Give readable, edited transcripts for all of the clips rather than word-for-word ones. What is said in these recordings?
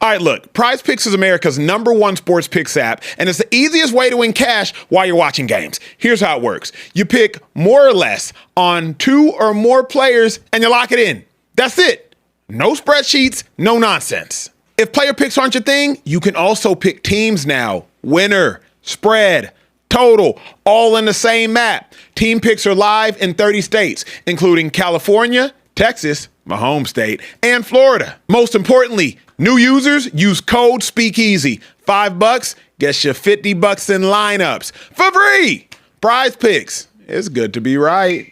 All right, look, PrizePicks is America's #1 sports picks app, and it's the easiest way to win cash while you're watching games. Here's how it works. You pick more or less on 2 or more players, and you lock it in. That's it. No spreadsheets, no nonsense. If player picks aren't your thing, you can also pick teams now. Winner, spread, total, all in the same app. Team picks are live in 30 states, including California, Texas, my home state, and Florida. Most importantly, new users use code Speakeasy. $5 gets you $50 in lineups for free. PrizePicks. It's good to be right.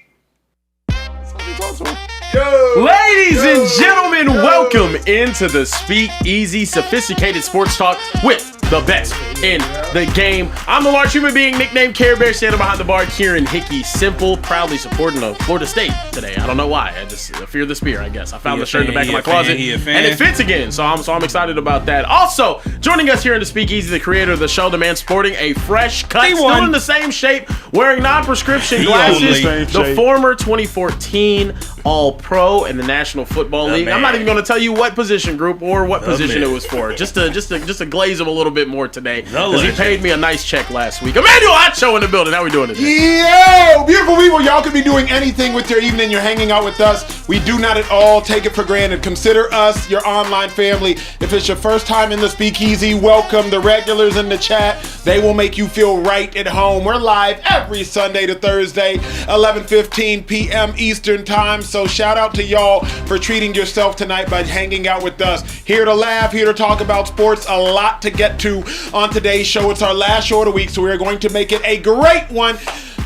Ladies and gentlemen, welcome into the Speakeasy, sophisticated sports talk with the best in the game. I'm the large human being nicknamed Carebear, standing behind the bar, Kieran Hickey Simple, proudly supporting Florida State today. I don't know why. I just fear the spear, I guess. I found the shirt in the back of my closet, and it fits again, so I'm excited about that. Also, joining us here in the Speakeasy, the creator of the show, the man sporting a fresh cut, still in the same shape, wearing non-prescription glasses, the former 2014 All-Pro in the National Football League. I'm not even going to tell you what position group or what position it was for, just to glaze him a little bit more today, because he paid me a nice check last week. Emmanuel Acho in the building. How we doing today? Yo, beautiful people. Y'all could be doing anything with your evening. You're hanging out with us. We do not at all take it for granted. Consider us your online family. If it's your first time in the Speakeasy, welcome. The regulars in the chat, they will make you feel right at home. We're live every Sunday to Thursday, 11:15 p.m. Eastern time. So shout out to y'all for treating yourself tonight by hanging out with us. Here to laugh, here to talk about sports. A lot to get to on today's show. It's our last show of the week, so we are going to make it a great one.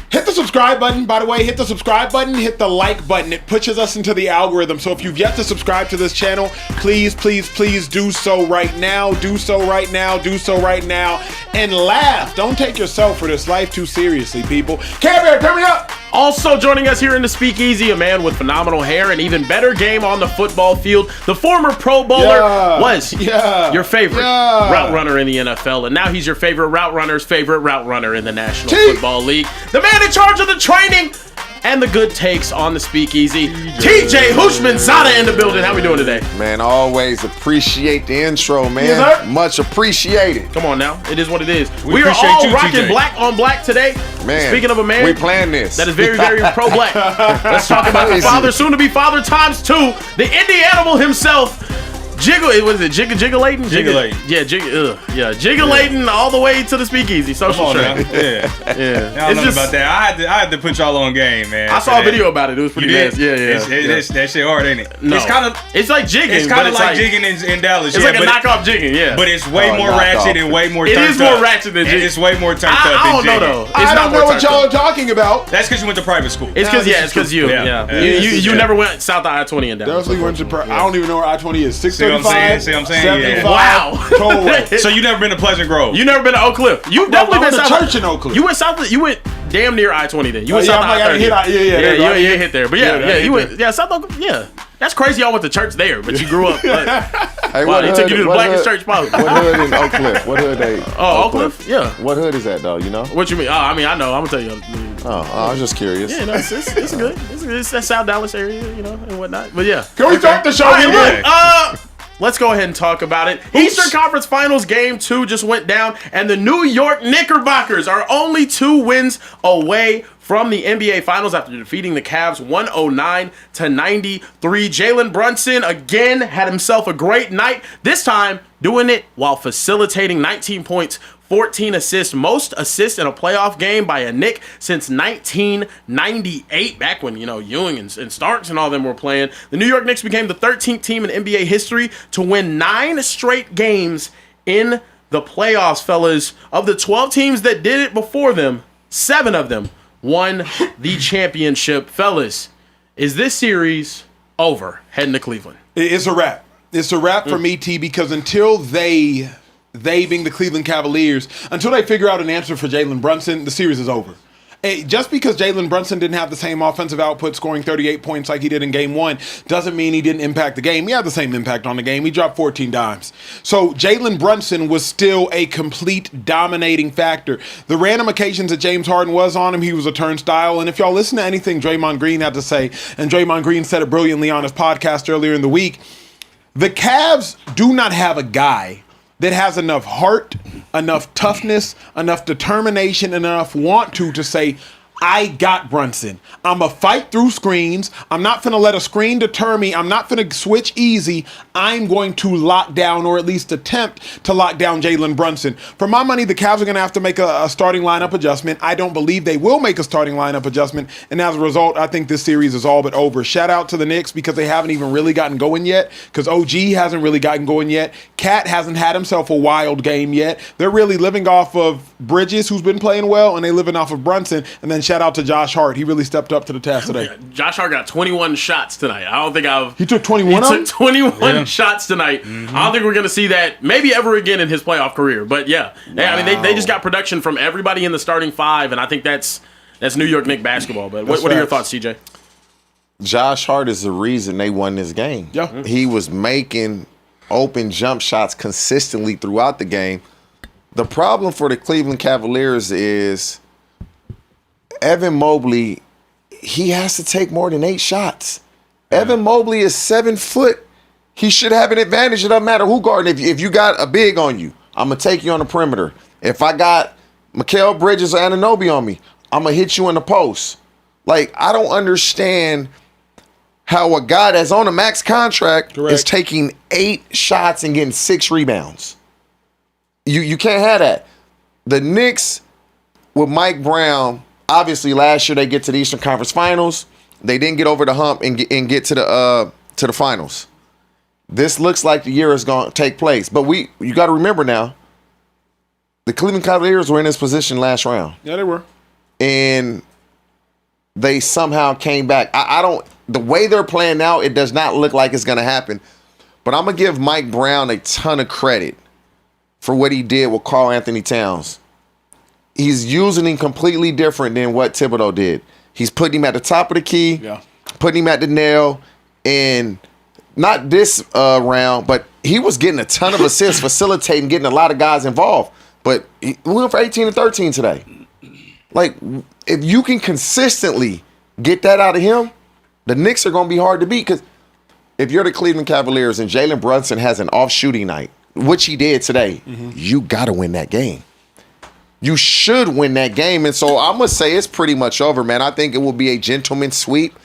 Hit the subscribe button. By the way, hit the subscribe button, hit the like button. It pushes us into the algorithm. So if you've yet to subscribe to this channel, please, please, please do so right now. Do so right now. Do so right now. And laugh. Don't take yourself or this life too seriously, people. Carebear, turn me up. Also joining us here in the Speakeasy, a man with phenomenal hair and even better game on the football field. The former Pro Bowler was your favorite route runner in the NFL, and now he's your favorite route runner's favorite route runner in the National Football League. The man in charge of the training and the good takes on the Speakeasy, TJ Hushman-Zada in the building. How we doing today? Man, always appreciate the intro, man. Yes, sir. Much appreciated. Come on now. It is what it is. We are all rocking TJ. Black on black today. Man, speaking of a man, we planned this. That is very, very pro-black. Let's talk about the father, soon to be father times 2, the indie animal himself. Jiggulating? Jiggulating all the way to the Speakeasy. Social trend. Yeah. I don't know about that. I had to put y'all on game, man. I saw a video about it. It was pretty nice. Yeah. That shit hard, ain't it? No. It's like jigging. It's kind of like jigging in Dallas. It's like a knockoff jigging, yeah. But it's way more ratchet and way more turned up. It is more ratchet than jigging. It's way more turned up than jigging. I don't know, though. I don't know what y'all are talking about. That's because you went to private school. It's because you. Yeah. You never went south of I-20 in Dallas. I don't even know where I-20 is. 635. See what I'm saying? 75. Wow. So you never been to Pleasant Grove? You never been to Oak Cliff? You've definitely been to church in Oak Cliff. You went south. You went damn near I-20 then. You went south of I-30. You hit there. But you went south Oak Cliff. Yeah. That's crazy. Y'all went to church there, but you grew up. Hey, wow, they took you to the blackest church probably. What hood is Oak Cliff? What hood they? Oh, Oak Cliff? Yeah. What hood is that though? You know? What you mean? I mean, I know. I'm gonna tell you. I was just curious. Yeah, no, it's good. It's that South Dallas area, and whatnot. But yeah. Can we start the show? Let's go ahead and talk about it. Eastern Conference Finals Game 2 just went down, and the New York Knickerbockers are only 2 wins away from the NBA Finals after defeating the Cavs 109-93. Jalen Brunson again had himself a great night, this time doing it while facilitating 19 points, 14 assists, most assists in a playoff game by a Knick since 1998, back when, Ewing and Starks and all them were playing. The New York Knicks became the 13th team in NBA history to win 9 straight games in the playoffs, fellas. Of the 12 teams that did it before them, 7 of them won the championship. Fellas, is this series over heading to Cleveland? It's a wrap. It's a wrap for me, T, because until they being the Cleveland Cavaliers, until they figure out an answer for Jalen Brunson, the series is over. Just because Jalen Brunson didn't have the same offensive output, scoring 38 points like he did in Game 1, doesn't mean he didn't impact the game. He had the same impact on the game. He dropped 14 dimes. So Jalen Brunson was still a complete dominating factor. The random occasions that James Harden was on him, he was a turnstile. And if y'all listen to anything Draymond Green had to say, and Draymond Green said it brilliantly on his podcast earlier in the week, The Cavs do not have a guy that has enough heart, enough toughness, enough determination, and enough want to say, I got Brunson. I'm going to fight through screens. I'm not going to let a screen deter me. I'm not going to switch easy. I'm going to lock down, or at least attempt to lock down Jalen Brunson. For my money, the Cavs are going to have to make a starting lineup adjustment. I don't believe they will make a starting lineup adjustment. And as a result, I think this series is all but over. Shout out to the Knicks because they haven't even really gotten going yet, because OG hasn't really gotten going yet. Cat hasn't had himself a wild game yet. They're really living off of Bridges, who's been playing well, and they're living off of Brunson. And then shout out to Josh Hart. He really stepped up to the task today. Josh Hart got 21 shots tonight. I don't think He took 21 He took 21 shots tonight. I don't think we're going to see that maybe ever again in his playoff career. But yeah, I mean, they just got production from everybody in the starting five, and I think that's New York Knicks basketball. But what are your thoughts, CJ? Josh Hart is the reason they won this game. Yeah. He was making open jump shots consistently throughout the game. The problem for the Cleveland Cavaliers is Evan Mobley, he has to take more than 8 shots. Evan Mobley is 7 foot. He should have an advantage. It doesn't matter who guarding. If you got a big on you, I'm going to take you on the perimeter. If I got Mikal Bridges or Anunoby on me, I'm going to hit you in the post. Like, I don't understand how a guy that's on a max contract is taking 8 shots and getting 6 rebounds. You can't have that. The Knicks with Mike Brown, obviously last year they get to the Eastern Conference Finals. They didn't get over the hump and get to the finals. This looks like the year is going to take place. But you got to remember now, the Cleveland Cavaliers were in this position last round. Yeah, they were. And they somehow came back. The way they're playing now, it does not look like it's going to happen. But I'm going to give Mike Brown a ton of credit for what he did with Karl Anthony Towns. He's using him completely different than what Thibodeau did. He's putting him at the top of the key, putting him at the nail, and not this round, but he was getting a ton of assists, facilitating, getting a lot of guys involved. But we went for 18 and 13 today. Like, if you can consistently get that out of him, the Knicks are going to be hard to beat. Because if you're the Cleveland Cavaliers and Jalen Brunson has an off shooting night, which he did today, you got to win that game. You should win that game. And so I'm going to say it's pretty much over, man. I think it will be a gentleman's sweep.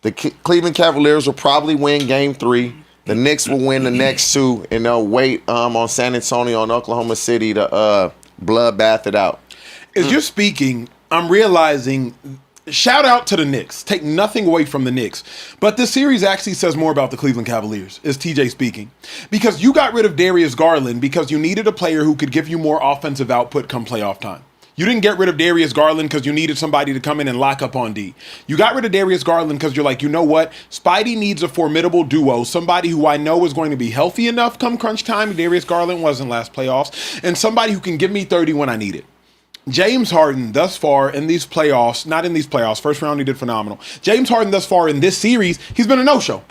The Cleveland Cavaliers will probably win game 3. The Knicks will win the next 2, and they'll wait on San Antonio and Oklahoma City to bloodbath it out. As you're speaking, I'm realizing, shout out to the Knicks. Take nothing away from the Knicks. But this series actually says more about the Cleveland Cavaliers, is TJ speaking. Because you got rid of Darius Garland because you needed a player who could give you more offensive output come playoff time. You didn't get rid of Darius Garland because you needed somebody to come in and lock up on D. You got rid of Darius Garland because you're like, you know what? Spidey needs a formidable duo, somebody who I know is going to be healthy enough come crunch time. Darius Garland wasn't last playoffs. And somebody who can give me 30 when I need it. James Harden thus far in these playoffs, not in these playoffs, first round he did phenomenal. James Harden thus far in this series, he's been a no-show.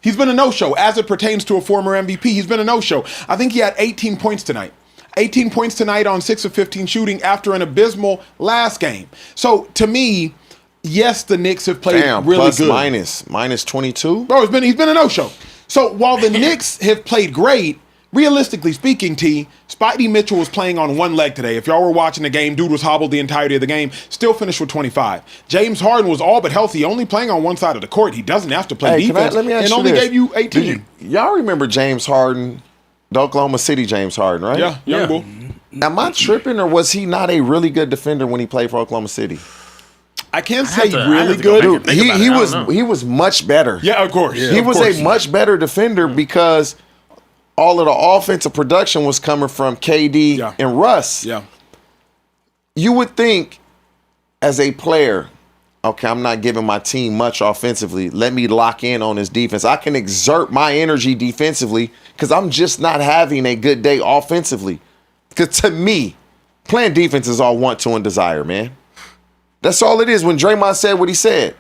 He's been a no-show as it pertains to a former MVP. He's been a no-show. I think he had 18 points tonight. 18 points tonight on 6 of 15 shooting after an abysmal last game. So to me, yes, the Knicks have played really plus good. Minus 22? Bro, he's been a no-show. So while the Knicks have played great, realistically speaking, T, Spidey Mitchell was playing on one leg today. If y'all were watching the game, dude was hobbled the entirety of the game, still finished with 25. James Harden was all but healthy, only playing on one side of the court. He doesn't have to play defense, and only gave you 18. Y'all remember James Harden, the Oklahoma City James Harden, right? Yeah, young bull. Am I tripping, or was he not a really good defender when he played for Oklahoma City? I can't say really good. Dude, he was much better. Yeah, of course. He was a much better defender because all of the offensive production was coming from KD and Russ. Yeah. You would think as a player, okay, I'm not giving my team much offensively. Let me lock in on this defense. I can exert my energy defensively because I'm just not having a good day offensively. Because to me, playing defense is all want to and desire, man. That's all it is. When Draymond said what he said,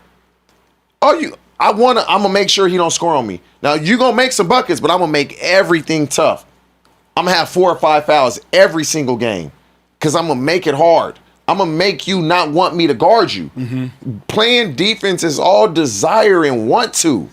I'm gonna make sure he don't score on me. Now you're gonna make some buckets, but I'm gonna make everything tough. I'm gonna have 4 or 5 fouls every single game because I'm gonna make it hard. I'm gonna make you not want me to guard you. Playing defense is all desire and want to.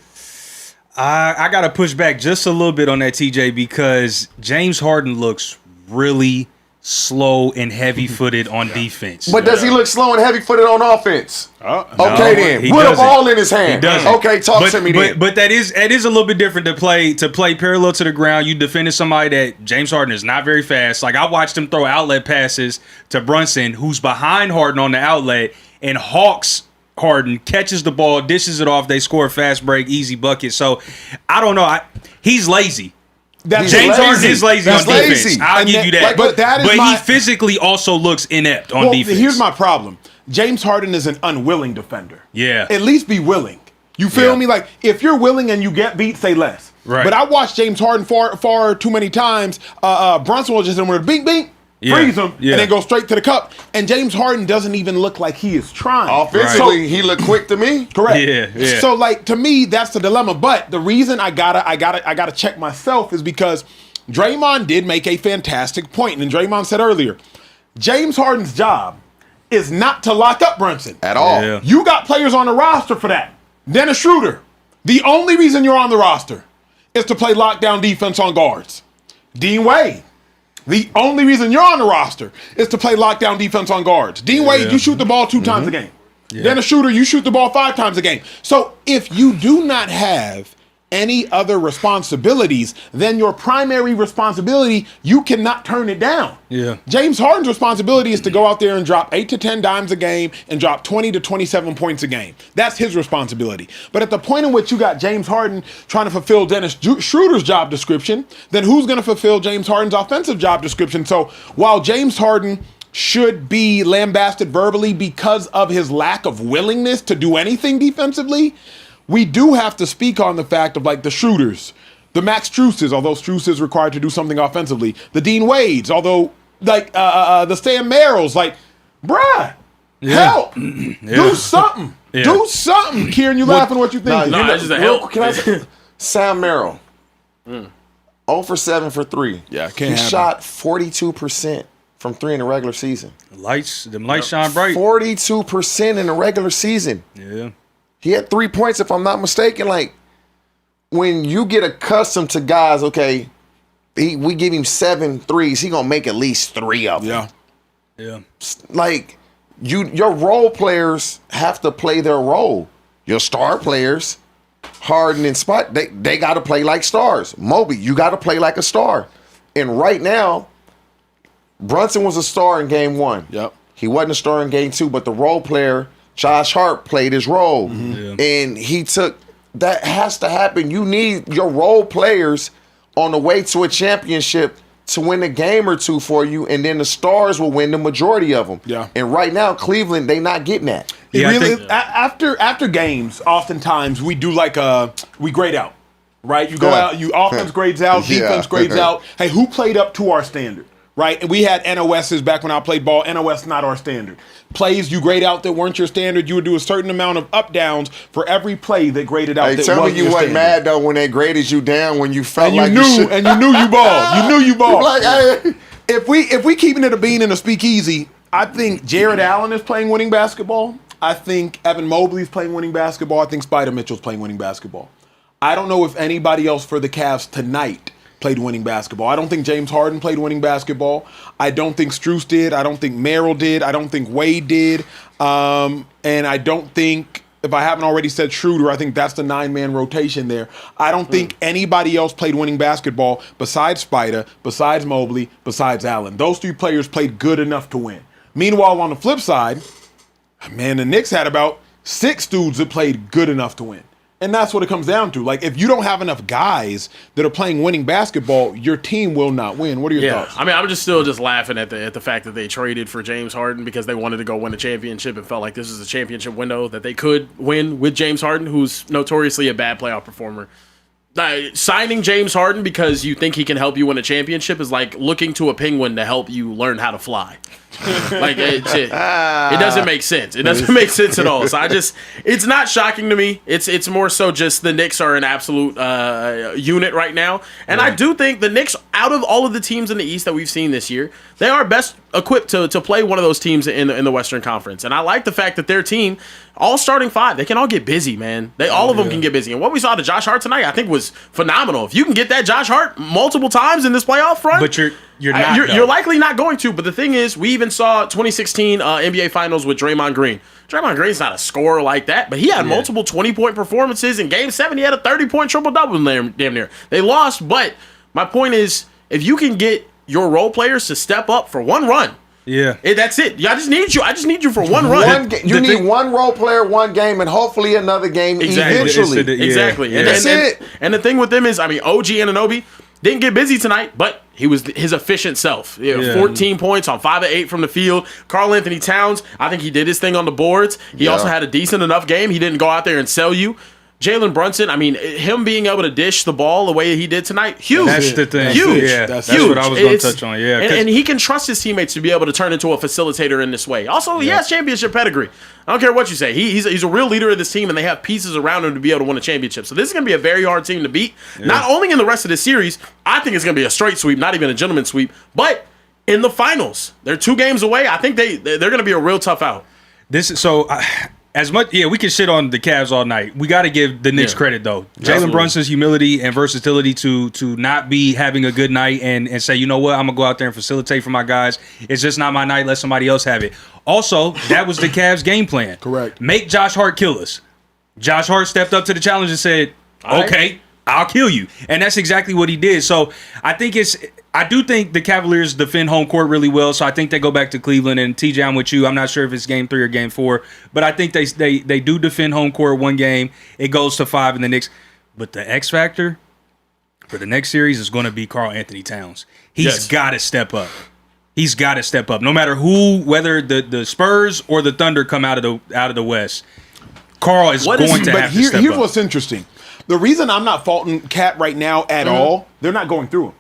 I got to push back just a little bit on that, TJ, because James Harden looks really slow and heavy-footed on defense. But does he look slow and heavy-footed on offense? No, then. he With a doesn't. ball in his hand. He doesn't. Okay, talk to me then. But that is a little bit different to play parallel to the ground. You defended somebody that James Harden is not very fast. Like, I watched him throw outlet passes to Brunson, who's behind Harden on the outlet, and hawks Harden, catches the ball, dishes it off. They score a fast break, easy bucket. So, I don't know. He's lazy. James Harden is lazy on defense. I'll give you that. But he physically also looks inept on defense. Here's my problem. James Harden is an unwilling defender. Yeah. At least be willing. You feel me? Like, if you're willing and you get beat, say less. Right. But I watched James Harden far too many times. Brunson will just in with a bing, bing, freeze him, and then go straight to the cup. And James Harden doesn't even look like he is trying. Offensively, he looked quick to me. Correct. Yeah. So, like, to me, that's the dilemma. But the reason I gotta check myself is because Draymond did make a fantastic point. And Draymond said earlier, James Harden's job is not to lock up Brunson At all. Yeah. You got players on the roster for that. Dennis Schroeder. The only reason you're on the roster is to play lockdown defense on guards. Dean Wade. The only reason you're on the roster is to play lockdown defense on guards. Dean Wade, you shoot the ball 2 times a game. Dennis Schroeder, you shoot the ball 5 times a game. So if you do not have any other responsibilities, then your primary responsibility, you cannot turn it down. Yeah. James Harden's responsibility is to go out there and drop 8 to 10 dimes a game and drop 20 to 27 points a game. That's his responsibility. But at the point in which you got James Harden trying to fulfill Dennis Schroeder's job description, then who's going to fulfill James Harden's offensive job description? So while James Harden should be lambasted verbally because of his lack of willingness to do anything defensively, we do have to speak on the fact of, like, the Schroeders, the Max Struces, although Struce is required to do something offensively, the Dean Wades, although, like, the Sam Merrills, like, bruh, help, do something, do something. Kieran, you laughing? What you thinking? No, it's just a help. Can I say, Sam Merrill, 0 for 7 for 3. Yeah, he can't happen. shot 42% from 3 in the regular season. Them lights shine bright. 42% in the regular season. Yeah. He had 3 points, if I'm not mistaken. Like, when you get accustomed to guys, okay, we give him 7 threes, he gonna make at least 3 of them. Yeah. Like, your role players have to play their role. Your star players, Harden and Spot, they got to play like stars. Mobley, you got to play like a star. And right now, Brunson was a star in game 1. Yep. He wasn't a star in game 2, but the role player, Josh Hart, played his role. And he took, that has to happen. You need your role players on the way to a championship to win a game or 2 for you, and then the stars will win the majority of them. Yeah. And right now, Cleveland, they not getting that. After games, oftentimes we do we grade out, right? You go out, offense grades out, defense grades out. Hey, who played up to our standard, right? And we had NOSs back when I played ball. NOS not our standard. Plays you grade out that weren't your standard, you would do a certain amount of up downs for every play that graded out. Hey, tell me you wasn't mad though when they graded you down when you felt like you should. And you knew you balled. You knew you balled. Like, hey. If we keeping it a bean in a speakeasy, I think Jared Allen is playing winning basketball. I think Evan Mobley's playing winning basketball. I think Spider Mitchell's playing winning basketball. I don't know if anybody else for the Cavs tonight played winning basketball. I don't think James Harden played winning basketball. I don't think Strus did. I don't think Merrill did. I don't think Wade did. And I don't think, if I haven't already said Schroeder, I think that's the 9-man rotation there. I don't think anybody else played winning basketball besides Spider, besides Mobley, besides Allen. Those 3 players played good enough to win. Meanwhile, on the flip side, man, the Knicks had about 6 dudes that played good enough to win. And that's what it comes down to. Like, if you don't have enough guys that are playing winning basketball, your team will not win. What are your thoughts? I mean, I'm still laughing at the fact that they traded for James Harden because they wanted to go win a championship and felt like this is a championship window that they could win with James Harden, who's notoriously a bad playoff performer. Signing James Harden because you think he can help you win a championship is like looking to a penguin to help you learn how to fly. Like it doesn't make sense. It doesn't make sense at all. So it's not shocking to me. It's more so just the Knicks are an absolute unit right now, and I do think the Knicks, out of all of the teams in the East that we've seen this year, they are best equipped to play one of those teams in the Western Conference. And I like the fact that their team all starting five, they can all get busy, man. All of them can get busy. And what we saw to Josh Hart tonight, I think, was phenomenal. If you can get that Josh Hart multiple times in this playoff run, But you're likely not going to. But the thing is, we even saw 2016 NBA Finals with Draymond Green. Draymond Green's not a scorer like that, but he had multiple 20-point performances. In Game 7, he had a 30-point triple-double damn near. They lost, but my point is, if you can get your role players to step up for one run, that's it. I just need you for one run. You need one role player, one game, and hopefully another game eventually. Exactly. And that's it. And the thing with them is, I mean, OG Anunoby didn't get busy tonight, but he was his efficient self. 14 points on 5 of 8 from the field. Karl Anthony Towns, I think he did his thing on the boards. He also had a decent enough game. He didn't go out there and sell you. Jalen Brunson, I mean, him being able to dish the ball the way he did tonight, huge. That's the thing. Huge. Yeah, that's what I was going to touch on. Yeah, and he can trust his teammates to be able to turn into a facilitator in this way. Also, he has championship pedigree. I don't care what you say. He's a real leader of this team, and they have pieces around him to be able to win a championship. So this is going to be a very hard team to beat. Not only in the rest of this series, I think it's going to be a straight sweep, not even a gentleman's sweep, but in the finals. They're 2 games away. I think they're going to be a real tough out. As much, we can shit on the Cavs all night. We got to give the Knicks credit, though. Jalen Brunson's humility and versatility to not be having a good night and say, you know what, I'm going to go out there and facilitate for my guys. It's just not my night. Let somebody else have it. Also, that was the Cavs' game plan. Correct. Make Josh Hart kill us. Josh Hart stepped up to the challenge and said, okay, I'll kill you. And that's exactly what he did. So I do think the Cavaliers defend home court really well. So I think they go back to Cleveland. And TJ, I'm with you. I'm not sure if it's game 3 or game 4, but I think they do defend home court one game. It goes to 5 in the Knicks. But the X factor for the next series is going to be Karl Anthony Towns. He's got to step up. He's got to step up. No matter whether the Spurs or the Thunder come out of the West, Karl is going to have to step up. Here's what's interesting. The reason I'm not faulting Cat right now at all, they're not going through him.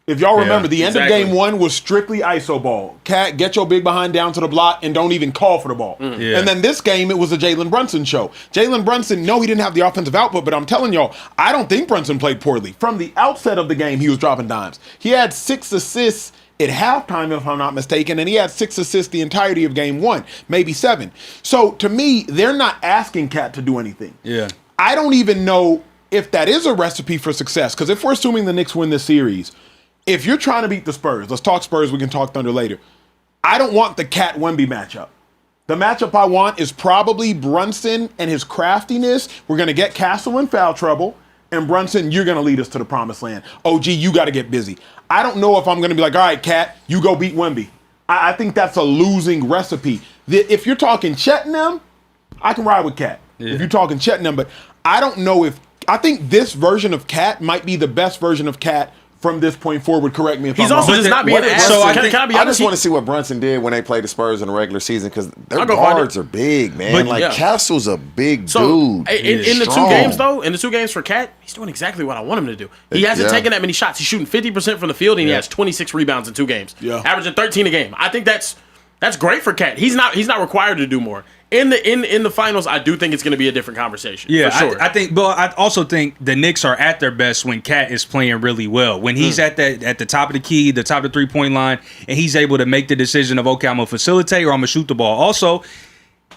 If y'all remember, the end of game 1 was strictly ISO ball. Cat, get your big behind down to the block and don't even call for the ball. And then this game, it was a Jalen Brunson show. Jalen Brunson, no, he didn't have the offensive output, but I'm telling y'all, I don't think Brunson played poorly. From the outset of the game, he was dropping dimes. He had 6 assists at halftime, if I'm not mistaken, and he had 6 assists the entirety of game 1, maybe 7. So to me, they're not asking Cat to do anything. I don't even know if that is a recipe for success, because if we're assuming the Knicks win this series, if you're trying to beat the Spurs, let's talk Spurs, we can talk Thunder later. I don't want the Cat Wemby matchup. The matchup I want is probably Brunson and his craftiness. We're going to get Castle in foul trouble, and Brunson, you're going to lead us to the promised land. OG, you got to get busy. I don't know if I'm going to be like, all right, Cat, you go beat Wemby. I think that's a losing recipe. If you're talking Chet and them, I can ride with Cat. If you're talking Chet and them, but I don't know if I think this version of Cat might be the best version of Cat from this point forward. Correct me if I'm wrong. He's also just not being asked. So I just want to see what Brunson did when they played the Spurs in the regular season, because their guards are big, man. But, Castle's a big dude. In the 2 games, though, in the 2 games for Cat, he's doing exactly what I want him to do. He hasn't taken that many shots. He's shooting 50% from the field, and he has 26 rebounds in 2 games, averaging 13 a game. I think that's great for Cat. He's not required to do more. In the finals, I do think it's going to be a different conversation. Yeah, for sure. I think. But I also think the Knicks are at their best when Cat is playing really well. When he's at the top of the key, the top of the 3-point line, and he's able to make the decision of, okay, I'm gonna facilitate or I'm gonna shoot the ball. Also,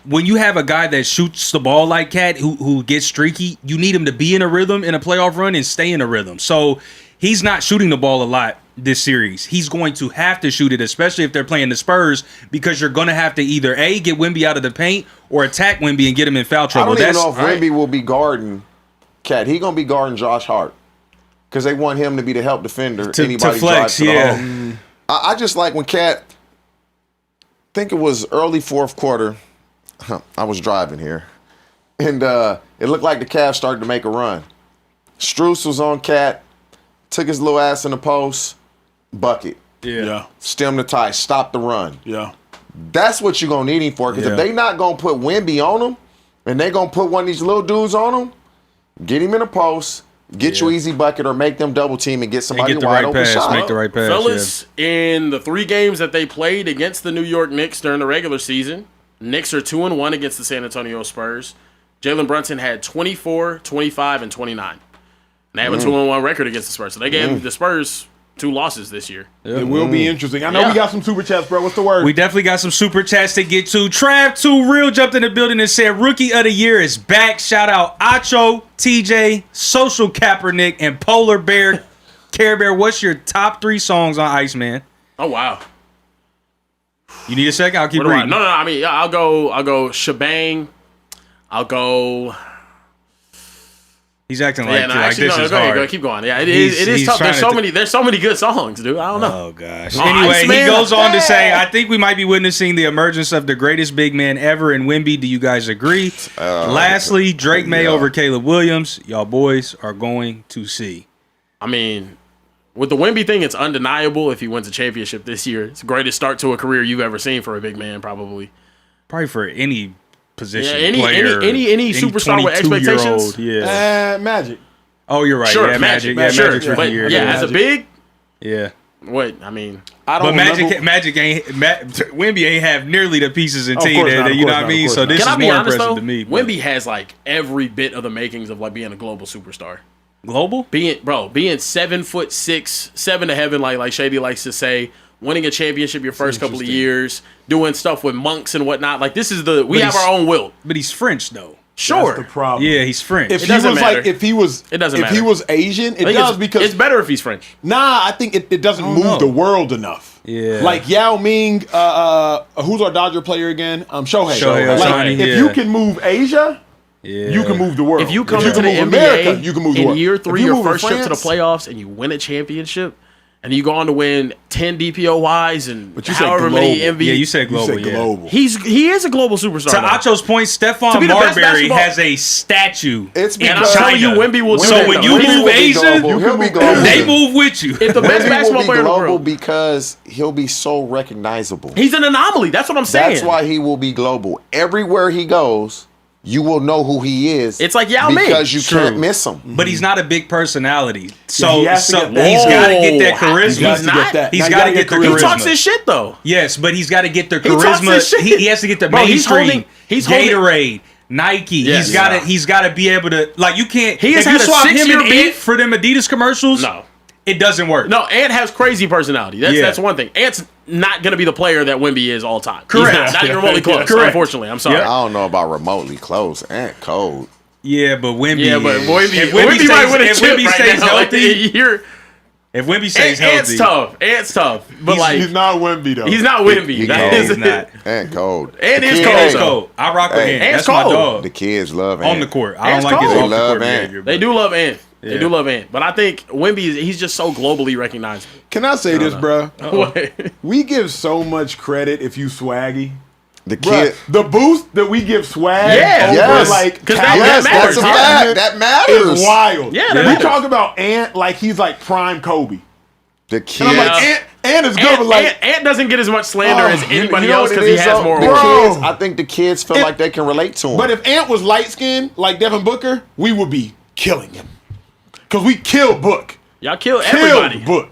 when you have a guy that shoots the ball like Cat, who gets streaky, you need him to be in a rhythm in a playoff run and stay in a rhythm. So he's not shooting the ball a lot this series. He's going to have to shoot it, especially if they're playing the Spurs, because you're going to have to either A, get Wemby out of the paint, or attack Wemby and get him in foul trouble. I don't even know if Wemby will be guarding Cat. He's going to be guarding Josh Hart, because they want him to be the help defender. To flex, I just like when Cat, I think it was early 4th quarter, I was driving here, and it looked like the Cavs started to make a run. Strus was on Cat, took his little ass in the post, bucket. Stem the tie, stop the run. That's what you're going to need him for, because if they not going to put Wemby on him, and they going to put one of these little dudes on him, get him in a post, get you easy bucket, or make them double team and get somebody wide open shot. Make the right pass. Fellas, in the 3 games that they played against the New York Knicks during the regular season, Knicks are 2-1 against the San Antonio Spurs. Jalen Brunson had 24, 25, and 29. And they have a 2-1 record against the Spurs. So they gave the Spurs 2 losses this year. It will be interesting. I know we got some super chats, bro. What's the word? We definitely got some super chats to get to. Trav2 Real jumped in the building and said, Rookie of the Year is back. Shout out Acho, TJ, Social Kaepernick, and Polar Bear. Carebear, what's your top 3 songs on Iceman? Oh, wow. You need a second? I'll keep No, reading. I mean, I'll go Shebang. I'll go. He's acting like, Actually, this is go hard. ahead, keep going. Yeah, it is tough. There's so many good songs, dude. I don't know. Oh, gosh. Oh, Anyway, Iceman, he goes on to say, I think we might be witnessing the emergence of the greatest big man ever in Wemby. Do you guys agree? Lastly, Drake May over Caleb Williams. Y'all boys are going to see. I mean, with the Wemby thing, it's undeniable if he wins a championship this year. It's the greatest start to a career you've ever seen for a big man, probably. Probably for any position Yeah, player. any superstar with 22-year-old, expectations. Yeah. Magic. Oh, you're right. Sure, yeah, Magic. Magic, Yeah, Magic's sure. rookie But year. yeah, as a big, Yeah. what I mean, I don't But remember. Magic ain't Wemby ain't have nearly the pieces and Of team course that not, you know of what I course mean. not, So of this can is I be more honest impressive though? to me. but- Wemby has like every bit of the makings of like being a global superstar. Global? Being 7'6", 7 to heaven, like Shady likes to say, winning a championship your first couple of years, doing stuff with monks and whatnot. Like this is we have our own will. But he's French though. Sure. That's the problem. Yeah, he's French. If It he was doesn't matter. like, if he was, It doesn't if he matter. was Asian, it I think does because it's better if he's French. I think it doesn't move know. the world enough. Yeah. Like Yao Ming, who's our Dodger player again? Shohei. Shohei Like Ohtani, if yeah. you can move Asia, yeah. you can move the world. If you come can into the move NBA America, you can move the in world. year If 3, you your move in first trip to the France- playoffs, and you win a championship, and you go on to win 10 DPOYs and But you said however many global. MVP. Yeah, you said You global. said yeah. global. He is a global superstar. To though. Acho's point, To Stephon be the best Marbury basketball- has a statue. It's in And I'm because telling you, China. Wemby will do So that, when though. you Wemby move will be Asia, global. He'll be global. they move with you. If the best Wemby basketball will be player in the global world. because he'll be so recognizable. He's an anomaly. That's what I'm saying. That's why he will be global. Everywhere he goes, you will know who he is. It's like Yao Ming. because you True. can't miss him. But he's not a big personality. he So, has to so get that. he's got to get that Whoa. charisma. He's not. He's Now got you to gotta get the get He charisma. talks his shit though. Yes, but he's got to get the talks charisma. his shit. He has to get the Bro, he's mainstream. holding- he's holding- Gatorade, Nike. Yes. He's got to be able to, like, you can't. He has if you had a swap him 6-year and beef. Ant for them Adidas commercials, No. it doesn't work. No, Ant has crazy personality. That's one thing. Ant's not going to be the player that Wemby is all time. Correct. He's not even remotely close. Correct. Unfortunately, I'm sorry. Yep. I don't know about remotely close and cold. Yeah, but Wemby. Yeah, but Wemby, if Wemby might win a if chip Wemby right stays now. healthy, Like, if Wemby stays Ant's healthy, Ant's tough. But He's not Wemby though. he's not Wemby. He That cold. is he's not. And cold. And The is kids- cold, Ant's though. cold. I rock with Hey, Ant. Ant's That's my cold. dog. The kids love On Ant. the court. I Ant's don't like his cold. off the They court love Ant. behavior. They but- do love Ant. They Yeah. do love Ant. But I think Wemby, he's just so globally recognizable. Can I say this, bro? What? We give so much credit if you swaggy. The Bruh, kid. the boost that we give swag Yeah. over Yes. like 'Cause talent that Yes, that's matters. a or fact. talent That matters. is wild. Yeah, that we matters. talk about Ant like he's like prime Kobe. The And kid. I'm like, Yeah. Ant is good, but like, Ant doesn't get as much slander as You anybody know else what it because he is, has though? more The awards. kids, Bro. I think the kids feel If- like they can relate to him. but if Ant was light skinned like Devin Booker, we would be killing him because we killed Book, Y'all kill killed everybody. Book.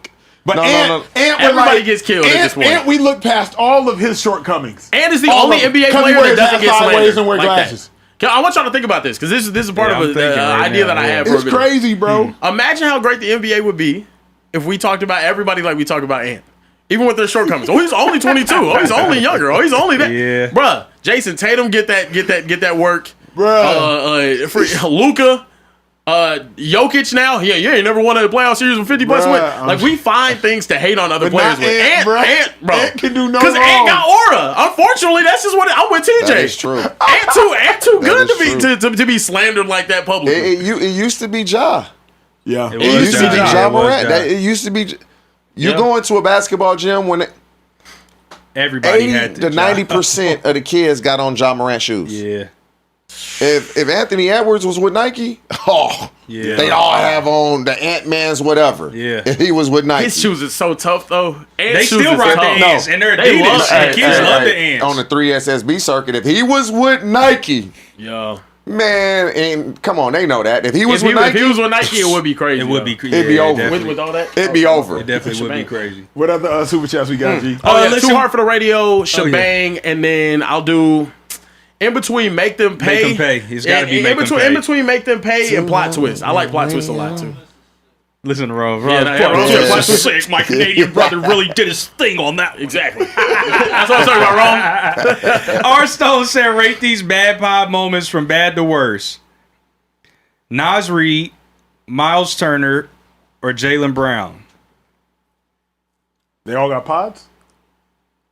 But No, Ant, no, no. Ant would Everybody like, gets killed at Ant, this point. Ant, we look past all of his shortcomings. Ant is the All only of them. NBA 'Cause he player wears that doesn't hats get sideways slandered and wear like glasses. that. I want y'all to think about this because this is part Yeah, of I'm thinking right idea now, that I yeah. have. For It's a bit. crazy, bro. Imagine how great the NBA would be if we talked about everybody like we talk about Ant. Even with their shortcomings. Oh, he's only 22. Oh, he's only younger. Oh, he's only that. Yeah. Bruh, Jason Tatum get that work. Bruh. Luka. Jokic now, you ain't never won a playoff series with 50 plus Bruh, wins. Like we find things to hate on other But players not with. Ant, bruh. Bro. Ant can do no Because Ant wrong. got aura. Unfortunately, that's just what I'm with TJ. That is true. Ant too good is to be slandered like that publicly. it used to be Ja. Yeah, It It was used to be Ja. Ja It was Morant. Ja. It used to be. You Yeah. go into a basketball gym when Everybody 80 had to 90% of the kids got on Ja Morant shoes. Yeah. If Anthony Edwards was with Nike, Yeah. they'd all have on the Ant-Man's whatever. Yeah. If he was with Nike. His shoes is so tough though. Ant They shoes still is rock the tough. ants, and they're They Adidas. love- And kids hey, love the ants. On the 3SSB circuit, if he was with Nike, Yo. man, and come on, they know that. If he was If with he Nike, was with Nike, it would be crazy. It would be though. crazy. It'd be over. Definitely. with all that. it'd be over. It definitely would be Shebang. crazy. What other super chats we got, G? Oh, yeah, listen- Too Hard for the Radio, Shebang, and then I'll do in between Make Them Pay. Make 'em pay. It's gotta be Make 'em in pay. between Make Them Pay and Plot Twist. I like Plot Twist a lot too. Listen to Rome. Yeah, Fuck, sick. My Canadian brother really did his thing on that. Exactly. That's what I'm talking about, Rome. R. Stone said, rate these bad pod moments from bad to worse. Nas Reed, Miles Turner, or Jaylen Brown? They all got pods?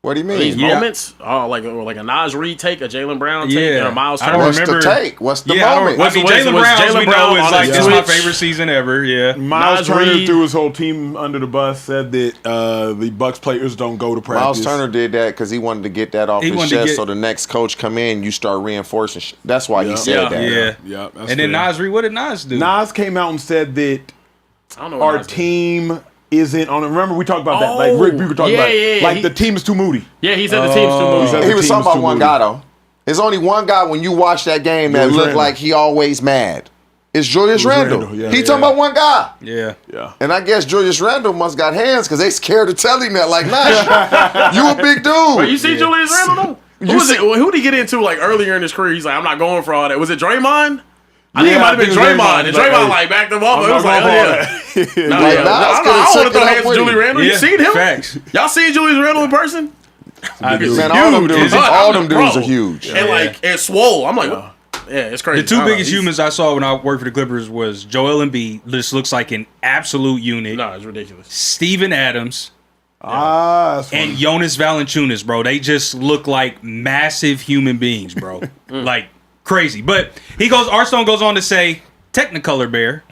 What do you These mean? moments, like a Nas Reed take, a Jaylen Brown take, Yeah. or a Miles I Turner. don't What's remember. the take? What's the Yeah, moment? I mean, Was Jaylen Brown, Jaylen we Brown know, is on like, his this is my Twitch? favorite season ever. Yeah. Miles Nas Turner Reed. threw his whole team under the bus, said that the Bucks players don't go to practice. Miles Turner did that because he wanted to get that off He his wanted to chest get- so the next coach come in, you start reinforcing. That's why he said that. Yeah. Yeah, that's And then fair. Nas Reed, what did Nas do? Nas came out and said that I don't know what our Nas did. team isn't on. Remember we talked about that. Like Oh, Rick, we were talking yeah, about it. yeah, Like he- the team is too moody. Yeah, he said the team's too moving. said- He The was team talking is about too one moody. guy though. There's only one guy when you watch that game that Julius looked Randle. like he always mad. It's Julius Randle. Randle, yeah. He talking about one guy. Yeah. Yeah. And I guess Julius Randle must got hands because they scared to tell him that. Like, nah, you a big dude. Wait, you see Julius Randle though? Who did he get into like earlier in his career? He's like, I'm not going for all that. Was it Draymond? I think it Yeah, might have I been think it was Draymond. And Draymond. Draymond like backed him off. It was like, oh yeah. No, Like, yeah. Nas I could've want to took throw it up hands to with Julius him. Randle. You Yeah, seen him? facts. Y'all seen Julius Randle in person? Man, all them dudes, Bro, all them dudes are huge. And like, and swole. I'm like, yeah, it's crazy. The two I don't know. biggest He's- humans I saw when I worked for the Clippers was Joel Embiid. This looks like an absolute unit. No, it's ridiculous. Steven Adams That's funny. and Jonas Valanciunas, bro. They just look like massive human beings, bro. Like crazy. But Arstone goes on to say, Technicolor Bear,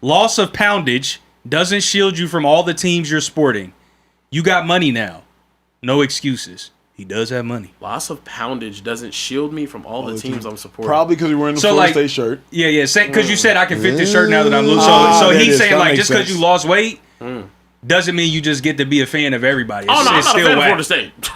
loss of poundage doesn't shield you from all the teams you're sporting. You got money now. No excuses. He does have money. Loss of poundage doesn't shield me from all the teams I'm supporting. Probably because you're wearing the So, Florida like- State shirt. Yeah, because you said I can fit this shirt now that I'm loose. So that he's is- saying that like makes just because sense. you lost weight doesn't mean you just get to be a fan of everybody. Oh no, I'm It's not a still fan of whack. Florida State.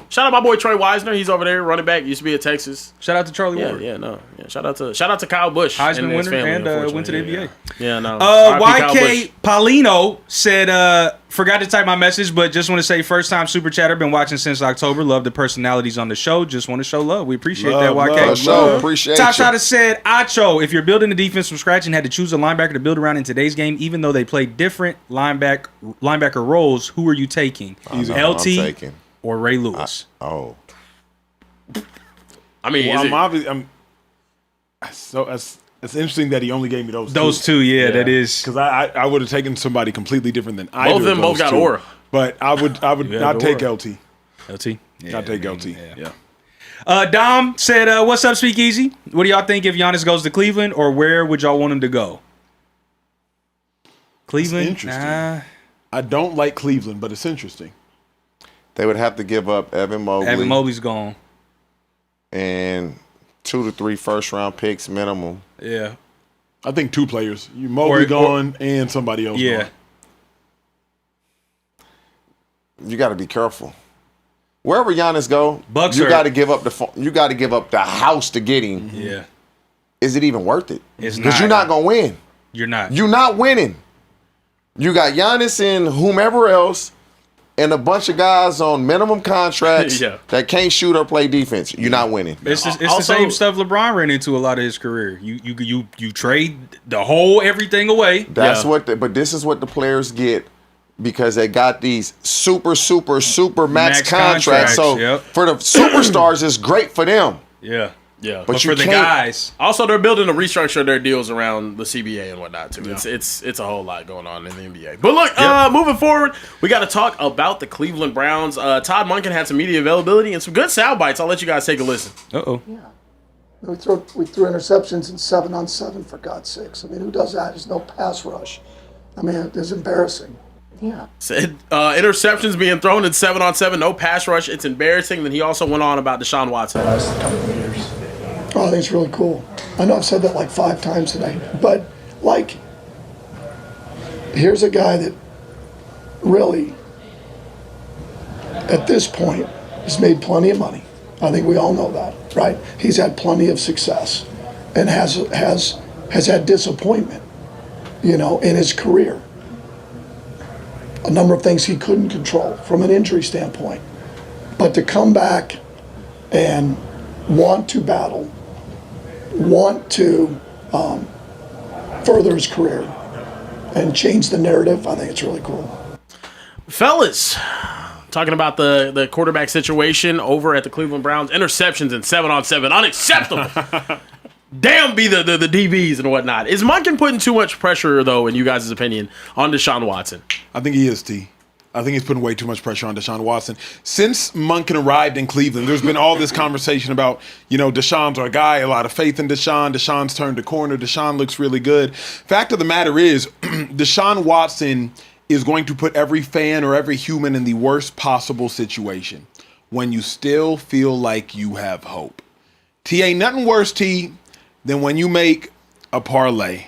Shout out my boy Troy Wisner. He's over there, running back. Used to be at Texas. Shout out to Charlie Yeah, Ward. yeah, no. Yeah, shout out to Kyle Busch. Heisman and his winner family, and unfortunately. went to the NBA. Yeah, no. R.I.P. Kyle YK Busch. Paulino said, forgot to type my message, but just want to say first time super chatter. Been watching since October. Love the personalities on the show. Just want to show love. We appreciate that, YK. For sure, appreciate Top you. Shotter said, Acho, if you're building a defense from scratch and had to choose a linebacker to build around in today's game, even though they play different linebacker roles, who are you taking? I'm LT taking. or Ray Lewis? Oh, I mean, Well, is I'm it, obviously. It's interesting that he only gave me Those two, yeah, that is. Because I would have taken somebody completely different than either both of them both those got two. aura. But I would Yeah, not the take aura. LT. LT? Yeah, Not take I mean, LT. yeah. Yeah. Dom said, what's up, Speakeasy? What do y'all think if Giannis goes to Cleveland, or where would y'all want him to go? Cleveland? interesting. Nah. I don't like Cleveland, but it's interesting. they would have to give up Evan Mobley, Evan Mobley's gone. and 2 to 3 first round picks minimum. Yeah. I think two players. You Mobley gone and somebody else Yeah. gone. You got to be careful. Wherever Giannis go, Bucks you are- got to give up you got to give up the house to get him. Yeah. Is it even worth it? It's Because not. you're not gonna win. You're not. You're not winning. You got Giannis and whomever else, and a bunch of guys on minimum contracts Yeah. that can't shoot or play defense. You're not winning. It's the Also- same stuff LeBron ran into a lot of his career. You trade the whole everything away. That's Yeah. but this is what the players get because they got these super max Max contracts. So yep. for the superstars, it's great for them. Yeah. yeah. But you For the can't- guys, Also, they're building to restructure their deals around the CBA and whatnot too. It's a whole lot going on in the NBA. But look, moving forward, we got to talk about the Cleveland Browns. Todd Monken had some media availability and some good sound bites. I'll let you guys take a listen. We threw interceptions in 7-on-7 for God's sakes. I mean, who does that? There's no pass rush. I mean, it's embarrassing. Yeah. Said interceptions being thrown in 7-on-7, no pass rush. It's embarrassing. Then he also went on about Deshaun Watson. Last couple of years. Oh, I think it's really cool. I know I've said that like 5 times today, but like, here's a guy that really, at this point, has made plenty of money. I think we all know that, right? He's had plenty of success, and has had disappointment, in his career. A number of things he couldn't control from an injury standpoint, but to come back and want to battle, want to further his career, and change the narrative, I think it's really cool. Fellas, talking about the quarterback situation over at the Cleveland Browns, interceptions and 7-on-7, unacceptable. Damn be the DBs and whatnot. Is Monken putting too much pressure, though, in you guys' opinion, on Deshaun Watson? I think he is, T. I think he's putting way too much pressure on Deshaun Watson. Since Monken arrived in Cleveland, there's been all this conversation about, Deshaun's our guy, a lot of faith in Deshaun. Deshaun's turned the corner. Deshaun looks really good. Fact of the matter is, Deshaun Watson is going to put every fan or every human in the worst possible situation when you still feel like you have hope. T, ain't nothing worse, T, than when you make a parlay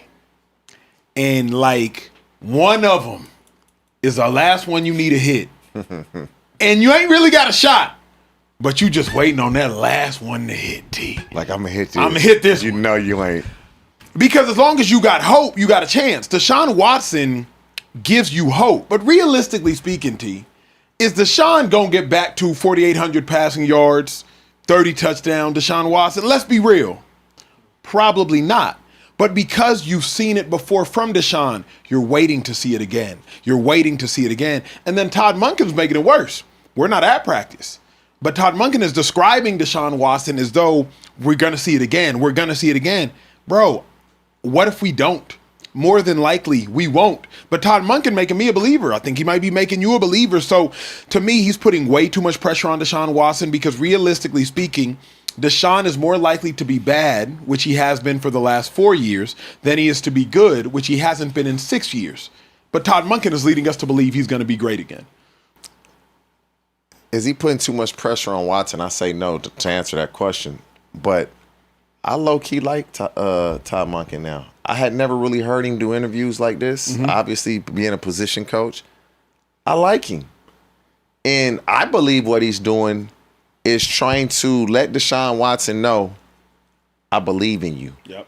and one of them is the last one you need to hit. And you ain't really got a shot, but you just waiting on that last one to hit, T. Like, I'm going to hit this. I'm going to hit this You one. know you ain't. Because as long as you got hope, you got a chance. Deshaun Watson gives you hope. But realistically speaking, T, is Deshaun going to get back to 4,800 passing yards, 30 touchdowns, Deshaun Watson? Let's be real. Probably not. But because you've seen it before from Deshaun, you're waiting to see it again. You're waiting to see it again. And then Todd Monken's making it worse. We're not at practice. But Todd Monken is describing Deshaun Watson as though we're going to see it again. We're going to see it again. Bro, what if we don't? More than likely, we won't. But Todd Monken making me a believer. I think he might be making you a believer. So to me, he's putting way too much pressure on Deshaun Watson because realistically speaking, Deshaun is more likely to be bad, which he has been for the last 4 years, than he is to be good, which he hasn't been in 6 years. But Todd Monken is leading us to believe he's going to be great again. Is he putting too much pressure on Watson? I say no to answer that question. But I low-key like Todd Monken now. I had never really heard him do interviews like this. Obviously, being a position coach. I like him. And I believe what he's doing is trying to let Deshaun Watson know, I believe in you. Yep.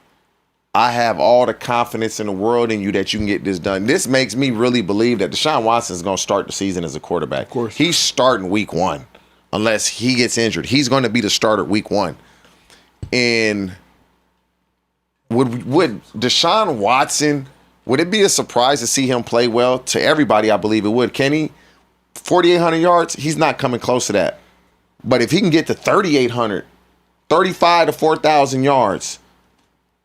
I have all the confidence in the world in you that you can get this done. This makes me really believe that Deshaun Watson is going to start the season as a quarterback. Of course. He's starting week 1 unless he gets injured. He's going to be the starter week 1. And would Deshaun Watson, would it be a surprise to see him play well? To everybody, I believe it would. Can he? 4,800 yards, he's not coming close to that. But if he can get to 3,800, 35 to 4,000 yards,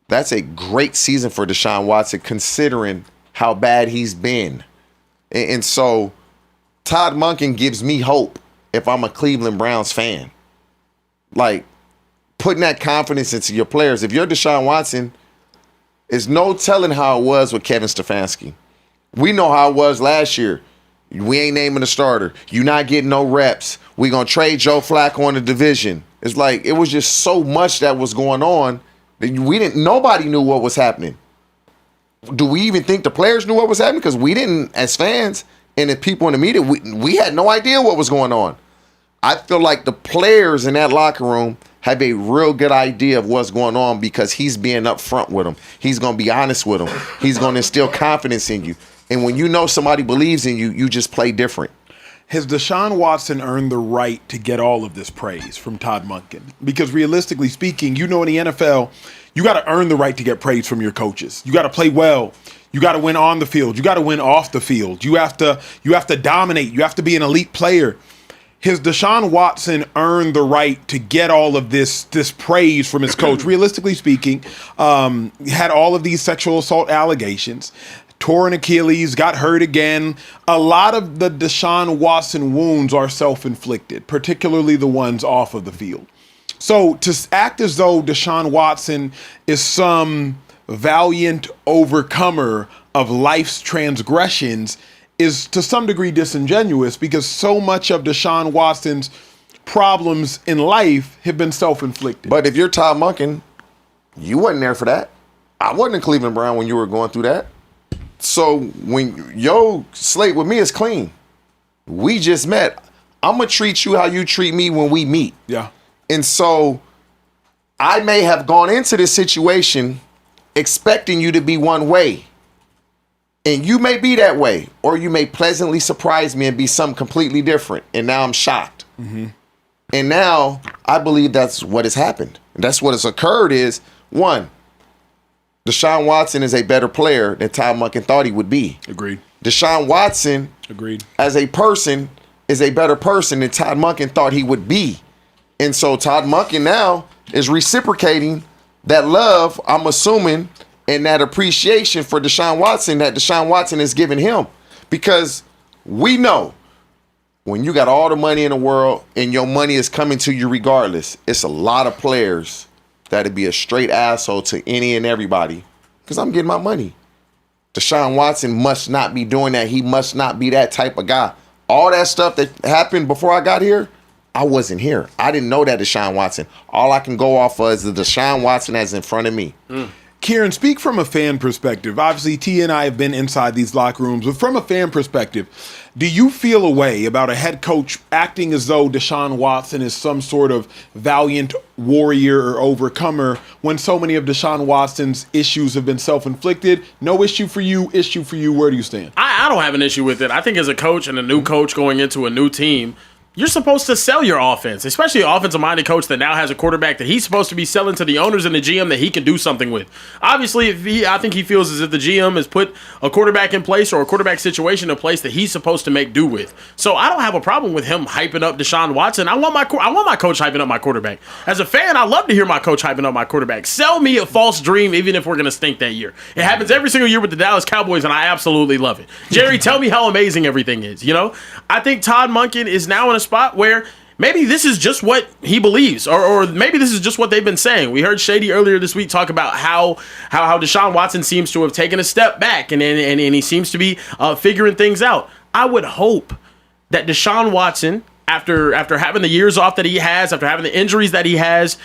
that's a great season for Deshaun Watson considering how bad he's been. And so Todd Monken gives me hope if I'm a Cleveland Browns fan. Like, putting that confidence into your players. If you're Deshaun Watson, there's no telling how it was with Kevin Stefanski. We know how it was last year. We ain't naming a starter. You not getting no reps. We gonna trade Joe Flacco in the division. It's like it was just so much that was going on that nobody knew what was happening. Do we even think the players knew what was happening? Because we didn't, as fans and the people in the media, we had no idea what was going on. I feel like the players in that locker room have a real good idea of what's going on because he's being upfront with them. He's gonna be honest with them. He's gonna instill confidence in you. And when you know somebody believes in you, you just play different. Has Deshaun Watson earned the right to get all of this praise from Todd Monken? Because realistically speaking, in the NFL, you got to earn the right to get praise from your coaches. You got to play well. You got to win on the field. You got to win off the field. You have to dominate. You have to be an elite player. Has Deshaun Watson earned the right to get all of this praise from his coach? Realistically speaking, he had all of these sexual assault allegations. Tore an Achilles, got hurt again. A lot of the Deshaun Watson wounds are self-inflicted, particularly the ones off of the field. So to act as though Deshaun Watson is some valiant overcomer of life's transgressions is to some degree disingenuous because so much of Deshaun Watson's problems in life have been self-inflicted. But if you're Todd Monken, you wasn't there for that. I wasn't in Cleveland Brown when you were going through that. So when your slate with me is clean, we just met. I'm going to treat you how you treat me when we meet. Yeah. And so I may have gone into this situation expecting you to be one way. And you may be that way. Or you may pleasantly surprise me and be something completely different. And now I'm shocked. Mm-hmm. And now I believe that's what has happened. And that's what has occurred is, one, Deshaun Watson is a better player than Todd Monken thought he would be. Agreed. Deshaun Watson, Agreed. as a person, is a better person than Todd Monken thought he would be. And so Todd Monken now is reciprocating that love, I'm assuming, and that appreciation for Deshaun Watson that Deshaun Watson is giving him. Because we know when you got all the money in the world and your money is coming to you regardless, it's a lot of players that'd be a straight asshole to any and everybody because I'm getting my money. Deshaun Watson must not be doing that. He must not be that type of guy. All that stuff that happened before I got here, I wasn't here. I didn't know that Deshaun Watson. All I can go off of is the Deshaun Watson that's in front of me. Kieran, speak from a fan perspective. Obviously, T and I have been inside these locker rooms, but from a fan perspective, do you feel a way about a head coach acting as though Deshaun Watson is some sort of valiant warrior or overcomer when so many of Deshaun Watson's issues have been self-inflicted? No issue for you, where do you stand? I don't have an issue with it. I think as a coach and a new coach going into a new team, you're supposed to sell your offense, especially an offensive-minded coach that now has a quarterback that he's supposed to be selling to the owners and the GM that he can do something with. Obviously, I think he feels as if the GM has put a quarterback in place or a quarterback situation in place that he's supposed to make do with. So I don't have a problem with him hyping up Deshaun Watson. I want my coach hyping up my quarterback. As a fan, I love to hear my coach hyping up my quarterback. Sell me a false dream, even if we're going to stink that year. It happens every single year with the Dallas Cowboys, and I absolutely love it. Jerry, tell me how amazing everything is. You know, I think Todd Monken is now in a spot where maybe this is just what he believes, or maybe this is just what they've been saying. We heard Shady earlier this week talk about how Deshaun Watson seems to have taken a step back and he seems to be figuring things out. I would hope that Deshaun Watson, after having the years off that he has, after having the injuries that he has,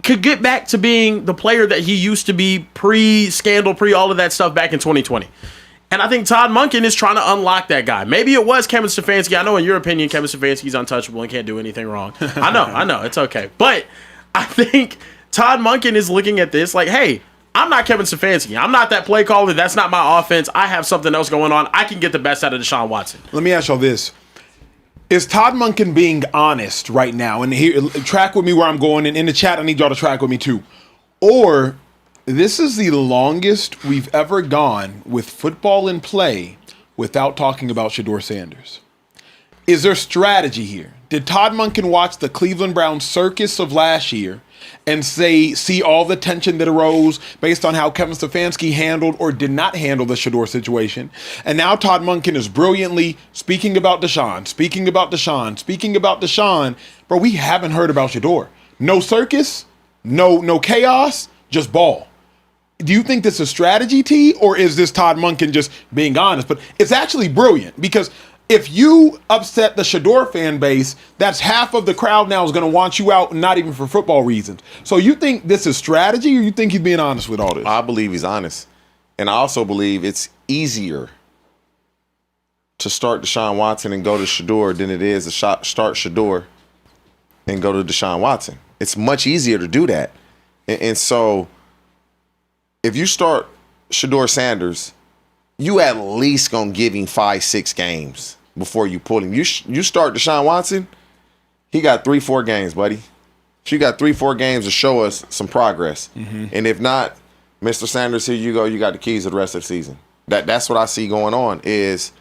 could get back to being the player that he used to be pre-scandal, all of that stuff back in 2020. And I think Todd Monken is trying to unlock that guy. Maybe it was Kevin Stefanski. I know in your opinion, Kevin Stefanski's untouchable and can't do anything wrong. I know, it's okay. But I think Todd Monken is looking at this like, hey, I'm not Kevin Stefanski. I'm not that play caller. That's not my offense. I have something else going on. I can get the best out of Deshaun Watson. Let me ask y'all this. Is Todd Monken being honest right now? And here, track with me where I'm going. And in the chat, I need y'all to track with me too. Or this is the longest we've ever gone with football in play without talking about Shedeur Sanders. Is there strategy here? Did Todd Monken watch the Cleveland Browns circus of last year and see all the tension that arose based on how Kevin Stefanski handled or did not handle the Shedeur situation? And now Todd Monken is brilliantly speaking about Deshaun. Bro, we haven't heard about Shedeur. No circus, no chaos, just ball. Do you think this is strategy, T, or is this Todd Monken just being honest? But it's actually brilliant because if you upset the Shedeur fan base, that's half of the crowd now is going to want you out, not even for football reasons. So you think this is strategy, or you think he's being honest with all this? I believe he's honest. And I also believe it's easier to start Deshaun Watson and go to Shedeur than it is to start Shedeur and go to Deshaun Watson. It's much easier to do that. And so if you start Shedeur Sanders, you at least gonna give him 5-6 games before you pull him. You start Deshaun Watson, he got 3-4 games, buddy. You got 3-4 games to show us some progress. Mm-hmm. And if not, Mr. Sanders, here you go. You got the keys to the rest of the season. That's what I see going on is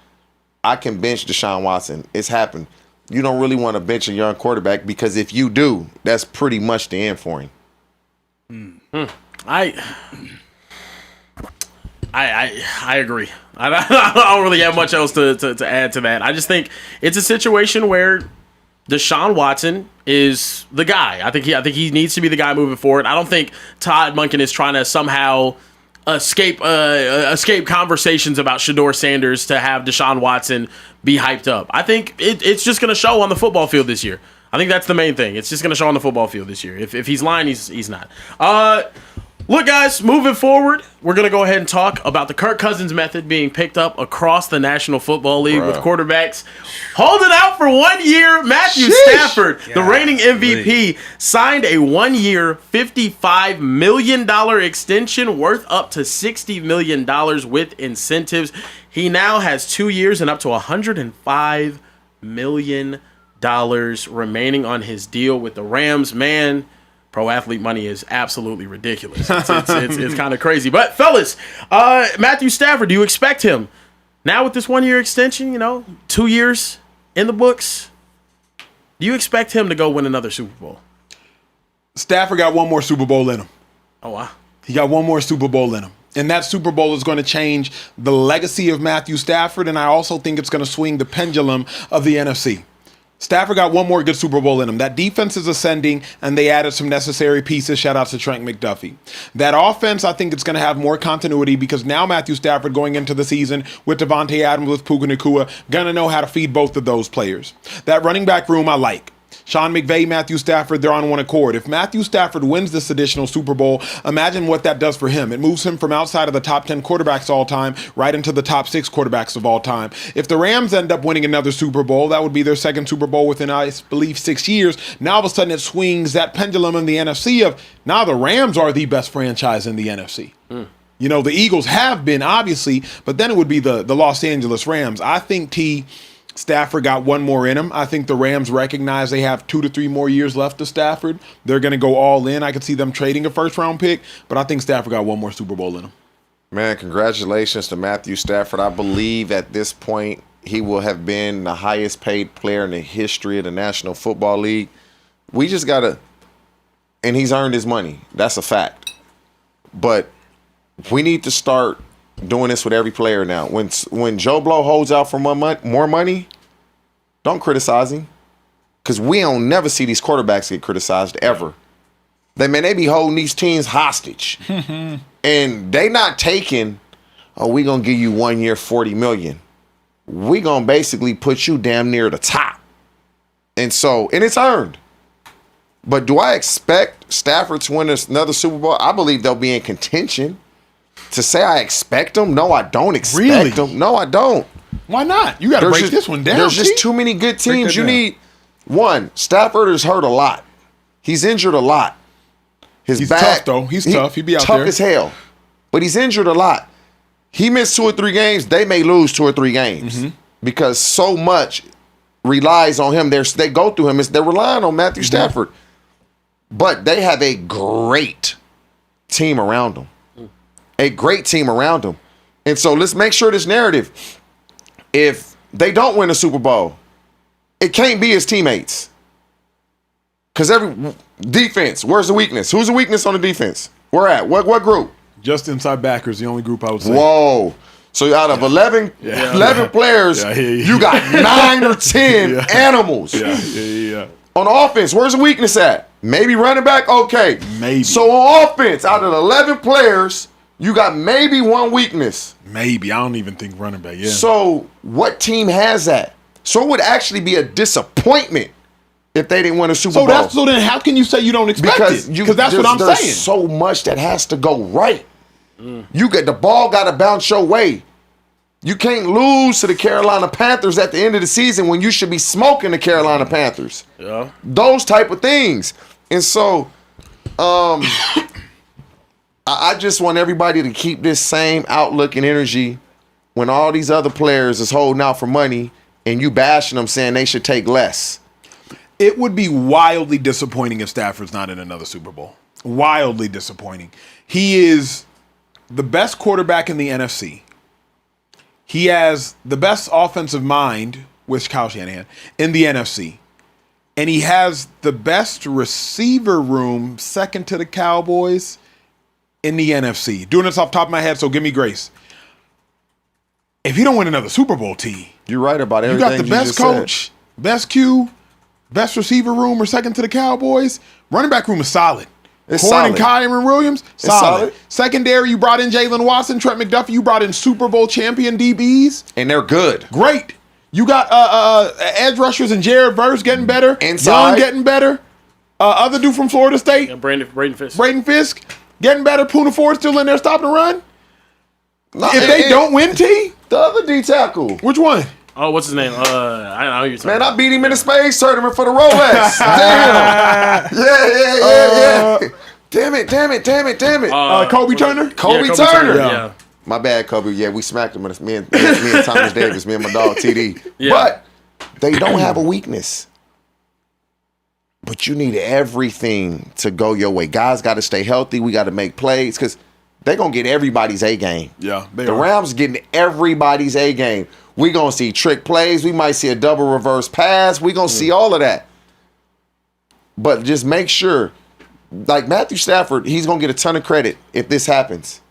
I can bench Deshaun Watson. It's happened. You don't really want to bench a young quarterback because if you do, that's pretty much the end for him. I agree. I don't really have much else to add to that. I just think it's a situation where Deshaun Watson is the guy. I think he needs to be the guy moving forward. I don't think Todd Monken is trying to somehow escape conversations about Shedeur Sanders to have Deshaun Watson be hyped up. I think it's just going to show on the football field this year. I think that's the main thing. It's just going to show on the football field this year. If he's lying, he's not. Look, guys, moving forward, we're going to go ahead and talk about the Kirk Cousins method being picked up across the National Football League with quarterbacks holding out for 1 year. Matthew Stafford, the reigning MVP, signed a 1 year, $55 million extension worth up to $60 million with incentives. He now has 2 years and up to $105 million remaining on his deal with the Rams. Man, Pro athlete money is absolutely ridiculous. It's kind of crazy. But fellas, Matthew Stafford, do you expect him now with this 1-year extension? 2 years in the books. Do you expect him to go win another Super Bowl? Stafford got one more Super Bowl in him. Oh wow, he got one more Super Bowl in him. And that Super Bowl is going to change the legacy of Matthew Stafford, and I also think it's going to swing the pendulum of the NFC. Stafford got one more good Super Bowl in him. That defense is ascending, and they added some necessary pieces. Shout out to Trent McDuffie. That offense, I think it's going to have more continuity because now Matthew Stafford going into the season with Devontae Adams, with Puka Nacua, going to know how to feed both of those players. That running back room, I like. Sean McVay, Matthew Stafford, they're on one accord. If Matthew Stafford wins this additional Super Bowl, imagine what that does for him. It moves him from outside of the top 10 quarterbacks all time right into the top 6 quarterbacks of all time. If the Rams end up winning another Super Bowl, that would be their second Super Bowl within, I believe, 6 years. Now, all of a sudden, it swings that pendulum in the NFC of now the Rams are the best franchise in the NFC. The Eagles have been, obviously, but then it would be the Los Angeles Rams. I think Stafford got one more in him. I think the Rams recognize they have 2 to 3 more years left of Stafford. They're going to go all in. I could see them trading a first-round pick, but I think Stafford got one more Super Bowl in him. Man, congratulations to Matthew Stafford. I believe at this point he will have been the highest paid player in the history of the National Football League. We just got to – and he's earned his money. That's a fact. But we need to start – doing this with every player now. When Joe Blow holds out for more money, don't criticize him. Because we don't never see these quarterbacks get criticized ever. They be holding these teams hostage. And they not taking, we going to give you 1 year, $40 million. We going to basically put you damn near the top. And it's earned. But do I expect Stafford to win another Super Bowl? I believe they'll be in contention. To say I expect them? No, I don't expect them. No, I don't. Why not? You got to break this one down. There's just too many good teams. You need one. Stafford is hurt a lot. He's injured a lot. He's tough, though. He's tough. He'd be out there. Tough as hell. But he's injured a lot. He missed 2 or 3 games. They may lose 2 or 3 games because so much relies on him. They go through him. They're relying on Matthew Stafford. But they have a great team around him. A great team around him. And so let's make sure this narrative, if they don't win a Super Bowl, it can't be his teammates. Because every defense, where's the weakness? Who's the weakness on the defense? Where at? What group? Just inside backers, the only group I would say. Whoa. So out of 11 players, you got 9 or 10 animals. On offense, where's the weakness at? Maybe running back? Okay. Maybe. So on offense, out of 11 players, you got maybe one weakness. Maybe. I don't even think running back. Yeah. So what team has that? So it would actually be a disappointment if they didn't win a Super Bowl. So then how can you say you don't expect it? Because that's what I'm saying. There's so much that has to go right. The ball got to bounce your way. You can't lose to the Carolina Panthers at the end of the season when you should be smoking the Carolina Panthers. Yeah. Those type of things. And so I just want everybody to keep this same outlook and energy when all these other players is holding out for money and you bashing them saying they should take less. It would be wildly disappointing if Stafford's not in another Super Bowl. Wildly disappointing. He is the best quarterback in the NFC. He has the best offensive mind, with Kyle Shanahan, in the NFC. And he has the best receiver room, second to the Cowboys, in the NFC. Doing this off the top of my head, so give me grace. If he don't win another Super Bowl, you're right about everything. You got the best coach, best Q, best receiver room, or second to the Cowboys. Running back room is solid. It's Horn solid. and Kyron Williams, solid. Secondary, you brought in Jalen Watson, Trent McDuffie. You brought in Super Bowl champion DBs. And they're good. Great. You got edge rushers and Jared Verse getting better. Inside. Young getting better. Other dude from Florida State. Yeah, Braden Fisk. Braden Fisk getting better. Poona Ford still in there stopping the run. No, if they don't win, the other D tackle. Which one? Oh, what's his name? I don't know you're talking Man, about. I beat him in the space tournament for the Rolex. Damn. Yeah. Damn it. Kobe Turner? Kobe Yeah, Turner. Yeah. My bad, Kobe. Yeah, we smacked him. Me and Thomas Davis, me and my dog TD. Yeah. But they don't have a weakness. But you need everything to go your way. Guys got to stay healthy. We got to make plays because they're going to get everybody's A game. Yeah, the Rams getting everybody's A game. We're going to see trick plays. We might see a double reverse pass. We're going to see all of that. But just make sure, like Matthew Stafford, he's going to get a ton of credit if this happens.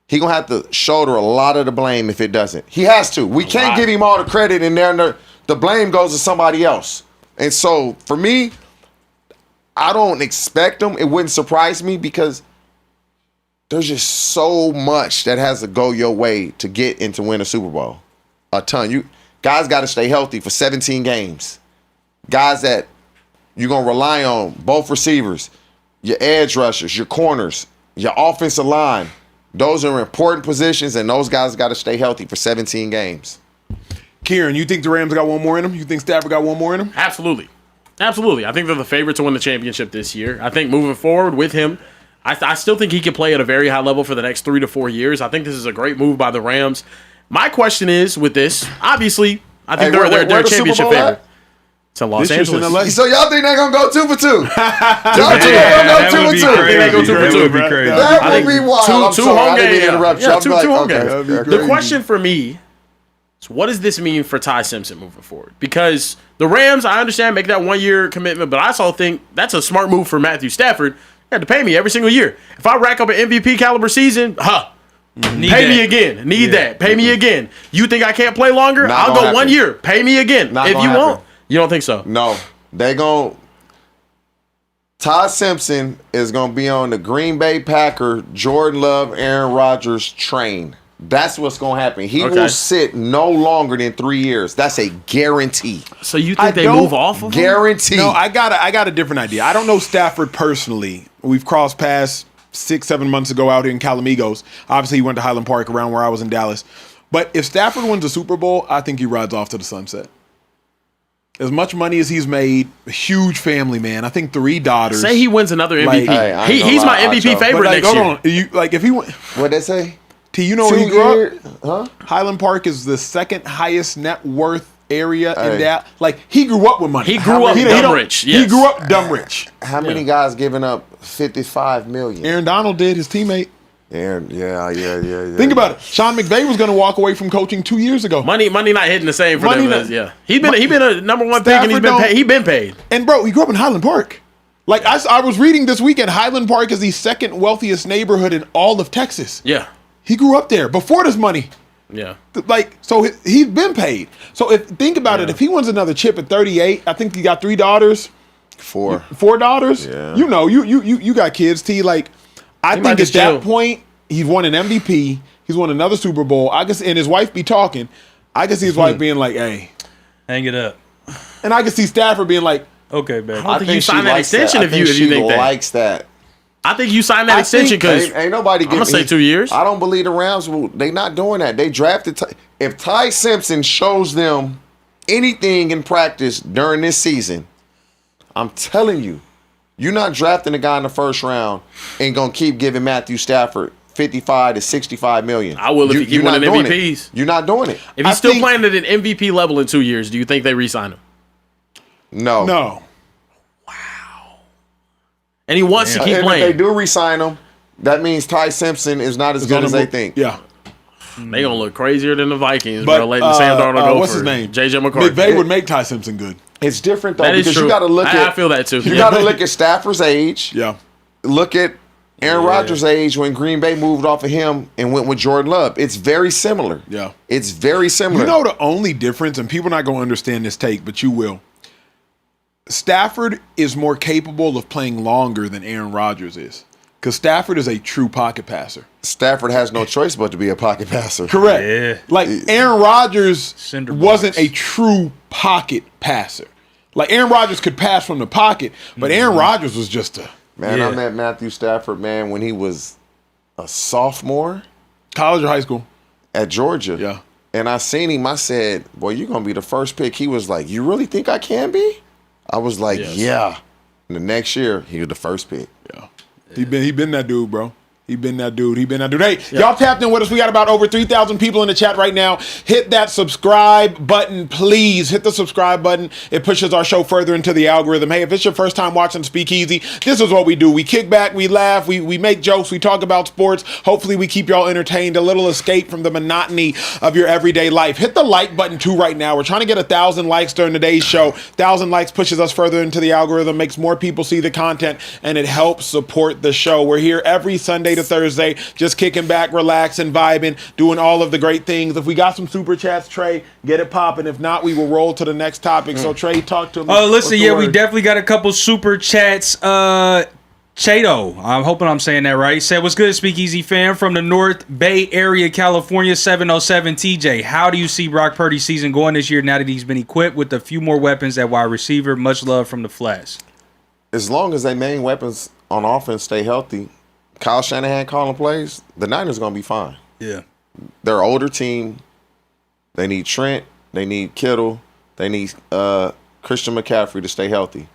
He's going to have to shoulder a lot of the blame if it doesn't. He has to. We can't give him all the credit and then the blame goes to somebody else. And so, for me, I don't expect them. It wouldn't surprise me because there's just so much that has to go your way to get into win a Super Bowl. A ton. You guys got to stay healthy for 17 games. Guys that you're going to rely on, both receivers, your edge rushers, your corners, your offensive line. Those are important positions, and those guys got to stay healthy for 17 games. Kieran, you think the Rams got one more in them? You think Stafford got one more in them? Absolutely. Absolutely. I think they're the favorite to win the championship this year. I think moving forward with him, I still think he can play at a very high level for the next 3 to 4 years. I think this is a great move by the Rams. My question is with this, obviously, I think they're a championship favorite. It's in Los Angeles. In LA. So y'all think they're going to go 2 for 2? Y'all think they're going to go 2 for 2? I think they go 2 for 2. That would be crazy. That would be wild. Two home games. Yeah, two home okay. games. The question for me is, what does this mean for Ty Simpson moving forward? Because the Rams, I understand, make that 1 year commitment, but I also think that's a smart move for Matthew Stafford. You have to pay me every single year. If I rack up an MVP caliber season, pay me again. Need that. Pay me again. You think I can't play longer? I'll go 1 year. Pay me again. If you won't, you don't think so? No. Todd Simpson is going to be on the Green Bay Packer, Jordan Love, Aaron Rodgers train. That's what's going to happen. He will sit no longer than 3 years. That's a guarantee. So you think they move off of him? Guarantee. No, I got a different idea. I don't know Stafford personally. We've crossed paths 6-7 months ago out here in Calamigos. Obviously, he went to Highland Park around where I was in Dallas. But if Stafford wins a Super Bowl, I think he rides off to the sunset. As much money as he's made, a huge family, man. I think 3 daughters. Say he wins another MVP. Hey, he's my MVP Acho. favorite next year. Hold on. If he went, What'd they say? T, you know where he grew up? Huh? Highland Park is the second highest net worth area in that. Like, he grew up with money. He grew up dumb rich. Yes. He grew up dumb rich. How many guys giving up $55 million? Aaron Donald did, his teammate. Aaron, yeah. Think about it. Sean McVay was going to walk away from coaching 2 years ago. Money not hitting the same for them. He's been a number one pick and he's been paid. And bro, he grew up in Highland Park. Like I was reading this weekend, Highland Park is the second wealthiest neighborhood in all of Texas. Yeah. He grew up there before this money. Yeah. Like, so he's been paid. So think about it. If he wins another chip at 38, I think he got 3 daughters. 4 daughters. Yeah. You know, you got kids, T. Like, I think at that point, he's won an MVP. He's won another Super Bowl. I guess, and his wife be talking. I can see his wife being like, "Hey, hang it up." And I can see Stafford being like, "Okay, baby." I think you sign that extension if you think that. Likes that. I think you sign that extension because ain't nobody. I'm gonna say 2 years. I don't believe the Rams will. They not doing that. They drafted. If Ty Simpson shows them anything in practice during this season, I'm telling you, you're not drafting a guy in the first round and gonna keep giving Matthew Stafford 55 to 65 million. I will if he keep winning MVPs. You're not doing it. If he's still playing at an MVP level in 2 years, do you think they re-sign him? No. No. And he wants to keep playing. If they do re-sign him, that means Ty Simpson is not as good as they think. Yeah. They gonna look crazier than the Vikings, bro. Letting Sam Darnold go what's for his name? JJ McCarthy. McVay would make Ty Simpson good. It's different though That is because true. you got to look at. I feel that too. You got to look at Stafford's age. Yeah. Look at Aaron Rodgers' age when Green Bay moved off of him and went with Jordan Love. It's very similar. Yeah. It's very similar. You know the only difference, and people are not going to understand this take, but you will. Stafford is more capable of playing longer than Aaron Rodgers is. Because Stafford is a true pocket passer. Stafford has no choice but to be a pocket passer. Correct. Yeah. Like Aaron Rodgers Cinder wasn't blocks. a true pocket passer. Like Aaron Rodgers could pass from the pocket, but Aaron Rodgers was just a Man, I met Matthew Stafford, man, when he was a sophomore college or high school at Georgia. Yeah. And I seen him. I said, boy, you're going to be the first pick. He was like, you really think I can be? I was like, yeah. And the next year, he was the first pick. Yeah. He been that dude, bro. He been that dude. Hey, y'all tapped in with us. We got about over 3,000 people in the chat right now. Hit that subscribe button, please. Hit the subscribe button. It pushes our show further into the algorithm. Hey, if it's your first time watching Speakeasy, this is what we do. We kick back, we laugh, we make jokes, we talk about sports. Hopefully we keep y'all entertained, a little escape from the monotony of your everyday life. Hit the like button too right now. We're trying to get 1,000 likes during today's show. 1,000 likes pushes us further into the algorithm, makes more people see the content, and it helps support the show. We're here every Sunday to Thursday, just kicking back, relaxing, vibing, doing all of the great things. If we got some super chats, Trey, get it popping. If not, we will roll to the next topic. So Trey, talk to me. Oh, listen, we definitely got a couple super chats. Chado, I'm hoping I'm saying that right. Said, what's good, Speakeasy fan from the North Bay Area, California, 707 TJ. How do you see Brock Purdy's season going this year now that he's been equipped with a few more weapons at wide receiver? Much love from the Flash. As long as their main weapons on offense stay healthy, Kyle Shanahan calling plays, the Niners going to be fine. Yeah. They're an older team. They need Trent. They need Kittle. They need Christian McCaffrey to stay healthy.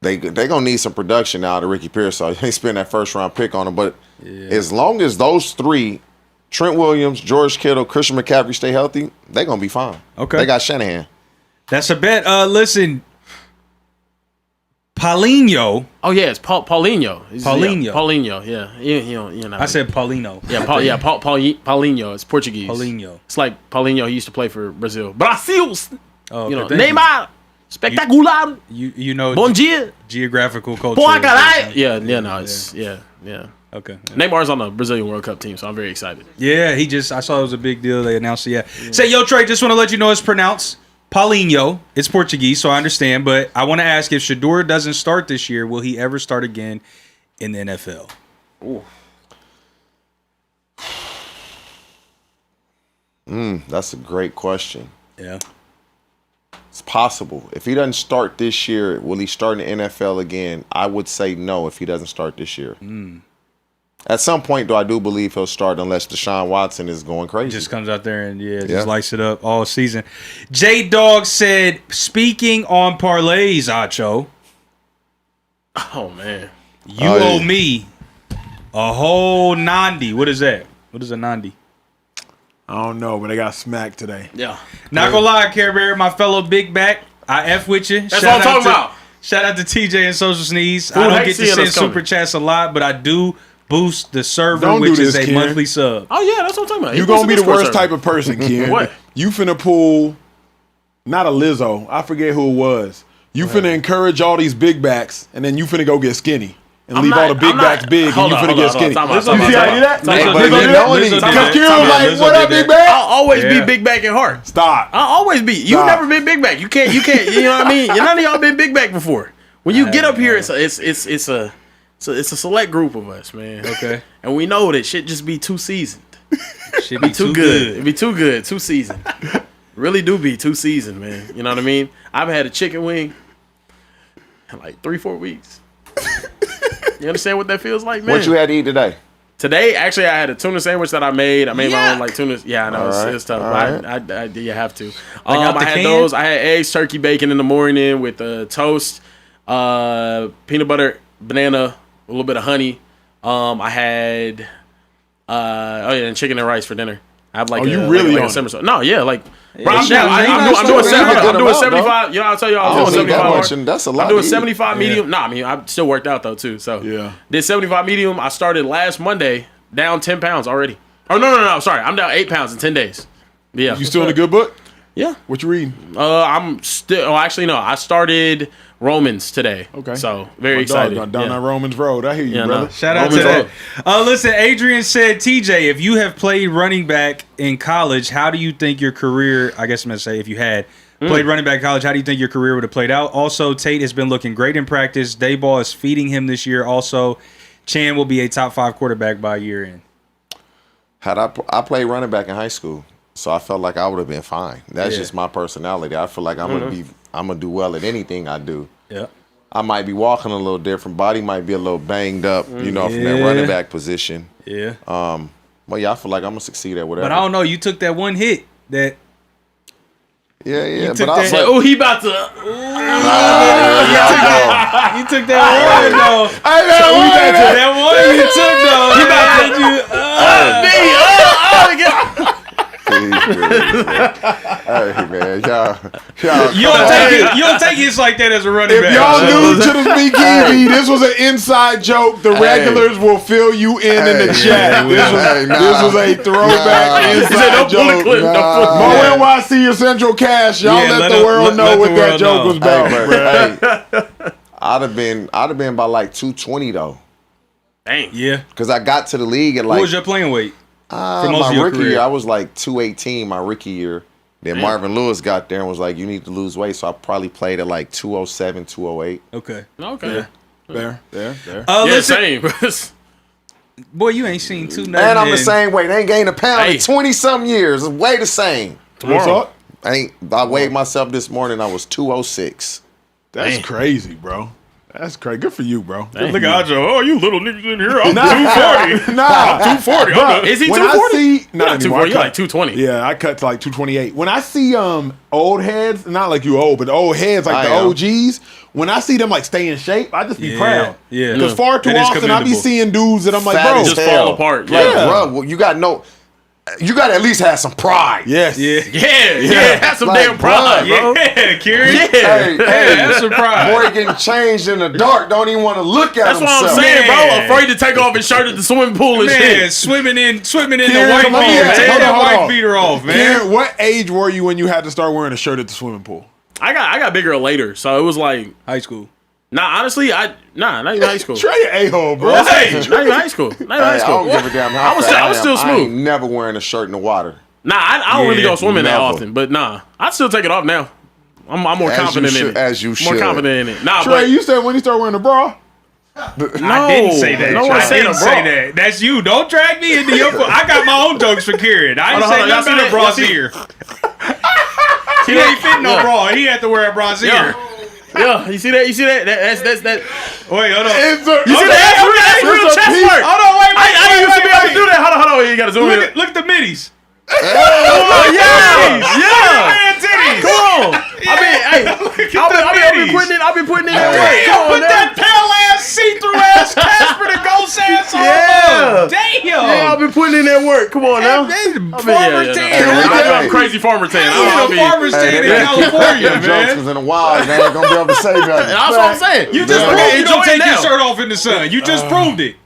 They going to need some production now to Ricky Pierce, so they spend that first-round pick on him. But as long as those three, Trent Williams, George Kittle, Christian McCaffrey stay healthy, they're going to be fine. Okay. They got Shanahan. That's a bet. Listen, Paulinho. Oh yeah, it's Paulinho. Paulinho. Yeah, Paulinho. Yeah, you know. I said Paulino. Yeah, Paulinho. It's Portuguese. Paulinho. It's like Paulinho. He used to play for Brazil. Brazil. Oh, You know, thank Neymar. Spectacular. You know. Bom dia. Geographical culture. Boa caralho. Yeah. Okay. Neymar's on the Brazilian World Cup team, so I'm very excited. Yeah, I saw it was a big deal. They announced it. Yeah. Say, yo, Trey, just want to let you know it's pronounced Paulinho. It's Portuguese, so I understand. But I want to ask, if Shedeur doesn't start this year, will he ever start again in the NFL? Ooh. That's a great question. Yeah. It's possible. If he doesn't start this year, will he start in the NFL again? I would say no if he doesn't start this year. At some point, though, I do believe he'll start unless Deshaun Watson is going crazy. Just comes out there and just lights it up all season. J-Dog said, speaking on parlays, Acho, Oh man. you owe me a whole Nandi. What is that? What is a Nandi? I don't know, but I got smacked today. Yeah. Not gonna lie, Carebear, my fellow big back, I F with you. That's what I'm talking about. Shout out to TJ and Social Sneeze. Food I don't hate get to seeing send us coming. super chats a lot, but I do boost the server, Don't do which is this, a Karen. monthly sub. Oh yeah, that's what I'm talking about. You gonna be the worst type of person, Ken. What? You finna pull, not a Lizzo, I forget who it was. You finna encourage all these big backs, and then you finna go get skinny. And leave all the big backs big, and you finna get skinny. You see how I do that? Because Karen was like, what up, big back? I'll always be big back at heart. Stop. I'll always be. You've never been big back. You can't. You know what I mean? None of y'all been big back before. When you get up here, it's a select group of us, man. Okay. And we know that shit just be too seasoned. Should be Too good. It'd be too good. Too seasoned. Really do be too seasoned, man. You know what I mean? I've had a chicken wing in like 3-4 weeks. You understand what that feels like, man? What you had to eat today? Today, actually, I had a tuna sandwich that I made. I made my own like tuna. Yeah, I know it's tough. Right. You have to. out the I had can? those. I had eggs, turkey, bacon in the morning with toast, peanut butter, banana, a little bit of honey. I had and chicken and rice for dinner. I have like you really like on a summer. No, yeah, like. Bro, I'm I'm doing doing 75. You know, I'll tell you, I was doing don't need that 75 much, hard. and that's a lot I'm doing to eat. 75 medium. Nah, I mean, I still worked out though too. So Yeah. did 75 medium. I started last Monday, down 10 pounds already. Oh no, sorry, I'm down 8 pounds in 10 days. Yeah, You still in a good book? yeah. What you reading? I'm still. Oh, actually, no. I started Romans today. Okay. So very My excited. dog down Yeah. that Romans Road. I hear you, Yeah, brother. no. Shout out Romans to that. Listen, Adrian said, TJ, if you have played running back in college, how do you think your career, I guess I'm going to say if you had played running back in college, how do you think your career would have played out? Also, Tate has been looking great in practice. Dayball is feeding him this year. Also, Chan will be a top 5 quarterback by year end. Had I played running back in high school, so I felt like I would have been fine. That's just my personality. I feel like I'm gonna do well at anything I do. Yeah. I might be walking a little different. Body might be a little banged up, from that running back position. Yeah. Well, yeah, I feel like I'm gonna succeed at whatever. But I don't know. You took that one hit that Yeah. took But I was that- like, Oh, he about to. You took that one though. That one you took though. He about hey man, y'all. You don't take it like that as a running If back. y'all new to the Speakeasy, this was an inside joke. The regulars will fill you in the chat. This was a throwback inside joke. Mo NYC or Central Cash, y'all let the world know what that joke was about. Hey, I'd have been by like 220 though, Dang. Yeah. because I got to the league at like What was your playing weight? For most my of your rookie career? year. I was like 218 my rookie year. Then Marvin Lewis got there and was like, "You need to lose weight." So I probably played at like 207, 208. Okay. Okay. There. Yeah, Listen, same. boy, you ain't seen two nothing. And I'm the same weight. They ain't gained a pound Hey. in 20 something years. It's way the same. What's up? I weighed myself this morning. I was 206. That's Damn. crazy, bro. That's crazy. Good for you, bro. Look at Acho. Oh, you little niggas in here. I'm 240. Nah, 240. Bro, Is he when 240? I see, Not not 240. anymore. You're like 220. Yeah, I cut to like 228. When I see old heads, not like you old, but the old heads, like I the am. OGs, when I see them like stay in shape, I just be Yeah, proud. yeah. Because far too That is often I be commendable. seeing dudes that I'm like, Fat bro, as just hell. fall apart. Like, Yeah. bro, well, you got to at least have some pride. yes. Yeah. Yeah. Have some Like, damn pride, bro. Yeah, Kieran. Yeah. Hey, That's surprise. boy getting changed in the dark. Don't even want to look at That's himself. what I'm saying, Man. bro. Afraid to take off his shirt at the swimming pool and Man, shit. swimming in the Kieran, white come on, beater. man. Take Hold that on, hold white on. beater off, man. Kieran, what age were you when you had to start wearing a shirt at the swimming pool? I got bigger later, so it was like, High school. honestly, not even high school. Trey a-hole, bro. That's age. Not even high school. Not even high Hey, I school. don't give a damn how I was fat I was am. still I ain't smooth. never wearing a shirt in the water. Nah, I don't really Yeah, go swimming that never. often, but nah, I'd still take it off now. I'm more As confident you in should- it. as you More should. confident in it. Nah, Trey, but you said when you start wearing a bra? I didn't say that. No one I said didn't a say bra. that. That's you. Don't drag me into your. I got my own jokes for Kieran. I ain't Hold on, say hold on. nothing Y'all about a see that? brassiere. He ain't fitting no bra. He had to wear a brassiere. Yeah, you see that? You see that? That's that. Wait, hold on. It's a, You see that? That's real it's a chest piece- work. Hold on, wait, I used to be able to do that. Hold on. You gotta zoom in. Look at the middies. Oh, yeah. Man, titties. Come on. I mean, hey, I'll be putting in that work. Damn, Come on put now. that pale ass, see-through ass Casper the ghost ass on. Yeah. Damn. Yeah, I've been putting in that work. Come on now. Farmer tan. Hey, I'm crazy farmer tan. He's a farmer's tan in California, Jokes man. was in the wild. They ain't gonna be able to say nothing. That's what I'm saying. You just Yeah. proved you don't Enjoy it take your now. shirt off in the sun. You just proved it.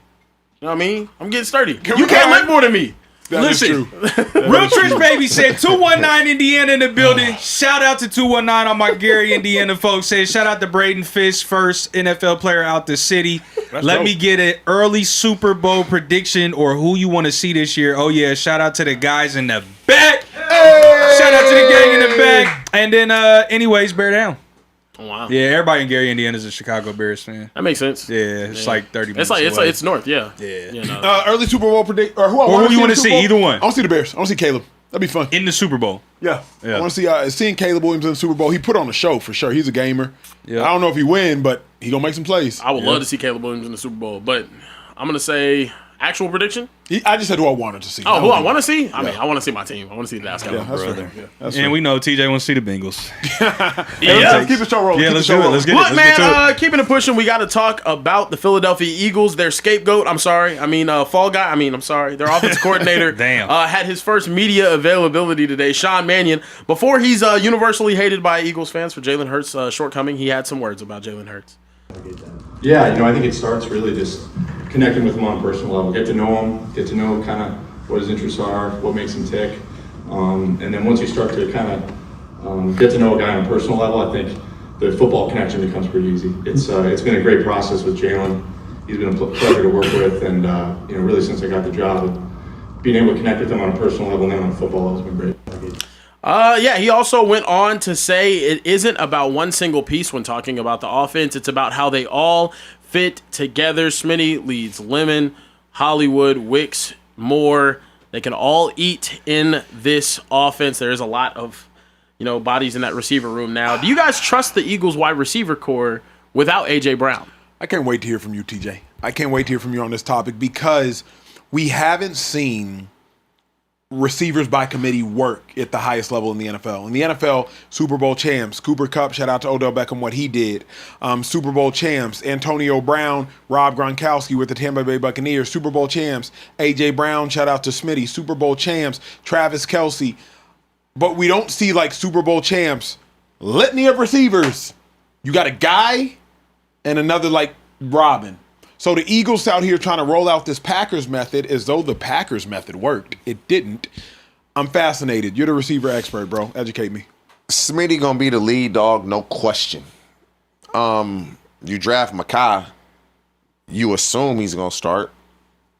You know what I mean? I'm getting sturdy. we You can't go? lift more than me. That is Listen. true. Real Trish Baby said 219 Indiana in the building. Shout out to 219 on my Gary, Indiana folks. Said shout out to Braden Fish, first NFL player out the city. Let me get an early Super Bowl prediction or who you want to see this year. Oh yeah, shout out to the guys in the back. Shout out to the gang in the back. And then anyways, bear down. Oh, wow. Yeah, everybody in Gary, Indiana is a Chicago Bears fan. That makes sense. Yeah, it's like 30 minutes It's away. it's north. Yeah. Yeah. You know. Early Super Bowl predict or who I Or wanna who you in wanna the Super see, Bowl? either one. I want to see the Bears. I want to see Caleb. That'd be fun. in the Super Bowl. Yeah. Yeah. I want to see seeing Caleb Williams in the Super Bowl. He put on a show for sure. He's a gamer. Yeah. I don't know if he win, but he gonna make some plays. I would love to see Caleb Williams in the Super Bowl, but I'm gonna say actual prediction. I just said who I wanted to see. Oh, who I want to to. see? I mean, I want to see my team. I want to see the Dallas Cowboys. Yeah, that's brother. fair. That's And fair. we know TJ wants to see the Bengals. Let's keep the show rolling. Yeah, Keep let's the show do it. rolling. Let's get it. Look, Let's get to it. man, keeping it pushing, we got to talk about the Philadelphia Eagles, their scapegoat. I'm sorry. I mean, fall guy. I'm sorry. Their offensive coordinator Damn. had his first media availability today. Sean Mannion, before he's universally hated by Eagles fans for Jalen Hurts' shortcoming, he had some words about Jalen Hurts. Yeah, I think it starts really just connecting with him on a personal level. Get to know him, get to know kind of what his interests are, what makes him tick. And then once you start to kind of get to know a guy on a personal level, I think the football connection becomes pretty easy. It's been a great process with Jalen. He's been a pleasure to work with, and really since I got the job, being able to connect with him on a personal level and then on football has been great. Yeah, he also went on to say it isn't about one single piece when talking about the offense. It's about how they all fit together. Smitty leads Lemon, Hollywood, Wicks, Moore. They can all eat in this offense. There is a lot of, bodies in that receiver room now. Do you guys trust the Eagles wide receiver core without A.J. Brown? I can't wait to hear from you, TJ. I can't wait to hear from you on this topic because we haven't seen receivers by committee work at the highest level in the NFL. In the NFL, Super Bowl champs, Cooper Kupp, shout out to Odell Beckham, what he did. Super Bowl champs, Antonio Brown, Rob Gronkowski with the Tampa Bay Buccaneers. Super Bowl champs, A.J. Brown, shout out to Smitty. Super Bowl champs, Travis Kelce. But we don't see like Super Bowl champs, litany of receivers. You got a guy and another like Robin. So the Eagles out here trying to roll out this Packers method as though the Packers method worked. It didn't. I'm fascinated. You're the receiver expert, bro. Educate me. Smitty gonna be the lead dog, no question. You draft Makai, you assume he's gonna start.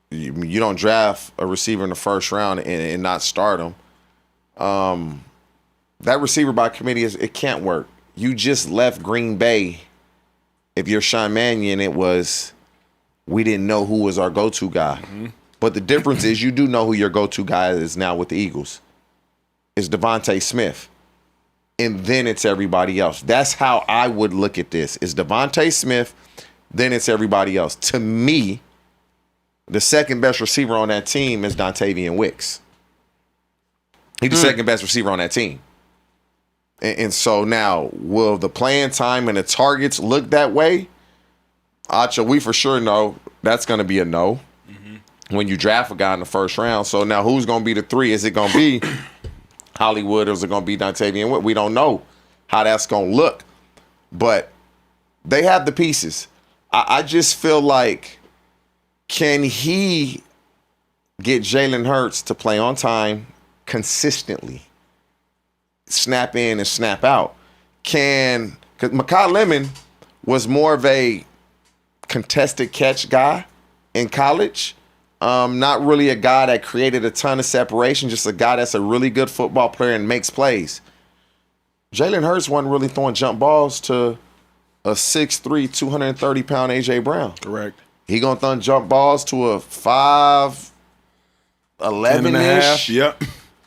You don't draft a receiver in the first round and not start him. That receiver by committee it can't work. You just left Green Bay. If you're Sean Mannion, it was we didn't know who was our go-to guy. Mm-hmm. But the difference is you do know who your go-to guy is now with the Eagles. It's Devontae Smith. And then it's everybody else. That's how I would look at this. It's Devontae Smith, then it's everybody else. To me, the second best receiver on that team is Dontavian Wicks. He's the second best receiver on that team. And so now, will the playing time and the targets look that way? Acho, we for sure know that's going to be a no when you draft a guy in the first round. So now who's going to be the three? Is it going to be Hollywood or is it going to be Dontavian? We don't know how that's going to look. But they have the pieces. I just feel like, can he get Jalen Hurts to play on time consistently? Snap in and snap out. Because Makai Lemon was more of a contested catch guy in college. Not really a guy that created a ton of separation, just a guy that's a really good football player and makes plays. Jalen Hurts wasn't really throwing jump balls to a 6'3", 230-pound A.J. Brown. Correct. He going to throw jump balls to a 5'11-ish. Yep.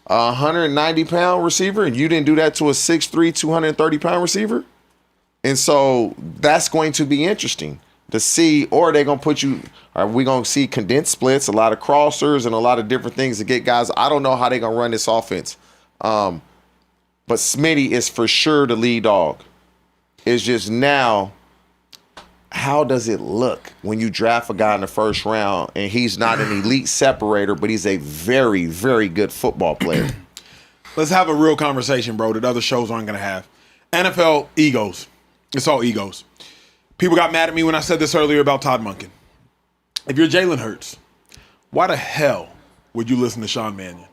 190-pound receiver, and you didn't do that to a 6'3", 230-pound receiver? And so that's going to be interesting to see, or they're going to put you, are we going to see condensed splits, a lot of crossers, and a lot of different things to get guys. I don't know how they're going to run this offense. But Smitty is for sure the lead dog. It's just now, how does it look when you draft a guy in the first round and he's not an elite separator, but he's a very, very good football player? Let's have a real conversation, bro, that other shows aren't going to have. NFL egos. It's all egos. People got mad at me when I said this earlier about Todd Monken. If you're Jalen Hurts, why the hell would you listen to Sean Mannion?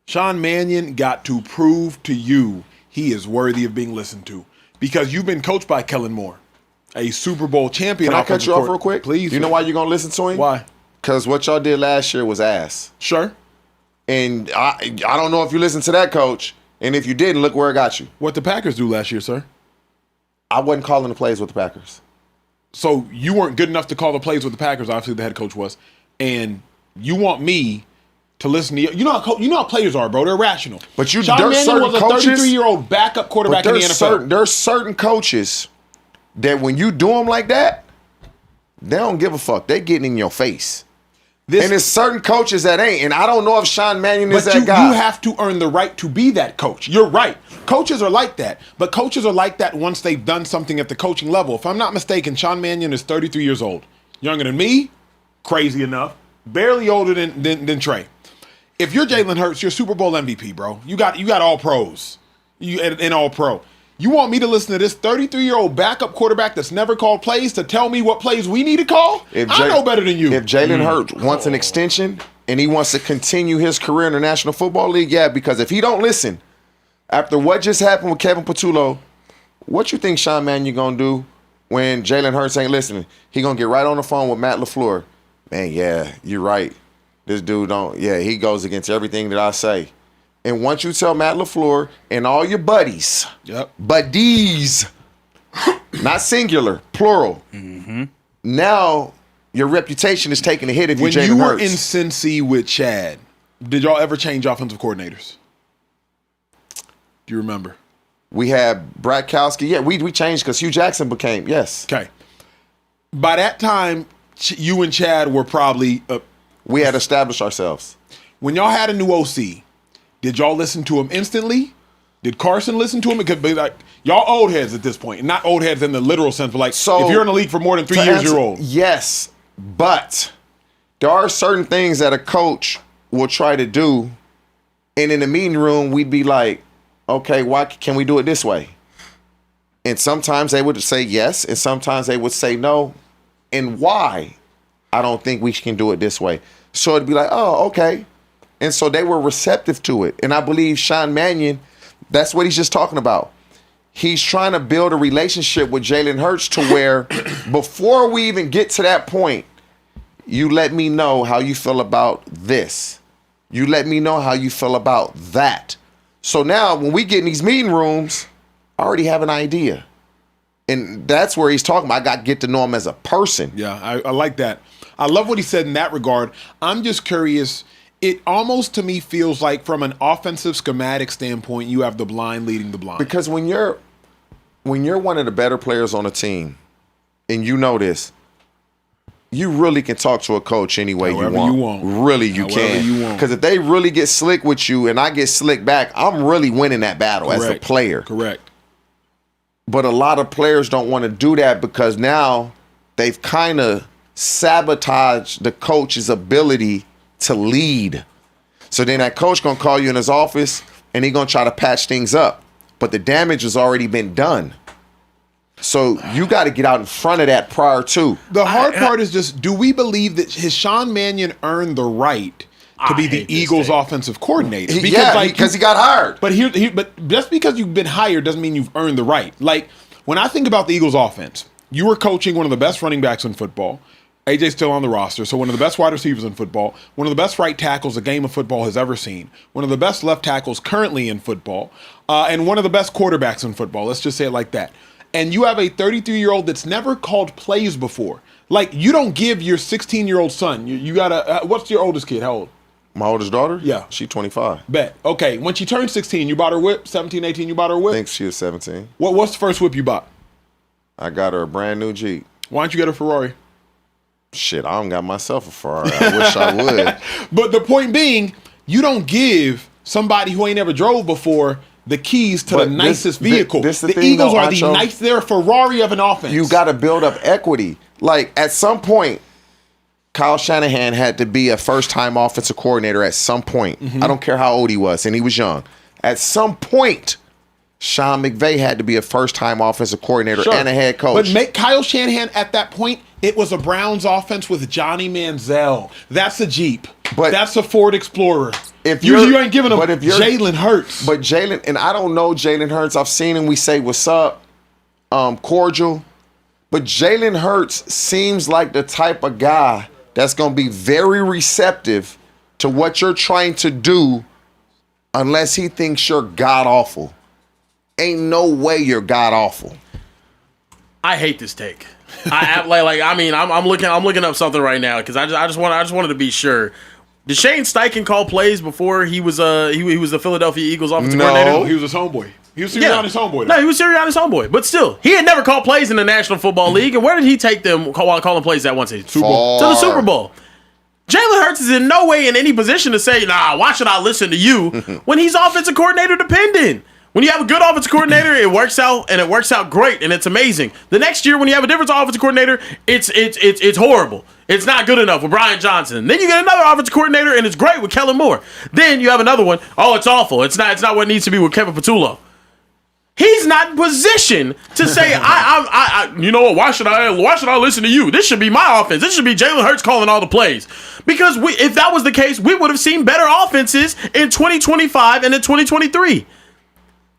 Sean Mannion got to prove to you he is worthy of being listened to because you've been coached by Kellen Moore, a Super Bowl champion. Can I cut you off real quick? Please. You know why you're going to listen to him? Why? Because what y'all did last year was ass. Sure. And I don't know if you listened to that, coach. And if you didn't, look where it got you. What the Packers do last year, sir? I wasn't calling the plays with the Packers. So you weren't good enough to call the plays with the Packers, obviously the head coach was. And you want me to listen to you. You know how players are, bro. They're rational. But Sean there's Mannion was a coaches, 33-year-old backup quarterback in the NFL. There's certain coaches that when you do them like that, they don't give a fuck. They getting in your face. And there's certain coaches that ain't. And I don't know if Sean Mannion is that guy. You have to earn the right to be that coach. You're right. Coaches are like that. But coaches are like that once they've done something at the coaching level. If I'm not mistaken, Sean Mannion is 33 years old. Younger than me, crazy enough. Barely older than Trey. If you're Jalen Hurts, you're Super Bowl MVP, bro. You got all pros. And all pro. You want me to listen to this 33-year-old backup quarterback that's never called plays to tell me what plays we need to call? I know better than you. If Jalen Hurts wants an extension and he wants to continue his career in the National Football League, yeah, because if he don't listen, after what just happened with Kevin Patullo, what you think Sean Mannion going to do when Jalen Hurts ain't listening? He going to get right on the phone with Matt LaFleur. Man, yeah, you're right. This dude he goes against everything that I say. And once you tell Matt LaFleur and all your buddies, buddies, not singular, plural, now your reputation is taking a hit if you're Jalen Hurts. When you were in Cincy with Chad, did y'all ever change offensive coordinators? Do you remember? We had Bradkowski. Yeah, we changed because Hugh Jackson became, yes. Okay. By that time, you and Chad were probably... we had established ourselves. when y'all had a new OC, did y'all listen to him instantly? Did Carson listen to him? It could be like y'all old heads at this point. Not old heads in the literal sense, but like if you're in the league for more than 3 years, you're old. Yes, but there are certain things that a coach will try to do, and in the meeting room, we'd be like, okay, why can we do it this way? And sometimes they would say yes, and sometimes they would say no. And why? I don't think we can do it this way. So it'd be like, oh, okay. And so they were receptive to it. And I believe Sean Mannion, that's what he's just talking about. He's trying to build a relationship with Jalen Hurts to where before we even get to that point, you let me know how you feel about this. You let me know how you feel about that. So now when we get in these meeting rooms, I already have an idea. And that's where he's talking about. I got to get to know him as a person. Yeah, I like that. I love what he said in that regard. I'm just curious. It almost to me feels like from an offensive schematic standpoint, you have the blind leading the blind. Because when you're one of the better players on a team, and you know this, you really can talk to a coach any way you want. Really, you can. Because if they really get slick with you and I get slick back, I'm really winning that battle as a player. Correct. But a lot of players don't want to do that because now they've kind of sabotaged the coach's ability to lead. So then that coach going to call you in his office and he's going to try to patch things up. But the damage has already been done. So you got to get out in front of that prior to. The hard part is just, do we believe that has Sean Mannion earned the right to be the Eagles' offensive coordinator? Because he got hired. But just because you've been hired doesn't mean you've earned the right. Like, when I think about the Eagles' offense, you were coaching one of the best running backs in football. AJ's still on the roster, so one of the best wide receivers in football, one of the best right tackles a game of football has ever seen, one of the best left tackles currently in football, and one of the best quarterbacks in football. Let's just say it like that. And you have a 33-year-old that's never called plays before. Like, you don't give your 16-year-old son, you got to, what's your oldest kid? How old? My oldest daughter? Yeah. She 25. Bet. Okay, when she turned 16, you bought her whip? 17, 18, you bought her whip? I think she was 17. What's the first whip you bought? I got her a brand new Jeep. Why don't you get a Ferrari? Shit, I don't got myself a Ferrari. I wish I would. But the point being, you don't give somebody who ain't ever drove before the keys to the nicest vehicle. The Eagles are the nice, they're a Ferrari of an offense. You got to build up equity. Like, at some point, Kyle Shanahan had to be a first-time offensive coordinator at some point. Mm-hmm. I don't care how old he was, and he was young. At some point, Sean McVay had to be a first-time offensive coordinator and a head coach. But Kyle Shanahan, at that point, it was a Browns offense with Johnny Manziel. That's a Jeep. That's a Ford Explorer. You ain't giving him Jalen Hurts. But Jalen, and I don't know Jalen Hurts. I've seen him. We say, what's up, cordial. But Jalen Hurts seems like the type of guy that's going to be very receptive to what you're trying to do unless he thinks you're god-awful. Ain't no way you're god-awful. I hate this take. I'm looking up something right now because I just wanted to be sure. Did Shane Steichen call plays before he was the Philadelphia Eagles offensive coordinator? No, he was his homeboy. He was Sirianni's homeboy. No, he was Sirianni's homeboy. But still, he had never called plays in the National Football League. And where did he take them while calling plays that one season? To the Super Bowl. Jalen Hurts is in no way in any position to say, nah, why should I listen to you when he's offensive coordinator dependent? When you have a good offensive coordinator, it works out, and it works out great, and it's amazing. The next year, when you have a different offensive coordinator, it's horrible. It's not good enough with Brian Johnson. Then you get another offensive coordinator, and it's great with Kellen Moore. Then you have another one. Oh, it's awful. It's not what it needs to be with Kevin Patullo. He's not in position to say, you know what? Why should I listen to you? This should be my offense. This should be Jalen Hurts calling all the plays. Because if that was the case, we would have seen better offenses in 2025 and in 2023.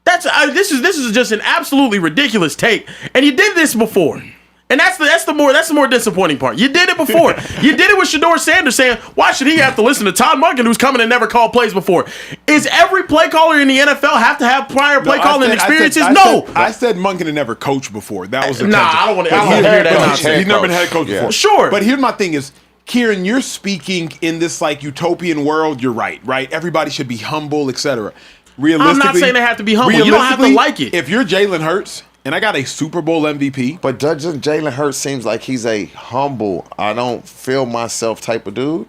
This is just an absolutely ridiculous take, and you did this before, and that's the more disappointing part. You did it before. You did it with Shedeur Sanders saying, "Why should he have to listen to Todd Monken, who's coming and never called plays before?" Is every play caller in the NFL have to have prior play calling experiences? No. I said Monken had never coached before. That was the I don't want to hear that nonsense. He's never been head coach before. Sure, but here's my thing: is Kieran, you're speaking in this like utopian world. You're right. Everybody should be humble, etc. I'm not saying they have to be humble. You don't have to like it. If you're Jalen Hurts, and I got a Super Bowl MVP. But doesn't Jalen Hurts seems like he's a humble, I don't feel myself type of dude?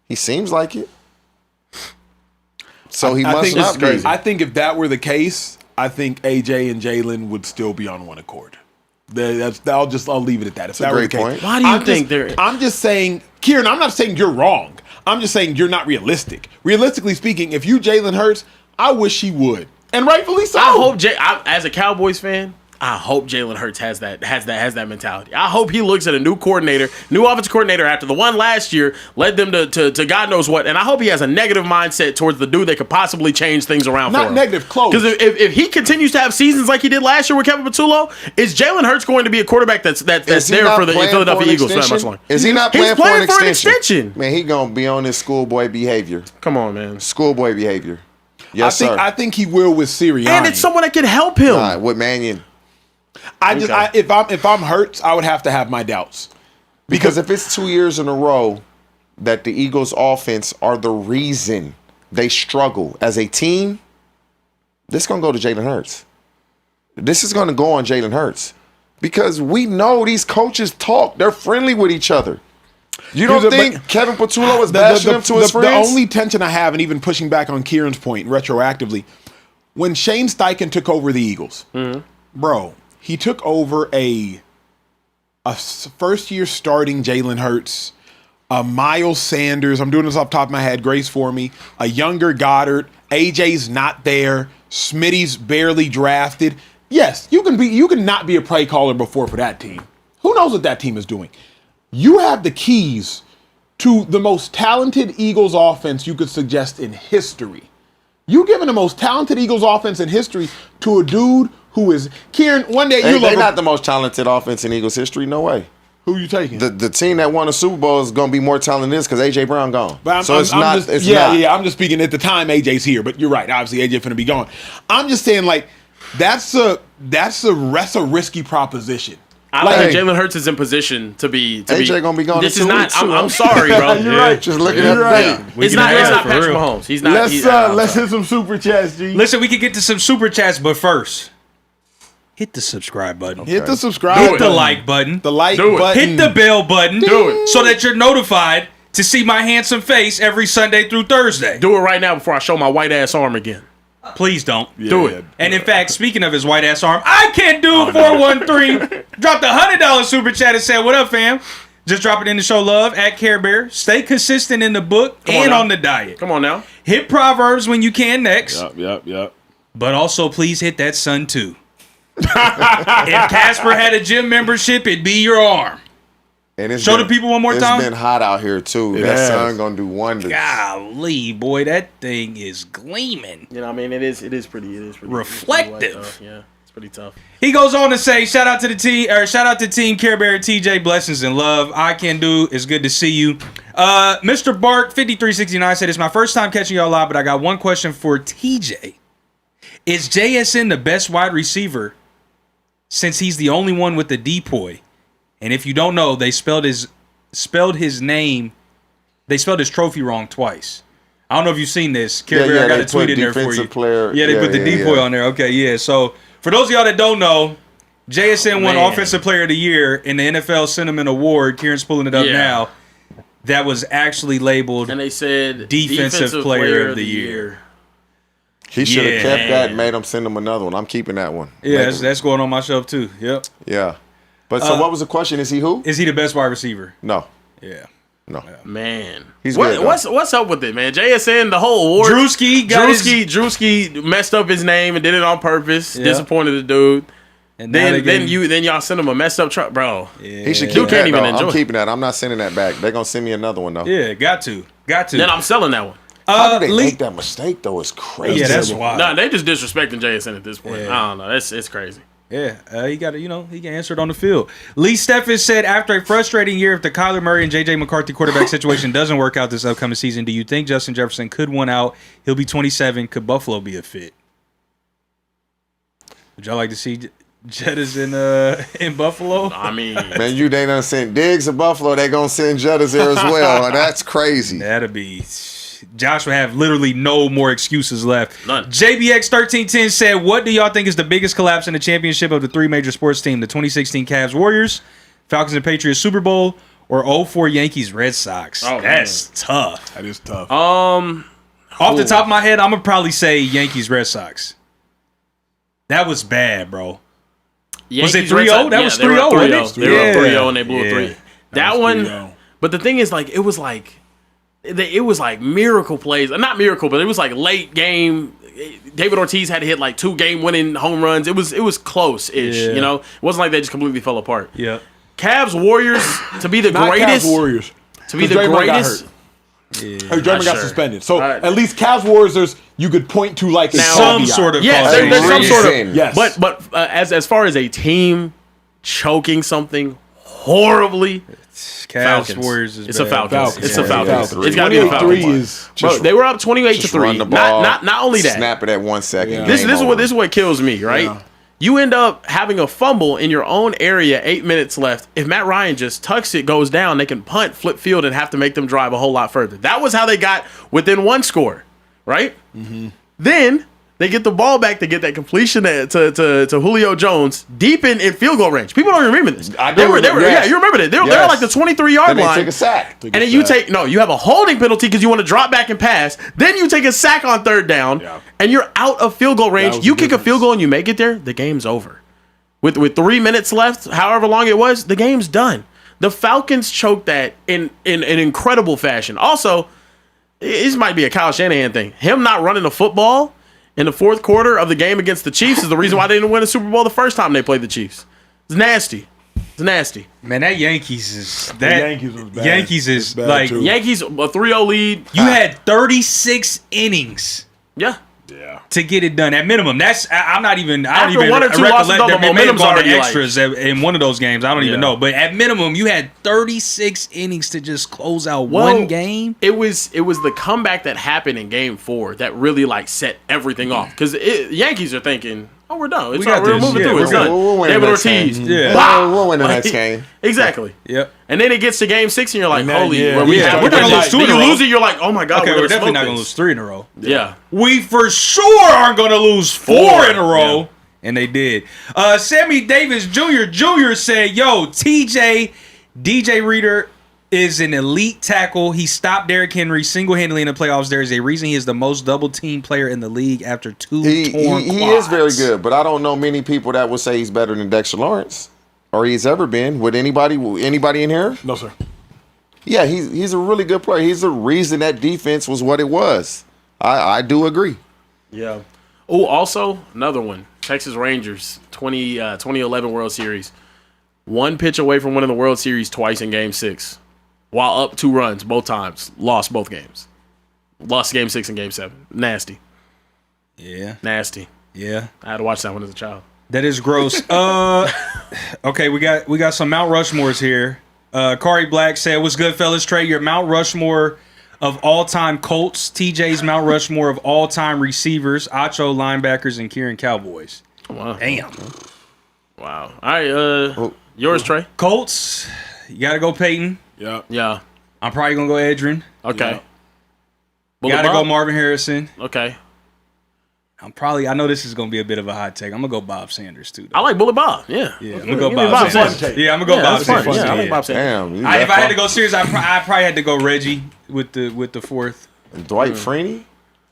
He seems like it. So he must think not it's be. crazy. I think if that were the case, I think AJ and Jalen would still be on one accord. I'll leave it at that. If that were the great case, point. Why do you think they're? I'm just saying, Kieran. I'm not saying you're wrong. I'm just saying you're not realistic. Realistically speaking, if you Jalen Hurts, I wish he would, and rightfully so. I hope as a Cowboys fan, I hope Jalen Hurts has that mentality. I hope he looks at a new offensive coordinator after the one last year led them to God knows what, and I hope he has a negative mindset towards the dude that could possibly change things around for him. Not negative, close. Because if he continues to have seasons like he did last year with Kevin Patullo, is Jalen Hurts going to be a quarterback that's there for the Philadelphia Eagles for that much longer? Is he not He's playing for an extension? extension. Man, he gonna be on his schoolboy behavior. Come on, man. Schoolboy behavior. Yes, sir. I think he will with Sirianni. And it's someone that can help him. All right, with Mannion. If I'm Hurts, I would have to have my doubts. Because if it's 2 years in a row that the Eagles' offense are the reason they struggle as a team, this is going to go to Jalen Hurts. This is going to go on Jalen Hurts. Because we know these coaches talk. They're friendly with each other. You don't think Kevin Patullo is bashing him to his friends? The only tension I have, and even pushing back on Kieran's point retroactively, when Shane Steichen took over the Eagles, bro, he took over a first-year starting Jalen Hurts, a Miles Sanders. I'm doing this off the top of my head. Grace for me. A younger Goddard. AJ's not there. Smitty's barely drafted. Yes, you can not be a play caller before for that team. Who knows what that team is doing? You have the keys to the most talented Eagles offense you could suggest in history. You giving the most talented Eagles offense in history to a dude who is Kieran. One day they're not the most talented offense in Eagles history. No way. Who you taking? The team that won a Super Bowl is going to be more talented than this because AJ Brown gone. But I'm just speaking at the time AJ's here. But you're right. Obviously AJ finna be gone. I'm just saying like that's a risky proposition. I think Jalen Hurts is in position to be. AJ gonna be gone. This is not. I'm sorry, bro. You're right. Just looking at right. It's not Patrick Mahomes. He's not. Let's hit some super chats, G. Listen, we can get to some super chats, but first, hit the subscribe button. Hit the subscribe. Hit the like button. The like button. Hit the bell button. Do it so that you're notified to see my handsome face every Sunday through Thursday. Do it right now before I show my white ass arm again. Please don't. Do it. And in fact, speaking of his white ass arm, I can do 413. Dropped a $100 super chat and said, "What up, fam? Just drop it in to show love at Carebear. Stay consistent in the book and on the diet. Come on now. Hit Proverbs when you can next. Yep. But also, please hit that sun too. If Casper had a gym membership, it'd be your arm. And Show the people one more time. It's been hot out here too. That sun gonna do wonders. Golly, boy, that thing is gleaming. You know, what I mean, it is pretty reflective. Yeah, it's pretty tough. He goes on to say, shout out to Team Carebear and TJ, blessings and love. I can do. It's good to see you. Mr. Bark 5369 said, it's my first time catching y'all live, but I got one question for TJ. Is JSN the best wide receiver since he's the only one with the depoy? And if you don't know, they spelled his name. They spelled his trophy wrong twice. I don't know if you've seen this. Carebear, I got a tweet in there for you. Player. Yeah, they put the depoy on there. Okay, yeah. So for those of y'all that don't know, JSN won Offensive Player of the Year in the NFL Cinnamon Award. Kieran's pulling it up now. That was actually labeled, and they said Defensive Player of the Year. He should have kept that and made him send him another one. I'm keeping that one. Yeah, that's going on my shelf too. Yep. Yeah. But so what was the question? Is he who? Is he the best wide receiver? No. Yeah. No. Man. He's good. What's up with it, man? JSN, the whole award. Drewski messed up his name and did it on purpose. Yeah. Disappointed the dude. And then y'all send him a messed up truck, bro. Yeah. He should keep that. I'm keeping that. I'm not sending that back. They're gonna send me another one though. Yeah, got to. Then I'm selling that one. How did they make that mistake though? It's crazy. Yeah, that's wild. Nah, they just disrespecting JSN at this point. Yeah. I don't know. It's crazy. Yeah, he got to, he can answer it on the field. Lee Steffes said, after a frustrating year, if the Kyler Murray and J.J. McCarthy quarterback situation doesn't work out this upcoming season, do you think Justin Jefferson could win out? He'll be 27. Could Buffalo be a fit? Would y'all like to see Jettas in Buffalo? I mean, man, they done sent Diggs to Buffalo. They gonna send Jettas there as well. That's crazy. That'd be. Josh would have literally no more excuses left. None. JBX1310 said, what do y'all think is the biggest collapse in the championship of the three major sports teams? The 2016 Cavs Warriors, Falcons and Patriots Super Bowl, or 04 Yankees Red Sox? Oh, that's tough. That is tough. Off the top of my head, I'm gonna probably say Yankees Red Sox. That was bad, bro. Was it 3-0? That was 3-0, wasn't it? They were up 3-0 and they blew a 3. That one. 3-0. But the thing is, like, it was like miracle plays. Not miracle, but it was like late game. David Ortiz had to hit like 2 game-winning home runs. It was close-ish. Yeah. You know, it wasn't like they just completely fell apart. Yeah. Cavs Warriors to be the Not greatest. Cavs Warriors. To be the 'Cause Draymond got greatest. hurt. Draymond got sure. suspended. So Right. at least Cavs Warriors, you could point to like a Some caveat. sort of Yes, causation. there's some sort of. Reason. Yes. But as far as a team choking something horribly, Cavs Falcons. Warriors is It's a bad. Falcons. It's a Yeah, Falcons. Falcons. It's got to be the 28-3 Falcons. is Bro, they were up 28 to 3. Run the ball. Not only that. Snap it at 1 second. Yeah. This game is over. what kills me, right? Yeah. You end up having a fumble in your own area, 8 minutes left. If Matt Ryan just tucks it, goes down, they can punt, flip field, and have to make them drive a whole lot further. That was how they got within 1 score, right? Mm-hmm. Then they get the ball back to get that completion to Julio Jones deep in field goal range. People don't remember this. I do They were, remember, yeah, yes. you remember that. They were Yes. like the 23-yard Then they line. take a sack. And then you you have a holding penalty because you want to drop back and pass. Then you take a sack on 3rd down, Yeah. and you're out of field goal range. was You the kick a difference. field goal and you make it there, the game's over. With 3 minutes left, however long it was, the game's done. The Falcons choked that in an incredible fashion. Also, this might be a Kyle Shanahan thing. Him not running the football in the 4th quarter of the game against the Chiefs is the reason why they didn't win a Super Bowl the first time they played the Chiefs. It's nasty. It's nasty. Man, that Yankees is Yankees was bad. Yankees is It's bad, like too. Yankees, a 3-0 lead. you had 36 innings Yeah. Yeah. to get it done at minimum. I'm not even. I don't After even 1 or 2 recollect losses, though, that the they may have momentum's gone to already, like- extras in one of those games. I don't even Yeah. know. But at minimum, you had 36 innings to just close out Well, one game. It was the comeback that happened in Game 4 that really like set everything off. Because Yankees are thinking, "Oh, we're done. It's got all, we're this. moving Yeah, through. we're It's good. done." We'll win David the next Ortiz, game. Yeah. bah! We'll win the Like, next game. Exactly. Yep. And then it gets to Game 6, and you're like, And then, "Holy, yeah, well, we yeah. have, We're we're gonna gonna lose lose 2 in a row. row. You lose it, you're like, "Oh my god, Okay, we're we're gonna definitely smoke not gonna this." lose 3 in a row. Yeah. We for sure aren't going to lose 4 in a row. Yeah. And they did. Sammy Davis Jr. said, yo, DJ Reader is an elite tackle. He stopped Derrick Henry single-handedly in the playoffs. There is a reason he is the most double-team player in the league after 2 torn He quads. is very good, but I don't know many people that would say he's better than Dexter Lawrence, or he's ever been. Would anybody in here? No, sir. Yeah, he's a really good player. He's the reason that defense was what it was. I do agree. Yeah. Oh, also another one. Texas Rangers 2011 World Series. 1 pitch away from winning the World Series twice in Game 6. While up 2 runs both times. Lost both games. Lost Game 6 and Game 7. Nasty. Yeah, Nasty. yeah. I had to watch that one as a child. That is gross. Okay, we got some Mount Rushmores here. Kari Black said, what's good, fellas? Trey, your Mount Rushmore of all-time Colts. TJ's Mount Rushmore of all-time receivers. Acho linebackers and Kieran Cowboys. Wow. Damn. Wow. All right, yours, Trey. Colts, you got to go Peyton. Yeah. Yeah. I'm probably going to go Edrin. Okay. Yeah. Bullet Got to go Bob? Marvin Harrison. Okay. I know this is going to be a bit of a hot take. I'm going to go Bob Sanders, too. I like Bullet Bob. Yeah. Yeah, I'm going to go Give me Bob Sanders. Sanders. Yeah, I'm going to go Bob that's fun. Sanders. Yeah, I like Bob Sanders. Damn. you If left I had off to go serious, I probably had to go Reggie with the fourth. Dwight Freeney.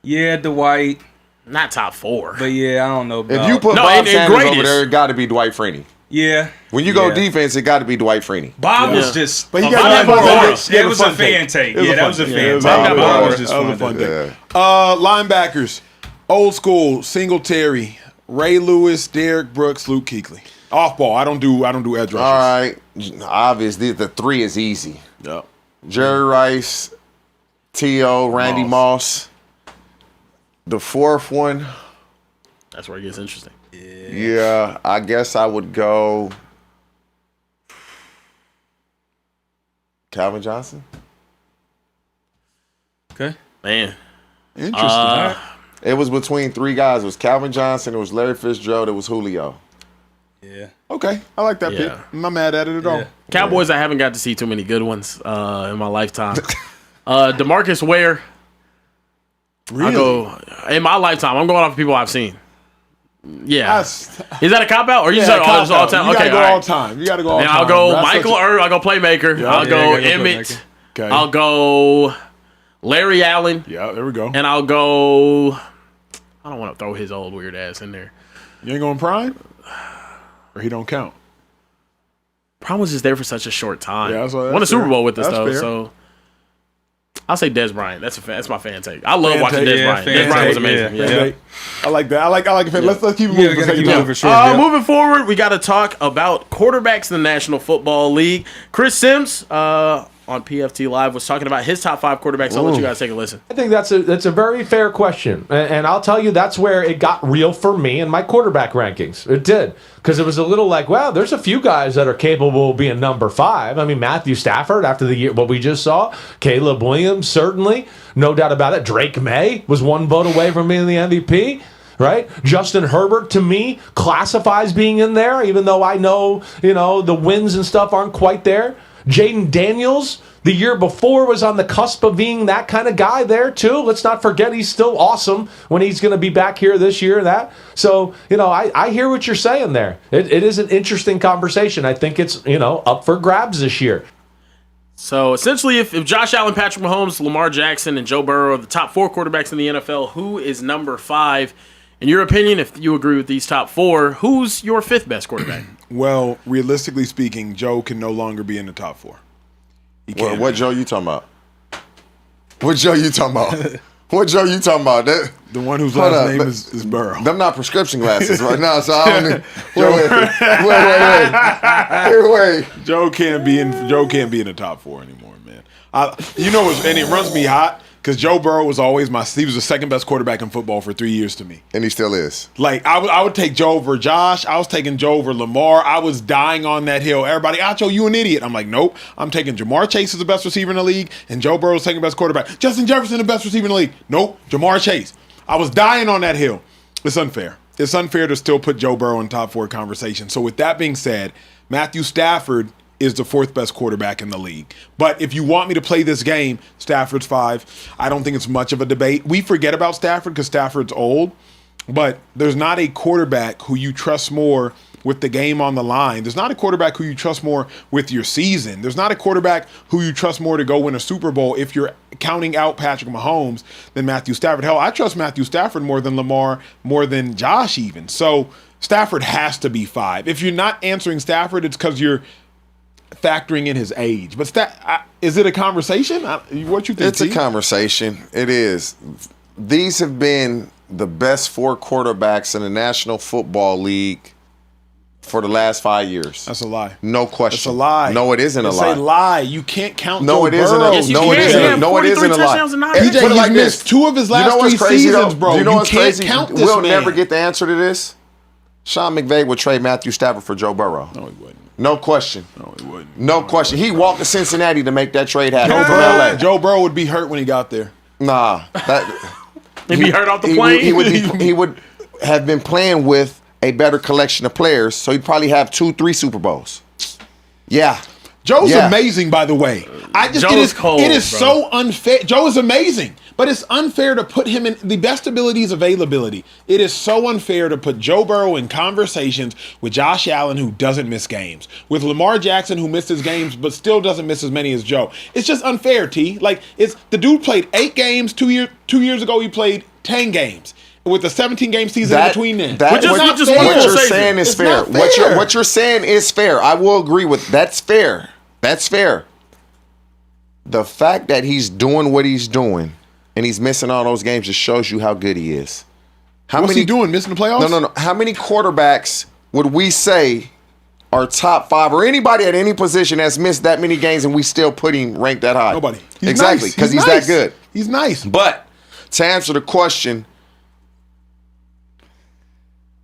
Yeah, Dwight. Not top 4. But yeah, I don't know. If you put No, Bob and Sanders greatest. over there, it got to be Dwight Freeney. yeah, When you go Yeah. defense, it got to be Dwight Freeney. Bob Yeah. was just. But he a got fun that take. more It was a fan take. Yeah, that was a fan take. Bob was just That was a fun. fun though. take. Linebackers. Old school, Singletary, Ray Lewis, Derek Brooks, Luke Kuechly. Off ball. I don't do edge rushers. All right. Obviously, the 3 is easy. Yeah. Jerry Rice, T.O., Randy Moss. The 4th one, That's where it gets interesting. yeah, I guess I would go Calvin Johnson. Okay. Man. Interesting. It was between 3 guys. It was Calvin Johnson, it was Larry Fitzgerald, it was Julio. Yeah. Okay. I like that pick. Yeah. I'm not mad at it at all. Yeah. Cowboys, I haven't got to see too many good ones in my lifetime. DeMarcus Ware. Really? I go in my lifetime. I'm going off of people I've seen. Yeah, That's, is that a cop out or you yeah, said cop all out. time? You Okay, gotta go all all right. time. You gotta go all And time. I'll go That's Michael such a- Irv. I'll go playmaker. I'll Yeah, go you gotta go Emmett. playmaker. Okay. I'll go Larry Allen, Yeah, there we go. and I'll go. I don't want to throw his old weird ass in there. You ain't going Prime? Or he don't count? Prime was just there for such a short time. Yeah, that's won a Super fair. Bowl with us That's though, fair. so I'll say Des Bryant. That's my fan take. I love Fan watching take, Des yeah, Bryant. fan Des Bryant was take, amazing. yeah. Yeah. Yeah. I like that. I like it. Let's keep it moving. Yeah, we gotta keep moving for sure. Moving forward, we got to talk about quarterbacks in the National Football League. Chris Sims on PFT Live was talking about his top 5 quarterbacks. I'll let you guys take a listen. I think that's a very fair question, and I'll tell you that's where it got real for me in my quarterback rankings. It did, because it was a little like, wow, there's a few guys that are capable of being number 5. I mean, Matthew Stafford after the year what we just saw, Caleb Williams certainly, no doubt about it. Drake May was 1 vote away from being the MVP. Right? Justin Herbert, to me, classifies being in there, even though I know, the wins and stuff aren't quite there. Jaden Daniels, the year before, was on the cusp of being that kind of guy there, too. Let's not forget he's still awesome when he's going to be back here this year and that. So, I hear what you're saying there. It is an interesting conversation. I think it's, up for grabs this year. So essentially, if Josh Allen, Patrick Mahomes, Lamar Jackson, and Joe Burrow are the top 4 quarterbacks in the NFL, who is number 5? In your opinion, if you agree with these top 4, who's your 5th best quarterback? Well, realistically speaking, Joe can no longer be in the top 4. He can't. What Joe you talking about? What Joe you talking about? What Joe you talking about? The one whose Hold last up. name is Burrow. Them not prescription glasses right now, so I don't need. Wait. Joe can't be in the top 4 anymore, man. And it runs me hot because Joe Burrow was always he was the second best quarterback in football for 3 years to me. And he still is. Like I would take Joe over Josh. I was taking Joe over Lamar. I was dying on that hill. Everybody, Acho, you an idiot. I'm like, nope. I'm taking Jamar Chase as the best receiver in the league, and Joe Burrow's second best quarterback. Justin Jefferson, the best receiver in the league. Nope. Jamar Chase. I was dying on that hill. It's unfair. It's unfair to still put Joe Burrow in top 4 conversation. So with that being said, Matthew Stafford is the 4th best quarterback in the league. But if you want me to play this game, Stafford's 5. I don't think it's much of a debate. We forget about Stafford because Stafford's old, but there's not a quarterback who you trust more with the game on the line. There's not a quarterback who you trust more with your season. There's not a quarterback who you trust more to go win a Super Bowl if you're counting out Patrick Mahomes than Matthew Stafford. Hell, I trust Matthew Stafford more than Lamar, more than Josh even. So Stafford has to be 5. If you're not answering Stafford, it's because you're factoring in his age. But is it a conversation? What you think? It's a conversation. It is. These have been the best 4 quarterbacks in the National Football League for the last 5 years. That's a lie. No question. It's a lie. No, it isn't It's a lie. a lie. You can't count No, Joe it isn't Burrow. a Yes, you no, can. it He isn't. had No, it 43 isn't a lie. touchdowns and 9 Hey, DJ, put it he's like missed this. 2 of his last 3 seasons, bro. You know what's can't crazy? count this We'll man. never get the answer to this. Sean McVay would trade Matthew Stafford for Joe Burrow. No, he wouldn't. No question. No, he wouldn't. No question. He walked to Cincinnati to make that trade happen from LA. Joe Burrow would be hurt when he got there. Nah. He'd be hurt off the plane. He would have been playing with a better collection of players, so he'd probably have 2-3 Super Bowls. Yeah. Joe's Yeah. amazing, by the way. Joe's cold, it is bro. so unfair. Joe is amazing, but it's unfair to put him in the best ability is availability. It is so unfair to put Joe Burrow in conversations with Josh Allen, who doesn't miss games, with Lamar Jackson, who misses games but still doesn't miss as many as Joe. It's just unfair, T. Like the dude played 8 games 2 years ago. He played 10 games. With a 17-game season in between them. What you're saying is fair. What you're saying is fair. I will agree with that's fair. That's fair. The fact that he's doing what he's doing and he's missing all those games just shows you how good he is. What's he doing? Missing the playoffs? No. How many quarterbacks would we say are top 5 or anybody at any position that's missed that many games and we still put him ranked that high? Nobody. Exactly, because he's that good. He's nice. But to answer the question,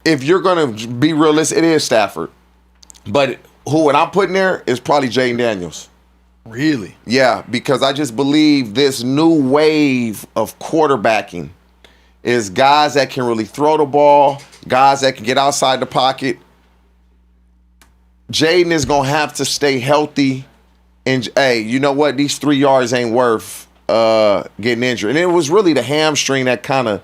if you're going to be realistic, it is Stafford. But what I'm putting there is probably Jaden Daniels. Really? Yeah, because I just believe this new wave of quarterbacking is guys that can really throw the ball, guys that can get outside the pocket. Jaden is going to have to stay healthy. And, hey, you know what? These 3 yards ain't worth getting injured. And it was really the hamstring that kind of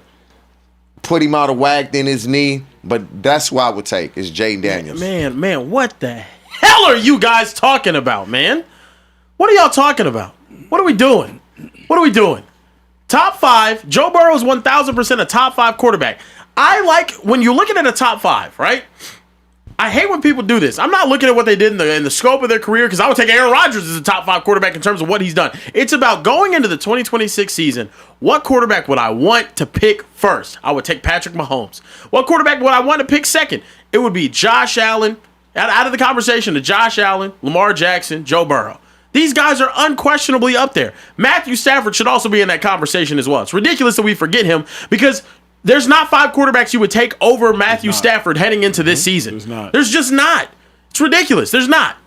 put him out of whack in his knee. But that's what I would take is Jaden Daniels. Man, what the hell are you guys talking about, man? What are y'all talking about? What are we doing? Top 5. Joe Burrow is 1,000% a top 5 quarterback. I like when you're looking at a top 5, right? I hate when people do this. I'm not looking at what they did in the scope of their career because I would take Aaron Rodgers as a top 5 quarterback in terms of what he's done. It's about going into the 2026 season. What quarterback would I want to pick first? I would take Patrick Mahomes. What quarterback would I want to pick second? It would be Josh Allen. Out of the conversation to Josh Allen, Lamar Jackson, Joe Burrow. These guys are unquestionably up there. Matthew Stafford should also be in that conversation as well. It's ridiculous that we forget him because there's not 5 quarterbacks you would take over Matthew Stafford heading into this season. There's not. There's just not. It's ridiculous. There's not.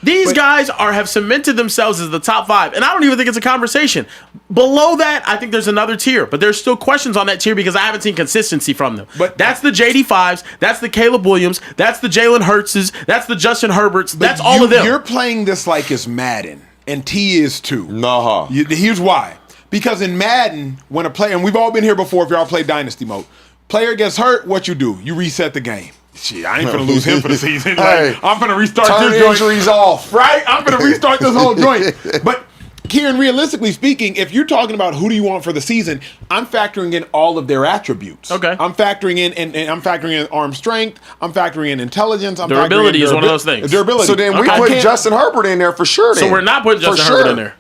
These guys have cemented themselves as the top 5, and I don't even think it's a conversation. Below that, I think there's another tier, but there's still questions on that tier because I haven't seen consistency from them. But that's the JD5s, that's the Caleb Williams, that's the Jalen Hurtses, that's the Justin Herberts, that's all of them. You're playing this like it's Madden, and T is too. Nah. Here's why. Because in Madden, when a player, and we've all been here before if y'all play Dynasty mode, player gets hurt, what you do? You reset the game. Shit, I ain't gonna lose him for the season. Hey, I'm gonna restart turn this joint. injuries off. Right? I'm gonna restart this whole joint. But Kieran, realistically speaking, if you're talking about who do you want for the season, I'm factoring in all of their attributes. Okay. I'm factoring in and I'm factoring in arm strength. I'm factoring in intelligence. Durability is one of those things. Durability. So then we put Justin Herbert in there for sure. So we're not putting Justin Herbert in there.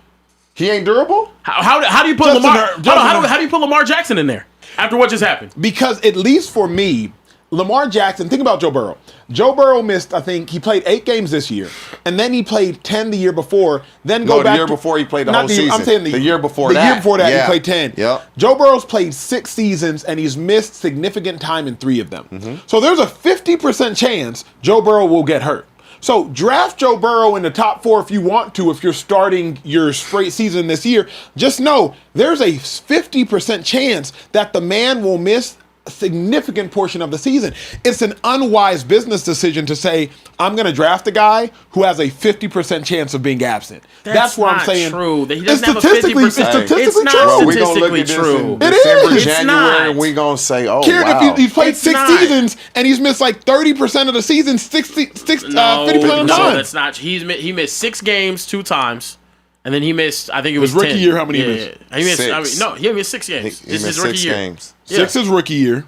He ain't durable? How do you put how do you put Lamar Jackson in there after what just happened? Because at least for me, Lamar Jackson, think about Joe Burrow. Joe Burrow missed, I think, he played 8 games this year, and then he played 10 the year before, then go back. The year before he played the whole season. I'm saying the year before that. The year before that, he played 10. Yep. Joe Burrow's played 6 seasons, and he's missed significant time in 3 of them. So there's a 50% chance Joe Burrow will get hurt. So draft Joe Burrow in the top 4 if you want to, if you're starting your straight season this year. Just know there's a 50% chance that the man will miss a significant portion of the season. It's an unwise business decision to say, I'm going to draft a guy who has a 50% chance of being absent. That's what I'm saying. True. He It's doesn't have a statistically, 50%. it's statistically It's not true. Well, we gonna look statistically at this true. in It December, is. It's January, not. and we gonna say, oh, Kieran, wow. if he's played It's 6 not. seasons and he's missed like 30% of the season, 50% of the time. that's not. He missed 6 games 2 times, and then he missed. I think it was His rookie 10. year, how many he missed? He missed. Six. He missed 6 games. He This is missed his rookie 6 year. games. 6 his rookie year.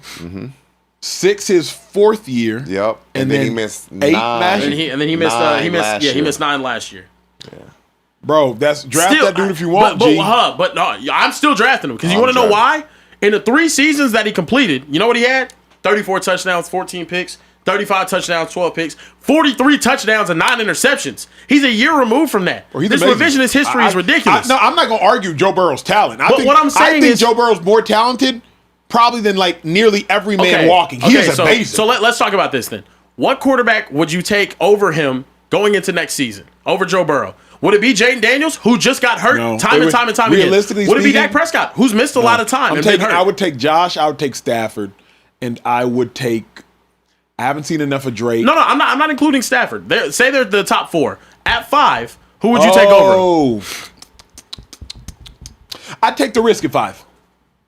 6 his 4th year. Yep. And then he missed 8 9. last And year. then he missed. Nine He missed. last Yeah, he year. missed 9 last year. Bro, that's draft Still, that dude if you want, but G. no, I'm still drafting him because you I'm want to know drafting. why? In the 3 seasons that he completed, you know what he had? 34 touchdowns, 14 picks, 35 touchdowns, 12 picks, 43 touchdowns, and 9 interceptions. He's a year removed from that. He's This amazing. revisionist history is ridiculous. No, I'm not going to argue Joe Burrow's talent. But what I'm saying I think is- Joe Burrow's more talented probably than like nearly every man walking. He is amazing. So let's talk about this then. What quarterback would you take over him going into next season? Over Joe Burrow? Would it be Jaden Daniels, who just got hurt No. time and time again? Realistically Would it be speaking- Dak Prescott, who's missed a lot of time and been hurt? I would take Josh. I would take Stafford, and I would take. I haven't seen enough of Drake. No, I'm not including Stafford. Say they're the top 4. At 5, who would you take over him? Oh, I'd take the risk at 5.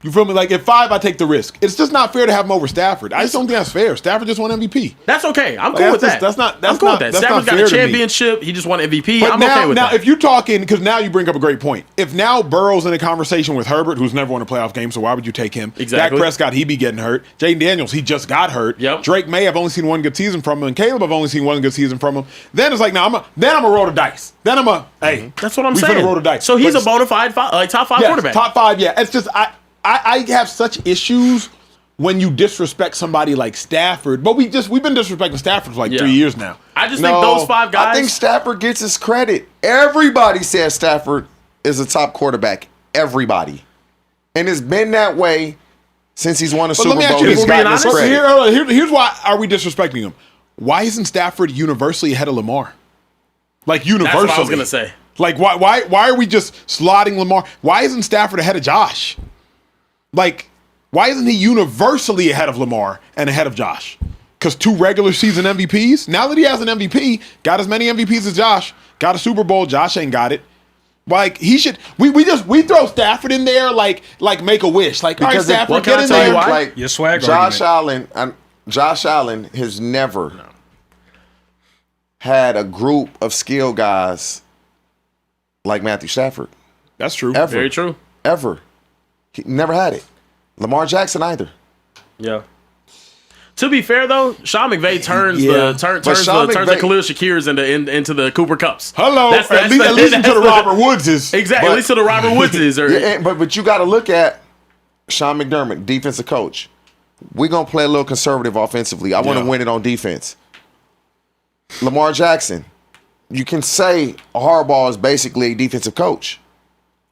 You feel me? Like at 5, I take the risk. It's just not fair to have him over Stafford. I just don't think that's fair. Stafford just won MVP. That's okay. I'm Like, cool with that's that. just- that's I'm cool not- with that. that's Stafford's not got a fair to me. championship. He just won MVP. But I'm now, okay with that. if you're talking, because now you bring up a great point. If now Burrow's in a conversation with Herbert, who's never won a playoff game, so why would you take him? Exactly. Dak Prescott, he be getting hurt. Jaden Daniels, he just got hurt. Yep. Drake May, I've only seen one good season from him, and Caleb, I've only seen one good season from him. Then it's like, now I'm a roll the dice. Then I'm a, hey, That's what I'm we saying. finna roll the dice. So he's But a bona fide top 5 yes, quarterback. top 5, yeah. It's just I have such issues when you disrespect somebody like Stafford. But we've been disrespecting Stafford for like 3 years now. I just think those 5 guys. I think Stafford gets his credit. Everybody says Stafford is a top quarterback. Everybody. And it's been that way since he's won a Super let me ask Bowl. you this, He's being gotten his honest, credit. Here's why are we disrespecting him? Why isn't Stafford universally ahead of Lamar? Like universally. That's what I was gonna say. Like why are we just slotting Lamar? Why isn't Stafford ahead of Josh? Like, why isn't he universally ahead of Lamar and ahead of Josh? Because 2 regular season MVPs. Now that he has an MVP, got as many MVPs as Josh, got a Super Bowl. Josh ain't got it. Like he should. We throw Stafford in there like make a wish. Like all right, Because Stafford, what can get I in tell you there. why? Like Your swag Josh argument. Allen has never had a group of skill guys like Matthew Stafford. That's true. Ever. Very true. Ever. He never had it. Lamar Jackson either. Yeah. To be fair though, Sean McVay turns the Khalil Shakirs into the Cooper Cups. Hello, at least into the Robert Woodses. Exactly, at least to the Robert Woodses. But you got to look at Sean McDermott, defensive coach. We're gonna play a little conservative offensively. I want to win it on defense. Lamar Jackson, you can say Harbaugh is basically a defensive coach,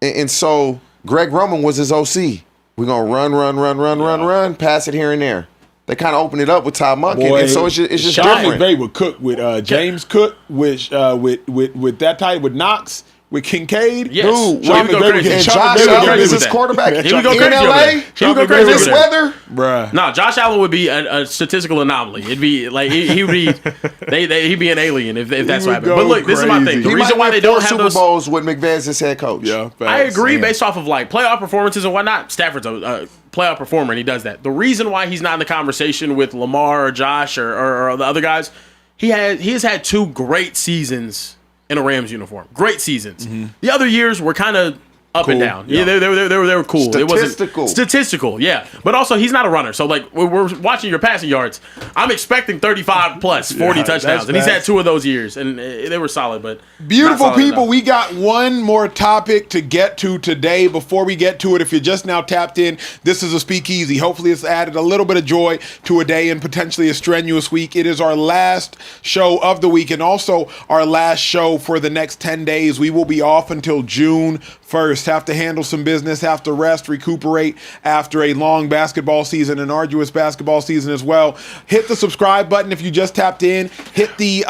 and so Greg Roman was his OC. We're gonna run, pass it here and there. They kind of opened it up with Todd Monken, and so it's just Sean different. McVay would cook with James Cook, with that type, with Knox, with Kincaid. Yes. Dude, Sean McVay would And Sean Josh McVay would Allen get is with his that. quarterback He would go in crazy over LA. there. He would go In crazy this over there. weather. Bruh. No, Josh Allen would be a statistical anomaly. It'd be like he would be he'd be an alien if that's what would happened. go But look, this is my crazy. thing. The He reason might why win they don't 4 have Super those Bowls with McVay as his head coach. Yeah, I facts. agree based off of like playoff performances and whatnot. Stafford's a playoff performer and he does that. The reason why he's not in the conversation with Lamar or Josh or the other guys, he has had 2 great seasons in a Rams uniform. Great seasons. The other years were kind of up and down. Yeah, they were cool. Statistical. It wasn't statistical. Yeah, but also he's not a runner. So like we're watching your passing yards. I'm expecting 35 plus 40 touchdowns, and he's had 2 of those years, and they were solid. But Beautiful not solid people, enough. we got one more topic to get to today. Before we get to it, if you're just now tapped in, this is a Speakeasy. Hopefully it's added a little bit of joy to a day and potentially a strenuous week. It is our last show of the week and also our last show for the next 10 days. We will be off until June 1st. Have to handle some business, have to rest, recuperate after a long basketball season, an arduous basketball season as well. Hit the subscribe button if you just tapped in. Hit the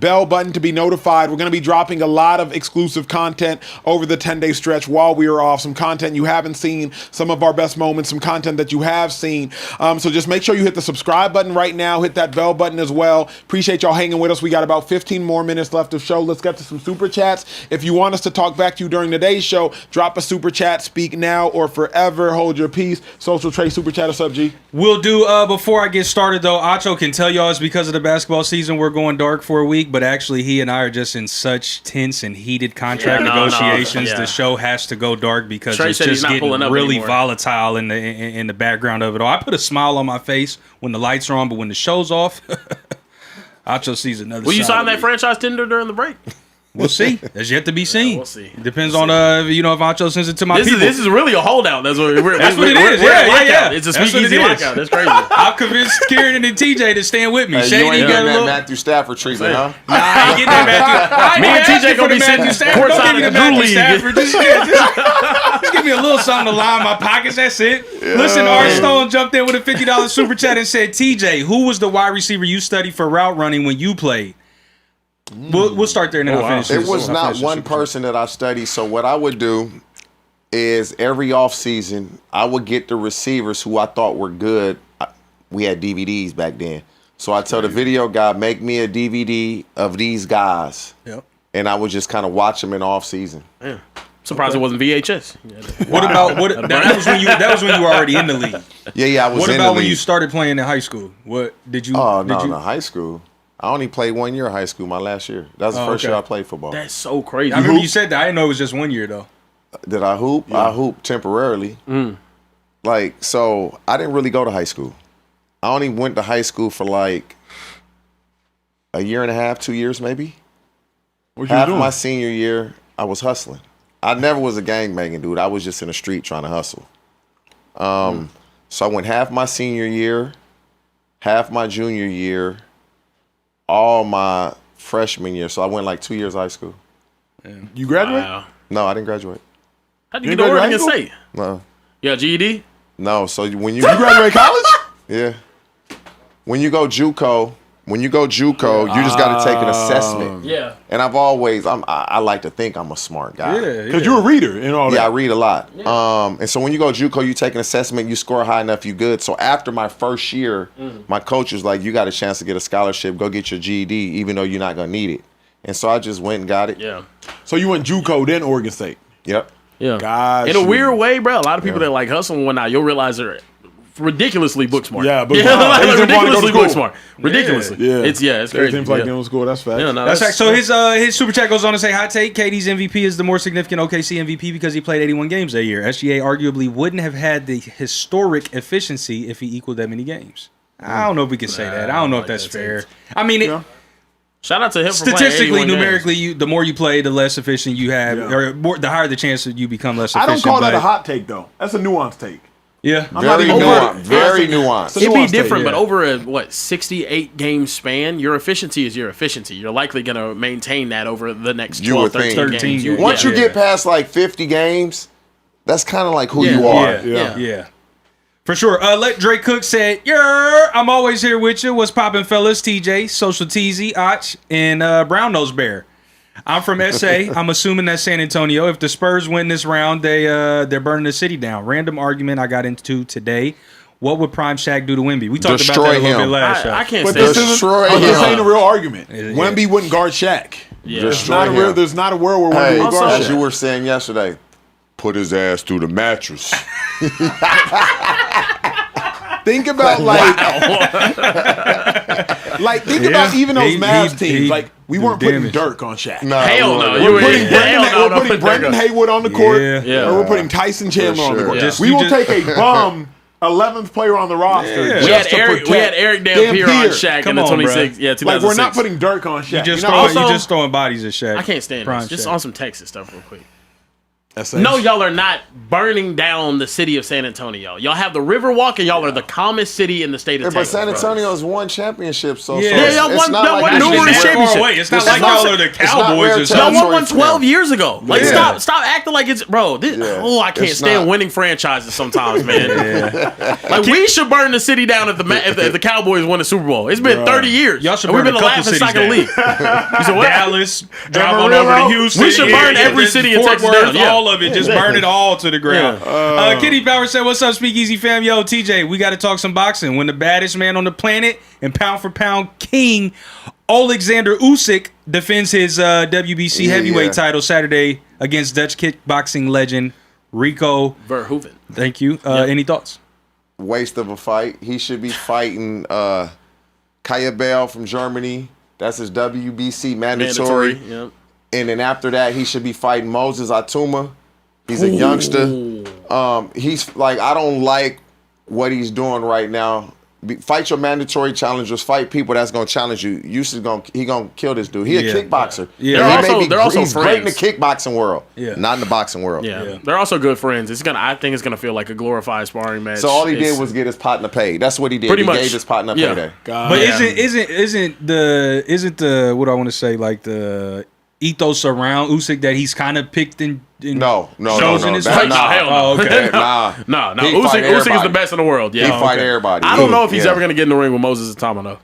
bell button to be notified. We're going to be dropping a lot of exclusive content over the 10-day stretch while we are off. Some content you haven't seen, some of our best moments, some content that you have seen. So just make sure you hit the subscribe button right now. Hit that bell button as well. Appreciate y'all hanging with us. We got about 15 more minutes left of show. Let's get to some super chats. If you want us to talk back to you during today's show, drop a super chat. Speak now or forever. Hold your peace. Social Trade super chat. What's up, G? We'll do, before I get started though, Acho can tell y'all it's because of the basketball season we're going dark for a week, but actually he and I are just in such tense and heated contract negotiations. The show has to go dark because Trey it's said he's just not getting pulling up really anymore. volatile in the background of it all. I put a smile on my face when the lights are on, but when the show's off, Acho sees another Will you side sign of that me. franchise tender during the break? We'll see. That's yet to be seen. we'll see. Depends on if Acho sends it to my people. This is really a holdout. That's what it is. We're at lockout. Yeah. It's a That's what Speakeasy it is. lockout. That's crazy. I've convinced Kieran and TJ to stand with me. You Shady ain't got a getting that little. Matthew Stafford treatment, huh? Nah, I ain't getting that Matthew. Me and TJ gonna be Matthew sitting Stafford. Don't courtside give me in the the Drew Matthew League. Stafford. Just give me a little something to line my pockets. That's it. Listen, Art Stone jumped in with a $50 super chat and said, TJ, who was the wide receiver you studied for route running when you played? We'll start there and then I'll finish. It this. was I'll not finish one this. person that I studied. So what I would do is every offseason, I would get the receivers who I thought were good. We had DVDs back then. So I tell the video guy, make me a DVD of these guys. Yep. And I would just kind of watch them in off season. Yeah. Surprised it wasn't VHS. What about that was when you were already in the league. Yeah, I was What in about the when league. you started playing in high school? What did you? Oh, did no, you, no, high school. I only played 1 year of high school, my last year. That was the first okay. year I played football. That's so crazy. I remember you said that. I didn't know it was just 1 year though. Did I hoop? I hooped temporarily. Like, so I didn't really go to high school. I only went to high school for like a year and a half, 2 years maybe. What you Half doing? my senior year, I was hustling. I never was a gangbanging dude. I was just in the street trying to hustle. So I went half my senior year, half my junior year, all my freshman year. So I went like 2 years of high school. You graduate? Wow. No, I didn't graduate. How did you You get to graduated Oregon high State? No. Yeah, GED? No, so when you You graduate college? yeah. When you go JUCO, you just got to take an assessment. Yeah. And I like to think I'm a smart guy. Because you're a reader and all that. Yeah, I read a lot. And so when you go JUCO, you take an assessment, you score high enough, you good. So after my first year, my coach was like, you got a chance to get a scholarship, go get your GED, even though you're not going to need it. And so I just went and got it. Yeah. So you went JUCO, then Oregon State. Yep. Yeah. Gosh. In a weird way, bro, a lot of people that like hustle and whatnot, you'll realize they're ridiculously book smart. Yeah, but like, he doesn't wanna go to ridiculously book school. smart. Ridiculously. Yeah. It's Crazy. crazy. Teams like them in school. That's fact. Yeah, no, That's fact. So his super chat goes on to say, hot take, KD's MVP is the more significant OKC MVP because he played 81 games that year. SGA arguably wouldn't have had the historic efficiency if he equaled that many games. I don't know if we can say that. I don't know if that's fair. I mean, shout out to him for statistically, playing 81 numerically, the more you play, the less efficient you have, or the higher the chance that you become less efficient. I don't call that a hot take, though. That's a nuanced take. Yeah. Very nuanced. Very nuanced. It'd be nuanced different, take, but over a 68 game span, your efficiency is your efficiency. You're likely going to maintain that over the next 12, 13 games. Once you get past like 50 games, that's kind of like who you are. Yeah. For sure. Let Drake Cook said, I'm always here with you. What's poppin', fellas? TJ, Social Teasy, Ach, and Brown Nose Bear. I'm from SA. I'm assuming that's San Antonio. If the Spurs win this round, they're burning the city down. Random argument I got into today. What would Prime Shaq do to Wemby? We talked about that a little bit last show. I can't But say this ain't a real argument. Wemby wouldn't guard Shaq. There's not a world where Wemby would guard as Shaq. you were saying yesterday, put his ass through the mattress. Think about think about even those Mavs teams. Like we weren't putting Dirk on Shaq. No, hell no. We're putting Brendan Haywood on the court, Yeah. or we're putting Tyson Chandler on the court. Yeah. We will take a bum 11th player on the roster. We had Eric Dampier on Shaq in the 26. Yeah, 2006. Like we're not putting Dirk on Shaq. You just throwing bodies at Shaq. I can't stand Prime this. Just Shaq. on some Texas stuff real quick. SH. No, y'all are not burning down the city of San Antonio. Y'all have the Riverwalk, and y'all are the calmest city in the state of But Texas. San Antonio's won championships, so y'all it's won not like numerous it's championships. It's not like y'all are the Cowboys or something. Y'all won 12 years ago. Like, Yeah. stop acting like it's bro. I can't It's stand not. winning franchises sometimes, man. Like we should burn the city down if the Cowboys win the Super Bowl. It's been 30 years. Y'all should and we've burn been a the couple laughing stock of the cities league. You said what? Dallas, drive on over to Houston. We should burn every city in Fort Texas Worth, down. Yeah. all of it. Just burn it all to the ground. Kitty Power said, "What's up, Speakeasy fam? Yo, TJ, we got to talk some boxing. When the baddest man on the planet and pound for pound king Alexander Usyk defends his WBC heavyweight title Saturday against Dutch kickboxing legend Rico Verhoeven. Thank you. Any thoughts? Waste of a fight. He should be fighting Carebear from Germany. That's his WBC mandatory. Yep. And then after that, he should be fighting Moses Atuma. He's a youngster. He's like, I don't like what he's doing right now. Fight your mandatory challengers. Fight people that's gonna challenge you. He gonna kill this dude. He a kickboxer. Yeah. They're also he's great in the friends. kickboxing world. Yeah. Not in the boxing world. Yeah. They're also good friends. I think it's gonna feel like a glorified sparring match. So all he did was get his partner paid. That's what he did. Pretty He much. gave his partner payday. But isn't the what I want to say, like the ethos around Usyk that he's kind of picked in No. chosen his That- fight? nah. Hell no. Oh, okay. Nah. No. He fight Usyk is everybody. the best in the world. Yeah. He fight everybody. I don't know if he's Yeah. ever gonna get in the ring with Moses Atama though.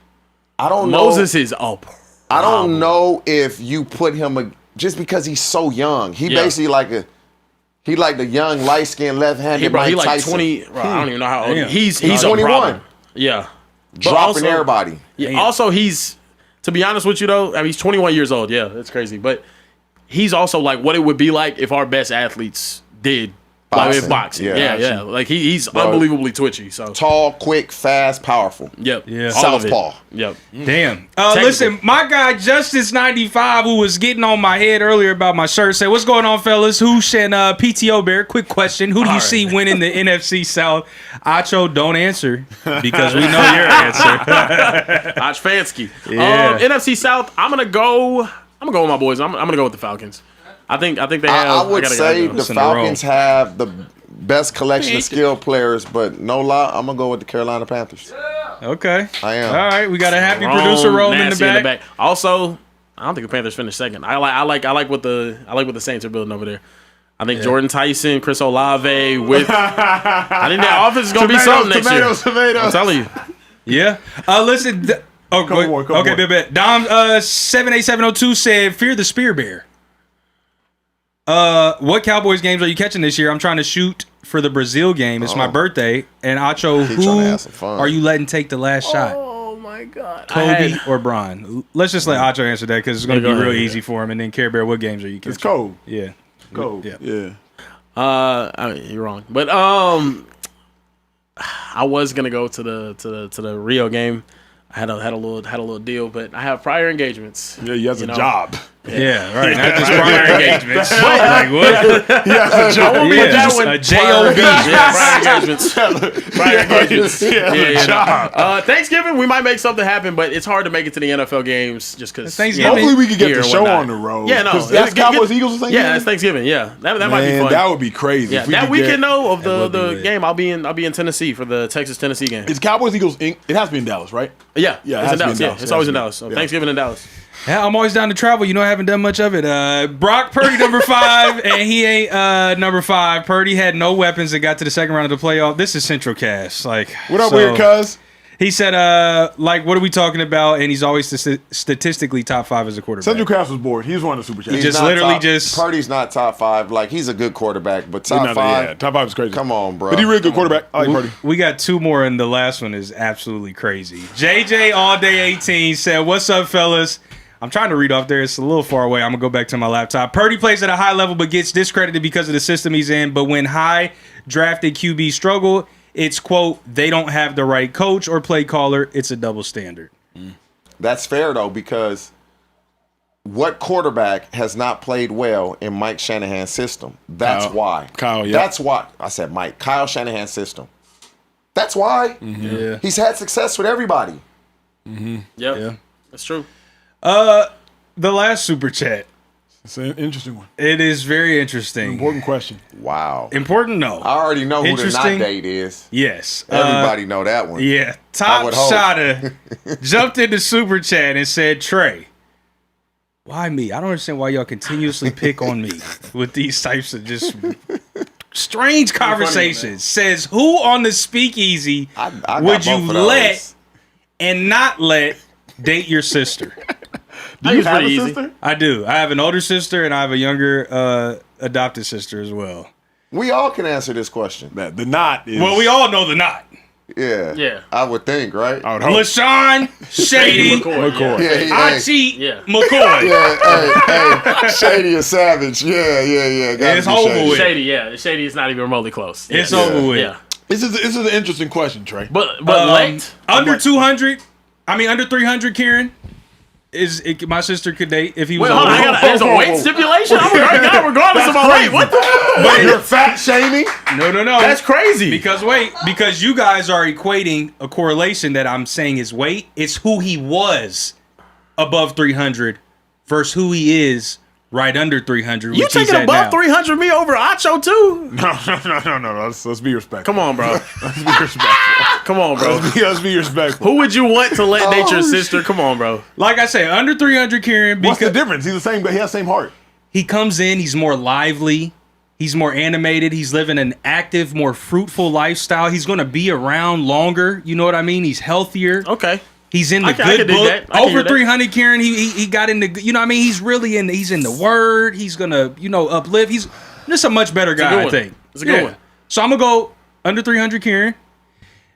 I don't know. Moses is up. I don't know if you put him just because he's so young. He basically like the young light skinned left handed Mike He like Tyson. 20. Bro, I don't even know how old. Damn. He's 21. a problem. Yeah. But Dropping also- everybody. Yeah, also, to be honest with you though, I mean, he's 21 years old. Yeah, that's crazy. But he's also like what it would be like if our best athletes did boxing. Yeah. Yeah. Like he's unbelievably twitchy. So Tall, quick, fast, powerful. yep. Yeah. All of it. Southpaw. Yep. Damn. Listen, my guy Justice95, who was getting on my head earlier about my shirt, said, "What's going on, fellas? Who's and PTO Bear? Quick question: Who do you see winning the NFC South?" Acho, don't answer because we know your answer. Ochfansky. Yeah. NFC South. I'm gonna go with my boys. I'm gonna go with the Falcons. I think they have. I would say the Listen to Rome. Falcons have the best collection of skilled players, but no lie, I'm gonna go with the Carolina Panthers. Okay. I am. All right, we got a happy producer rolling in the Nasty back. Also, I don't think the Panthers finished second. I like what the Saints are building over there. I think Jordan Tyson, Chris Olave with. I think that offense is gonna be something next year. Tomatoes. I'm telling you. Yeah. Listen. Come on. Bet. Dom 78702 said, "Fear the Spear Bear." What Cowboys games are you catching this year? I'm trying to shoot for the Brazil game. It's my birthday. And Acho, He trying to have some who fun. are you letting take the last shot? Oh my God. Kobe or Bron? Let's just let Acho answer that because it's going to Yeah, be go real ahead, easy for him. And then Carebear, what games are you catching? It's cold. Yeah. Cold. Yeah. Yeah. I mean, you're wrong, but I was gonna go to the Rio game. I had a little deal, but I have prior engagements. Yeah, he has a job. Yeah, right. Not just prior engagements. Like what? He has a job. A J-O-B. Yeah, prior engagements. Prior engagements. Job. Thanksgiving, we might make something happen, but it's hard to make it to the NFL games just because. Thanksgiving. Hopefully we can get here the and show whatnot. on the road. Yeah, no. 'Cause that's Cowboys Eagles or something. Yeah, that's Thanksgiving. Yeah, that might be fun. That would be crazy. Yeah, if we that could weekend get- though of would be the lit. game, I'll be in Tennessee for the Texas-Tennessee game. It's Cowboys Eagles Inc. It has to be in Dallas, right? Yeah, Yeah, it it's has in to be Dallas. in Yeah, Dallas. it's It always has in to be. Dallas. So Yeah. Thanksgiving in Dallas. Yeah, I'm always down to travel. You know, I haven't done much of it. Brock Purdy, number 5, and he ain't number 5. Purdy had no weapons that got to the second round of the playoff. This is Central Cast. Like, What up, so- weird cuz? He said, like, what are we talking about? And he's always statistically top 5 as a quarterback. Central Cast was bored. He was one of the super chats. He just not literally top- just- Purdy's not top 5. Like, he's a good quarterback, but top 5. Yeah, top 5 is crazy. Come on, bro. But he really good quarterback. I like Purdy. We got 2 more, and the last one is absolutely crazy. JJ All Day 18 said, "What's up, fellas?" I'm trying to read off there. It's a little far away. I'm gonna go back to my laptop. Purdy plays at a high level, but gets discredited because of the system he's in. But when high drafted QB struggle, it's quote they don't have the right coach or play caller. It's a double standard. That's fair, though, because what quarterback has not played well in Mike Shanahan's system? That's Kyle. why. Kyle, yeah. That's why. I said Mike. Kyle Shanahan's system. That's why. Yeah. He's had success with everybody. Yep. Yeah. That's true. The last super chat. It's an interesting one. It is very interesting. Important question. Wow. Important, no. I already know who the not Interesting. date is. Yes. Everybody know that one. Yeah. I Top would hope. shotter jumped into super chat and said, "Trey, why me? I don't understand why y'all continuously pick on me with these types of just strange conversations." Says, "Who on the Speakeasy I got would you both of those. let and not let date your sister?" Do you have a pretty easy. sister? I do. I have an older sister and I have a younger adopted sister as well. We all can answer this question. That the knot is. Well, we all know the knot. Yeah. Yeah. I would think, right? I would hope. LaShawn, Shady, McCoy. McCoy. Yeah, I hey, cheat, Yeah. McCoy. hey, Shady or Savage. Yeah. Gotta It's be over Shady. with. Shady, yeah. Shady is not even remotely close. It's yeah. over with. Yeah. This is an interesting question, Trey. But late. Under 200, I mean under 300, Kieran, my sister could date if he was Wait, hold on. older. There's a weight stipulation? I'm going regardless of my weight. What the? But you're fat shaming? No. That's crazy. Because you guys are equating a correlation that I'm saying is weight. It's who he was above 300 versus who he is right under 300. You which he's taking at above now. 300 me over Acho too? No. Let's be respectful. Come on, bro. Let's be respectful. Come on, bro. Let's be respectful. Who would you want to let date your sister? Come on, bro. Like I say, under 300, Kieran, What's the because difference? He's the same guy. He has the same heart. he comes in, he's more lively, he's more animated, he's living an active, more fruitful lifestyle. He's going to be around longer. You know what I mean? He's healthier. Okay. He's in the I can good dig book. that. I can hear Over that. 300, Kieran. He got in the. You know what I mean? He's really in. He's in the word. He's gonna uplift. He's just a much better a guy. good I one. think It's a good one. So I'm gonna go under 300, Kieran.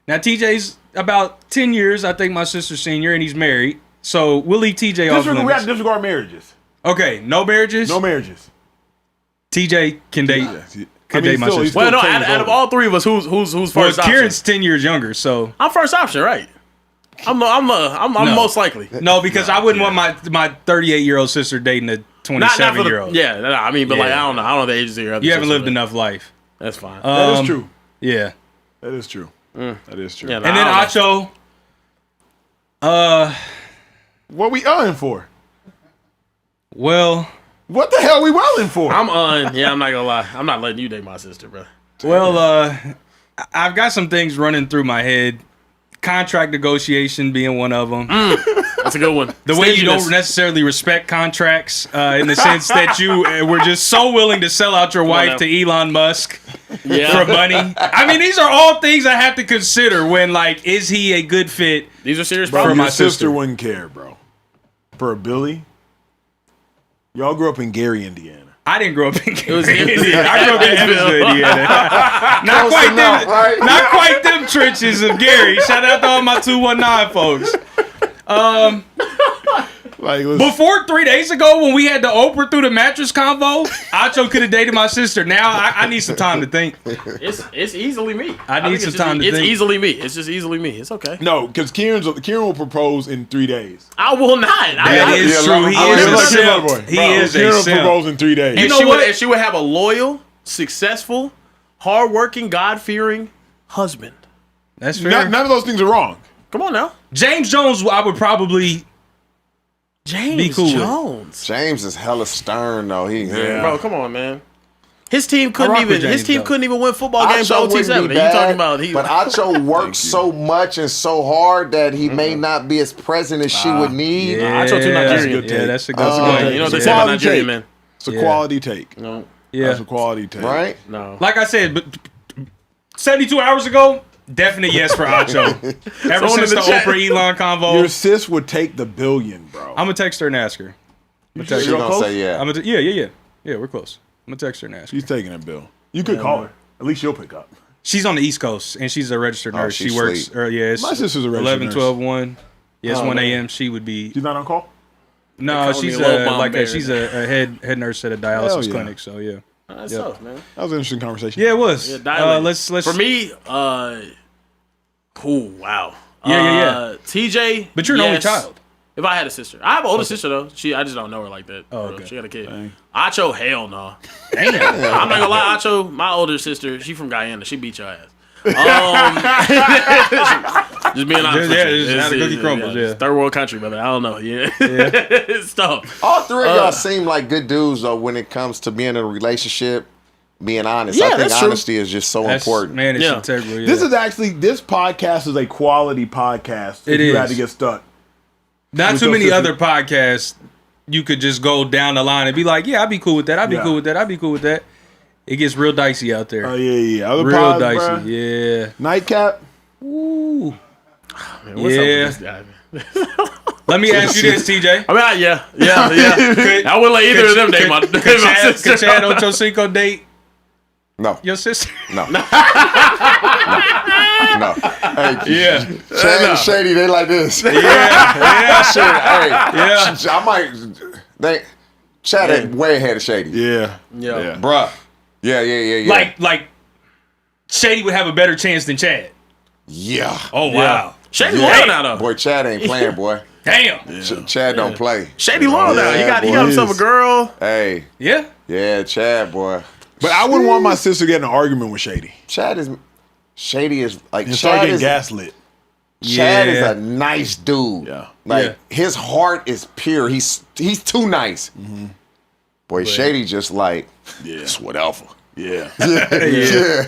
Now TJ's about 10 years. I think my sister's senior, and he's married. So we'll leave TJ off. We have limits. to disregard marriages. Okay, no marriages. No marriages. TJ can date. Could date my still- he's sister. still Well, no. 10 years Out of older. all three of us, who's Well, first option? Kieran's 10 years younger, so I'm first option, right? I'm No. most likely. no, because I wouldn't want my 38-year-old sister dating a Not for the 27-year-old. yeah. No, I mean, but like Yeah. I don't know the ages of your other. You haven't sister, lived but enough life. That's fine. That is true. Yeah. That is true. That is true. Yeah, no, And then I don't Acho, What we eyeing for? well, What the hell we welling for? I'm I'm not gonna lie. I'm not letting you date my sister, bro. I've got some things running through my head. Contract negotiation being one of them. That's a good one. The way you don't Stinginess. necessarily respect contracts in the sense that you were just so willing to sell out your wife now. to Elon Musk Yeah. for money. I mean, these are all things I have to consider when, like, is he a good fit? These are serious Bro, for problems. your my sister sister. wouldn't care, bro. For a Billy, y'all grew up in Gary, Indiana. I didn't grow up in was Indiana. I grew up in Evansville, Indiana. not quite enough, them, right? not quite them trenches of Gary. Shout out to all my 219 folks. Like, listen, Before 3 days ago, when we had the Oprah through the mattress convo, Acho could have dated my sister. Now I need some time to think. It's easily me. I need some time to It's think. easily me. It's just easily me. It's okay. no, because Kieran will propose in 3 days. I will not. That is true. He Kieran is a will simp. He is a Kieran will simp. propose in 3 days. And know what? she would have a loyal, successful, hardworking, God-fearing husband. That's fair. None of those things are wrong. Come on now. James Jones, I would probably James be cool with. Jones. James is hella stern though. Bro, come on, man. His team rock couldn't with James, though. win football games Acho on wouldn't OT7. be You bad, talking about but Acho works so much and so hard that he may not be as present as she would need. Acho too Nigerian. That's a good take. Yeah, that's a good That's a point. good You know what they take. say about Quality Nigerian take. men? It's a quality take. No. Yeah. That's a quality take. Right? No. Like I said, but 72 hours ago, definite yes for Acho. Ever Someone since in the the chat. Oprah Elon convo, Your sis would take the billion, bro. I'm gonna text her and ask her. She gonna say yeah. Yeah, we're close. I'm gonna text her and ask her. She's taking a bill. You could call her. At least she'll pick up. She's on the East Coast and she's a registered nurse. she's She works. asleep. It's My sister's a registered 11, nurse. 12, 1. Yeah, it's 1 man. a.m. She would be. She's not on call? No, call me she's a little mom like bear. she's a head nurse at a Hell dialysis yeah. clinic. So yeah. That's tough, man. That was an interesting conversation. Yeah, it was. Yeah, dilated. Let's For me, cool, wow. Yeah. TJ. But you're an only yes. child. If I had a sister, I have an older sister though. I just don't know her like that. Oh, bro. okay. She got a kid. Dang. Acho, hell no. Damn. I'm not gonna lie, Acho, my older sister, she from Guyana. She beat your ass. Just being honest. Yeah, with you. just how the cookie crumbles, yeah. it's third world country, brother. I don't know. Yeah, it's tough. All three of y'all seem like good dudes though when it comes to being in a relationship, being honest. Yeah, I think that's true. honesty is just so important. Man, it's Yeah. integral. Yeah. This podcast is a quality podcast. It if you had is. to get stuck. Not with too your many sister. other podcasts you could just go down the line and be like, yeah, I'd be cool with that. I'd be Yeah. cool with that. I'd be cool with that. It gets real dicey out there. Oh, yeah. Other Real pods, dicey. bruh. Yeah. Nightcap. Ooh. Man, what's up Yeah. with this guy, man? Let me ask you this, TJ. I mean, yeah. I wouldn't let either of them date my Could sister. Chad Ochocinco date No, your sister? no, no. Hey, Yeah. Chad and Shady, they like this. Yeah. Shit, hey, Yeah. I might. Chad ain't way ahead of Shady. Yeah. Yeah. Bruh. Yeah. Like Shady would have a better chance than Chad. Yeah. Oh, wow. Shady Yeah. loyal now, though. Boy, Chad ain't playing, boy. Damn. Chad don't play. Shady loyal now. Yeah, He boy, got himself he a is. girl. Hey, Yeah. yeah, Chad, boy. But I wouldn't want my sister getting an argument with Shady. Shady is like And start Chad getting is gaslit. Chad is Yeah. a nice dude. Yeah. Like his heart is pure. He's too nice. Boy, Shady just like Yeah. what alpha. Yeah. Yeah.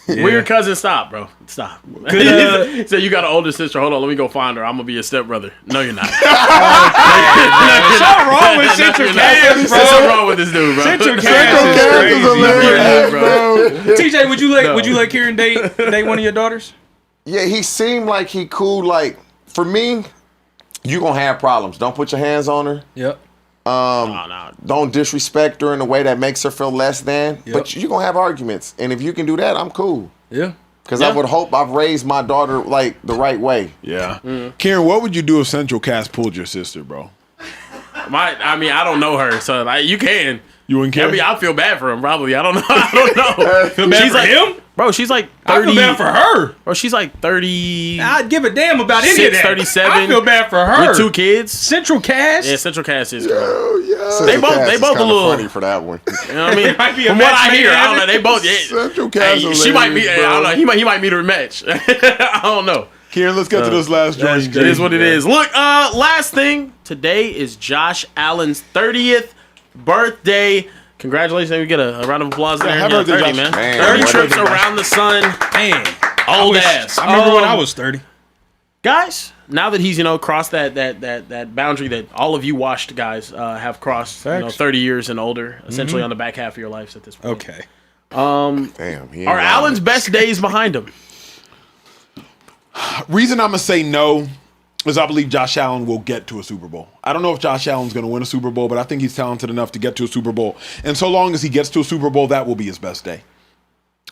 Weird cousin, stop, bro. Stop. So you got an older sister. Hold on, let me go find her. I'm gonna be a stepbrother. No, you're not. What's wrong with Central Cast, There's something wrong with this dude, bro. Central Cast Cast is is crazy. hilarious, bro. TJ, would you let Kieran date one of your daughters? Yeah, he seemed like he cool. Like for me, you gonna have problems. Don't put your hands on her. Yep. No. Don't disrespect her in a way that makes her feel less than. But you're going to have arguments. And if you can do that, I'm cool. Yeah. Because I would hope I've raised my daughter, like, the right way. Yeah. Kieran, what would you do if Central Cast pulled your sister, bro? I mean, I don't know her, so like, you can. You wouldn't care? I mean, I feel bad for him, probably. I don't know. Feel bad She's for like, him? Bro, she's like 30. I feel bad for her. Bro, she's like 30. I'd give a damn about any of that. 37. I feel bad for her. With 2 kids. Central Cast? Yeah, Central Cast is girl. Oh, yeah. They both a little funny for that one. You know what I mean? It might be a From what match I hear, made I don't know. in They both. Central Cast Hey, she might be. hilarious, I don't bro. know. He might meet her match. I don't know. Kieran, let's get to this last joint. It is what it is. Look, last thing. Today is Josh Allen's 30th birthday. Congratulations. We get a round of applause there. happy birthday, 30, Josh. man. Man, 30 happy trips birthday, Josh. around the sun. Man. Old ass. I remember when I was 30. Guys, now that he's, crossed that boundary that all of you washed guys have crossed, Facts. 30 years and older, essentially on the back half of your lives at this point. Okay. Damn. He ain't Are lying. Allen's best days behind him? Reason I'm going to say no is I believe Josh Allen will get to a Super Bowl. I don't know if Josh Allen's going to win a Super Bowl, but I think he's talented enough to get to a Super Bowl. And so long as he gets to a Super Bowl, that will be his best day.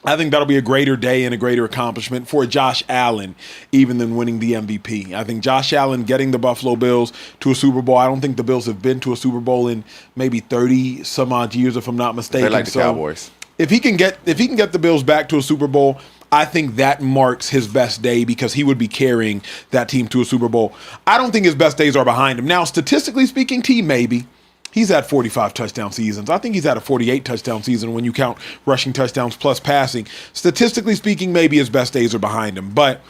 I think that'll be a greater day and a greater accomplishment for Josh Allen, even than winning the MVP. I think Josh Allen getting the Buffalo Bills to a Super Bowl. I don't think the Bills have been to a Super Bowl in maybe 30 some odd years, if I'm not mistaken. They like the Cowboys. If he can get the Bills back to a Super Bowl, I think that marks his best day because he would be carrying that team to a Super Bowl. I don't think his best days are behind him. Now, statistically speaking, maybe. He's had 45 touchdown seasons. I think he's had a 48 touchdown season when you count rushing touchdowns plus passing. Statistically speaking, maybe his best days are behind him. But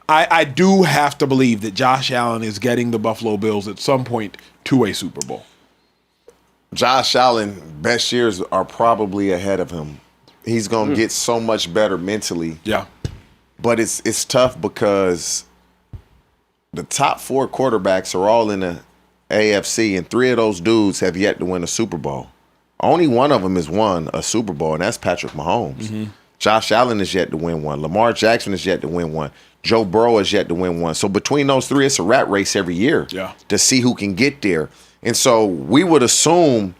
I do have to believe that Josh Allen is getting the Buffalo Bills at some point to a Super Bowl. Josh Allen, best years are probably ahead of him. He's going to get so much better mentally. Yeah. But it's tough because the top 4 quarterbacks are all in the AFC, and 3 of those dudes have yet to win a Super Bowl. Only one of them has won a Super Bowl, and that's Patrick Mahomes. Josh Allen is yet to win one. Lamar Jackson is yet to win one. Joe Burrow is yet to win one. So between those 3, it's a rat race every year to see who can get there. And so we would assume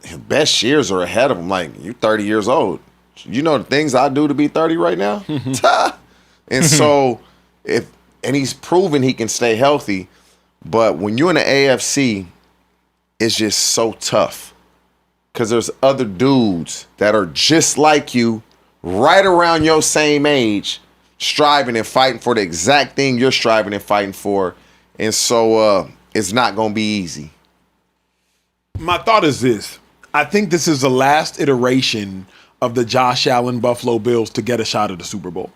his best years are ahead of him. Like, you're 30 years old. You know the things I do to be 30 right now? And so and he's proven he can stay healthy. But when you're in the AFC, it's just so tough because there's other dudes that are just like you, right around your same age, striving and fighting for the exact thing you're striving and fighting for. And so it's not going to be easy. My thought is this. I think this is the last iteration of the Josh Allen Buffalo Bills to get a shot at the Super Bowl.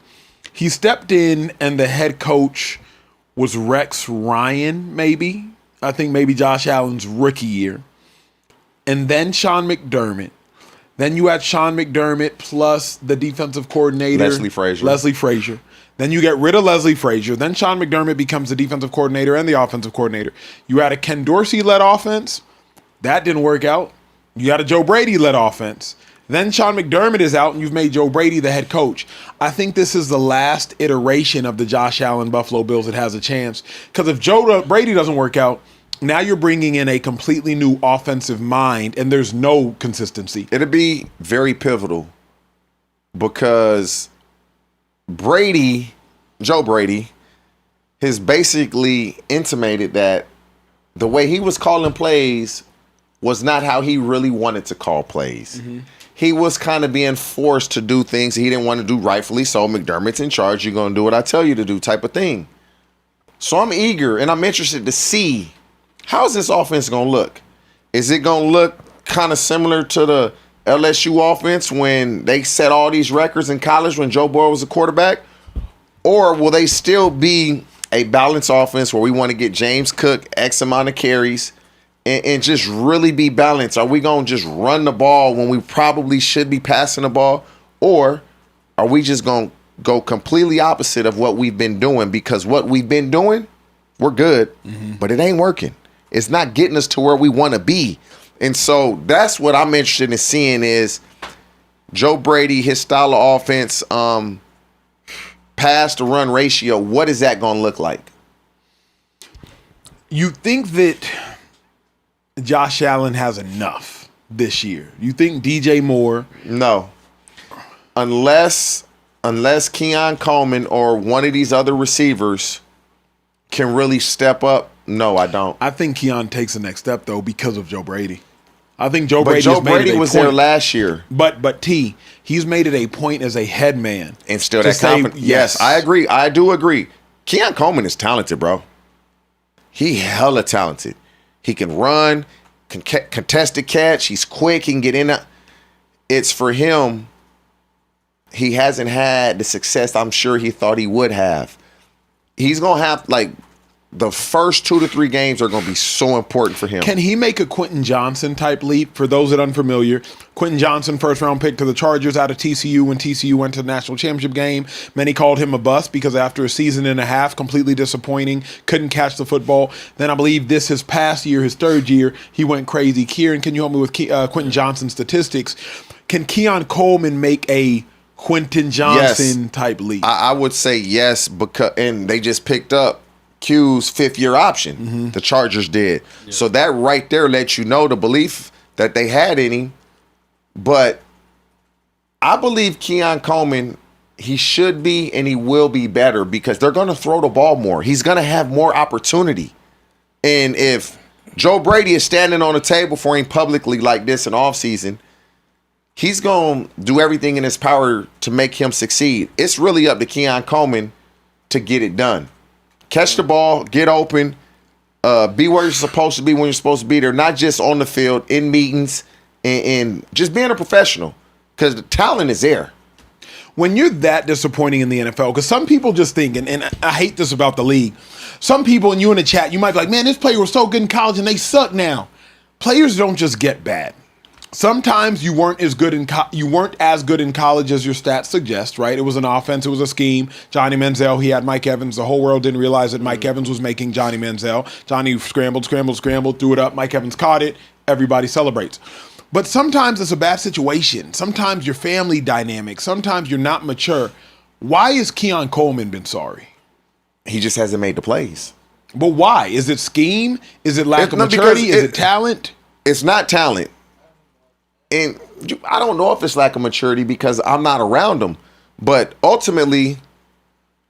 He stepped in and the head coach was Rex Ryan, maybe. I think maybe Josh Allen's rookie year. And then Sean McDermott. Then you had Sean McDermott plus the defensive coordinator. Leslie Frazier. Then you get rid of Leslie Frazier. Then Sean McDermott becomes the defensive coordinator and the offensive coordinator. You had a Ken Dorsey-led offense. That didn't work out. You had a Joe Brady-led offense. Then Sean McDermott is out, and you've made Joe Brady the head coach. I think this is the last iteration of the Josh Allen Buffalo Bills that has a chance. Because if Joe Brady doesn't work out, now you're bringing in a completely new offensive mind, and there's no consistency. It'll be very pivotal because Joe Brady, has basically intimated that the way he was calling plays was not how he really wanted to call plays. He was kind of being forced to do things he didn't want to do, rightfully so. McDermott's in charge. You're going to do what I tell you to do type of thing. So I'm eager and I'm interested to see how is this offense going to look? Is it going to look kind of similar to the LSU offense when they set all these records in college when Joe Burrow was a quarterback? Or will they still be a balanced offense where we want to get James Cook X amount of carries and just really be balanced? Are we going to just run the ball when we probably should be passing the ball? Or are we just going to go completely opposite of what we've been doing? Because what we've been doing, we're good, but it ain't working. It's not getting us to where we want to be. And so that's what I'm interested in seeing is Joe Brady, his style of offense, pass to run ratio. What is that going to look like? You think that Josh Allen has enough this year? You think DJ Moore? No. Unless Keon Coleman or one of these other receivers can really step up, no, I don't. I think Keon takes the next step, though, because of Joe Brady. I think Joe Brady was there last year. But he's made it a point as a head man. And still that confidence. Yes, I agree. I do agree. Keon Coleman is talented, bro. He hella talented. He can run, contested catch. He's quick. He can get in. It's for him. He hasn't had the success I'm sure he thought he would have. He's going to have, like, the first 2 to 3 games are going to be so important for him. Can he make a Quentin Johnson type leap? For those that are unfamiliar, Quentin Johnson, first round pick to the Chargers out of TCU when TCU went to the national championship game. Many called him a bust because after a season and a half, completely disappointing, couldn't catch the football. Then I believe his past year, his third year, he went crazy. Kieran, can you help me with Quentin Johnson statistics? Can Keon Coleman make a Quentin Johnson type leap? I would say yes, and they just picked up Q's 5th-year option. The Chargers did. Yeah. So that right there lets you know the belief that they had in him. But I believe Keon Coleman, he should be and he will be better because they're going to throw the ball more. He's going to have more opportunity. And if Joe Brady is standing on a table for him publicly like this in offseason, he's going to do everything in his power to make him succeed. It's really up to Keon Coleman to get it done. Catch the ball, get open, be where you're supposed to be when you're supposed to be there, not just on the field, in meetings, and just being a professional because the talent is there. When you're that disappointing in the NFL, because some people just think, and I hate this about the league, some people, and you in the chat, you might be like, man, this player was so good in college and they suck now. Players don't just get bad. Sometimes you weren't as good in college as your stats suggest, right? It was an offense, it was a scheme. Johnny Manziel, he had Mike Evans. The whole world didn't realize that Mike Evans was making Johnny Manziel. Johnny scrambled, threw it up. Mike Evans caught it. Everybody celebrates. But sometimes it's a bad situation. Sometimes your family dynamic. Sometimes you're not mature. Why has Keon Coleman been sorry? He just hasn't made the plays. But why? Is it scheme? Is it lack of maturity? Is it talent? It's not talent. And I don't know if it's lack of maturity because I'm not around them. But ultimately,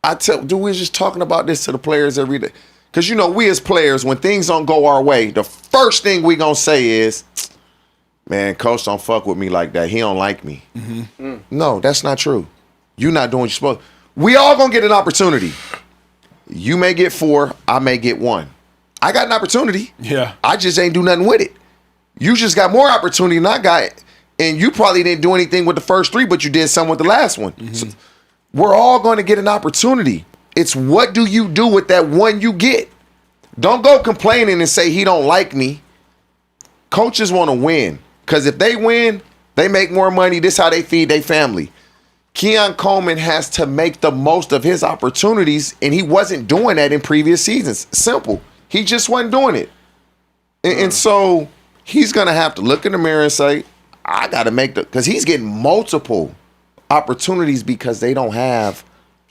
we're just talking about this to the players every day. Because, we as players, when things don't go our way, the first thing we going to say is, man, coach don't fuck with me like that. He don't like me. Mm-hmm. No, that's not true. You're not doing what you're supposed to. We all going to get an opportunity. You may get 4, I may get 1. I got an opportunity. Yeah. I just ain't do nothing with it. You just got more opportunity than I got. And you probably didn't do anything with the first 3, but you did some with the last one. Mm-hmm. So we're all going to get an opportunity. It's what do you do with that one you get? Don't go complaining and say he don't like me. Coaches want to win. Because if they win, they make more money. This is how they feed their family. Keon Coleman has to make the most of his opportunities, and he wasn't doing that in previous seasons. Simple. He just wasn't doing it. And so he's going to have to look in the mirror and say, I got to make because he's getting multiple opportunities because they don't have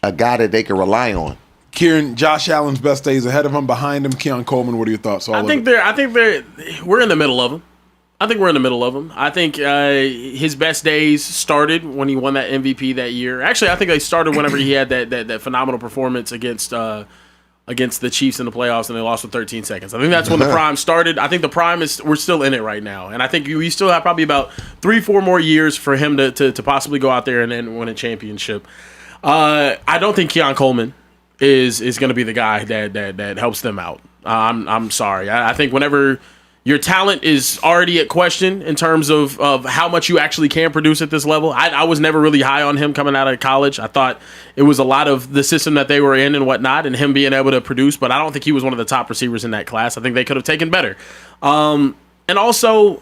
a guy that they can rely on. Kieran, Josh Allen's best days ahead of him, behind him. Keon Coleman, what are your thoughts? I think we're in the middle of him. I think his best days started when he won that MVP that year. Actually, I think they started whenever he had that phenomenal performance against the Chiefs in the playoffs and they lost with 13 seconds. I think that's when the prime started. I think the prime we're still in it right now. And I think we still have probably about 3-4 more years for him to possibly go out there and win a championship. I don't think Keon Coleman is going to be the guy that helps them out. I'm sorry. I think whenever your talent is already at question in terms of how much you actually can produce at this level. I was never really high on him coming out of college. I thought it was a lot of the system that they were in and whatnot and him being able to produce, but I don't think he was one of the top receivers in that class. I think they could have taken better. And also,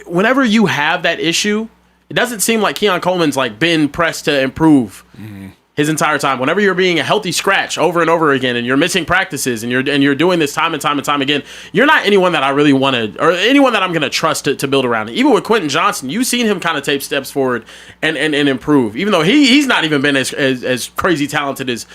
whenever you have that issue, it doesn't seem like Keon Coleman's been pressed to improve. Mm-hmm. His entire time. Whenever you're being a healthy scratch over and over again and you're missing practices and you're doing this time and time and time again, you're not anyone that I really want to, or anyone that I'm going to trust to build around. Even with Quentin Johnson, you've seen him kind of take steps forward and improve, even though he's not even been as crazy talented as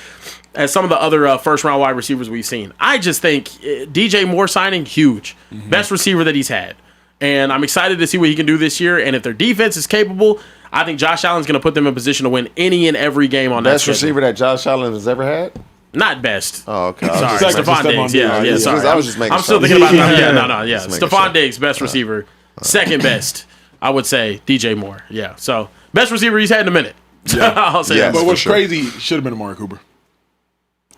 some of the other first-round wide receivers we've seen. I just think DJ Moore signing, huge. Mm-hmm. Best receiver that he's had. And I'm excited to see what he can do this year. And if their defense is capable, I think Josh Allen's going to put them in position to win any and every game on that best receiver that Josh Allen has ever had? Not best. Oh, okay. Sorry, Stephon Diggs. Yeah, sorry. I was just making I'm still thinking about that. Yeah. Stephon Diggs, best receiver. Second best, I would say DJ Moore. Yeah, so best receiver he's had in a minute. Yeah. I'll say that. But what's crazy, should have been Amari Cooper.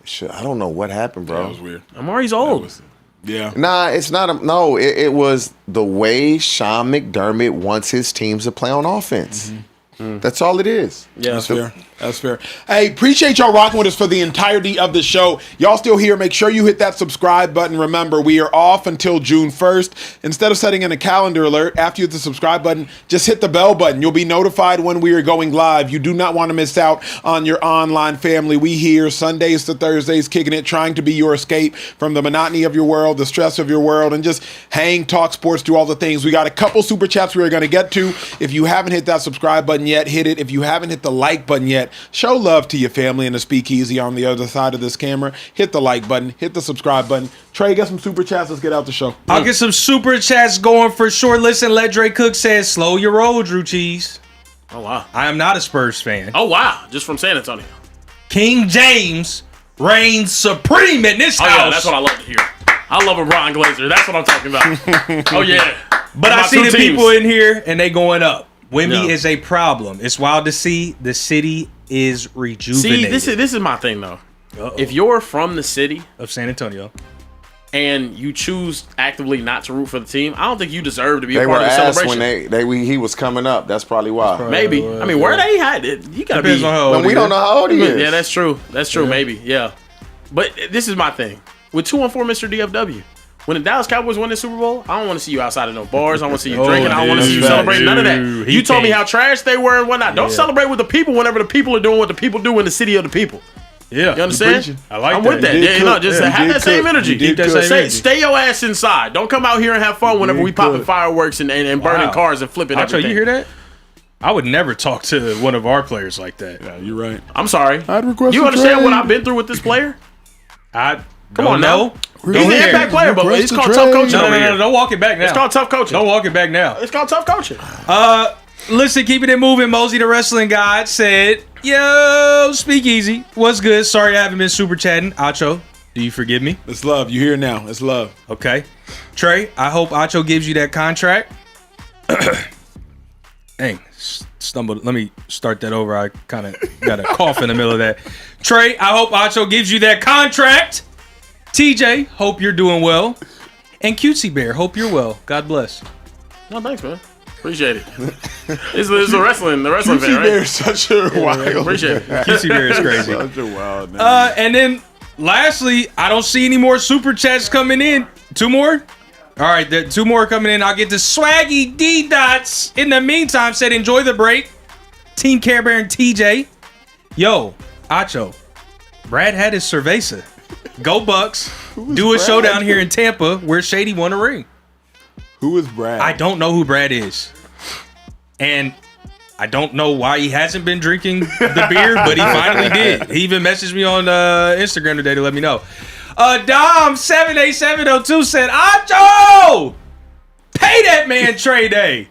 Shit, I don't know what happened, bro. That was weird. Amari's old. Yeah. Nah, it's not. No, it was the way Sean McDermott wants his teams to play on offense. Mm-hmm. That's all it is. Yeah, that's fair. That's fair. Hey, appreciate y'all rocking with us for the entirety of the show. Y'all still here? Make sure you hit that subscribe button. Remember, we are off until June 1st. Instead of setting in a calendar alert, after you hit the subscribe button, just hit the bell button. You'll be notified when we are going live. You do not want to miss out on your online family. We here Sundays to Thursdays, kicking it, trying to be your escape from the monotony of your world, the stress of your world, and just hang, talk sports, do all the things. We got a couple super chats we are going to get to. If you haven't hit that subscribe button yet, hit it. If you haven't hit the like button yet, right. Show love to your family and the Speakeasy on the other side of this camera. Hit the like button. Hit the subscribe button. Trey, get some super chats. Let's get out the show. I'll get some super chats going for sure. Listen, Let Dre Cook says, slow your roll, Drew Cheese. Oh, wow. I am not a Spurs fan. Oh, wow. Just from San Antonio. King James reigns supreme in this house. Oh, yeah, that's what I love to hear. I love a Ron Glazer. That's what I'm talking about. Oh, yeah. But I see the people in here, and they going up. Wemby Yeah. is a problem. It's wild to see. The city is rejuvenated. See, this is my thing, though. If you're from the city of San Antonio and you choose actively not to root for the team, I don't think you deserve to be a They part were of the asked celebration. when he was coming up. That's probably why. Maybe. I mean, where they had it, you gotta Depends be. on how old When we he don't is. know how old he is. Yeah, that's true. That's true. Maybe. Yeah. But this is my thing with 214 Mr. DFW. When the Dallas Cowboys win the Super Bowl, I don't want to see you outside of no bars. I want to see you drinking. I don't want to see you dude. celebrating none of that. He You told me can't. how trash they were and whatnot. Don't celebrate with the people whenever the people are doing what the people do in the city of the people. Yeah. You understand? preaching. I like I'm that. with that. You did Yeah, you know, cook. just Yeah, you have did that same cook. energy. You did Keep that cook. same energy. Stay your ass inside. Don't come out here and have fun whenever did we popping cook. fireworks and burning Wow. cars and flipping Acho, everything. you hear that? I would never talk to one of our players like that. Yeah, you're right. I'm sorry. I'd request You a understand what trade. I've been through with this player? I Come don't on know. now. He's an care. impact player, but Request it's a called trade. tough coaching No, over no, here. no, don't walk it back now. It's called tough coaching. Don't walk it back now. It's called tough coaching. Listen, keeping it moving. Mosey the Wrestling God said, yo, Speakeasy. What's good? Sorry I haven't been super chatting. Acho, do you forgive me? It's love. You here now. It's love. Okay. Trey, I hope Acho gives you that contract. Dang, stumbled. Let me start that over. I kind of got a cough in the middle of that. Trey, I hope Acho gives you that contract. TJ, hope you're doing well. And Cutesy Bear, hope you're well. God bless. No, thanks, man. Appreciate it. It's the wrestling fan, Cutesy right? Bear is such a wild. Appreciate it. Cutesy Bear is crazy. Such a wild name. And then lastly, I don't see any more super chats coming in. Two more? All right, there two more coming in. I'll get to Swaggy D Dots. In the meantime, said enjoy the break. Team Carebear and TJ. Yo, Acho. Brad had his cerveza. Go Bucks. Do a Brad? show down here in Tampa where Shady won a ring. Who is Brad? I don't know who Brad is. And I don't know why he hasn't been drinking the beer, but he finally did. He even messaged me on Instagram today to let me know. Dom78702 said, Acho! Pay that man Trey Day.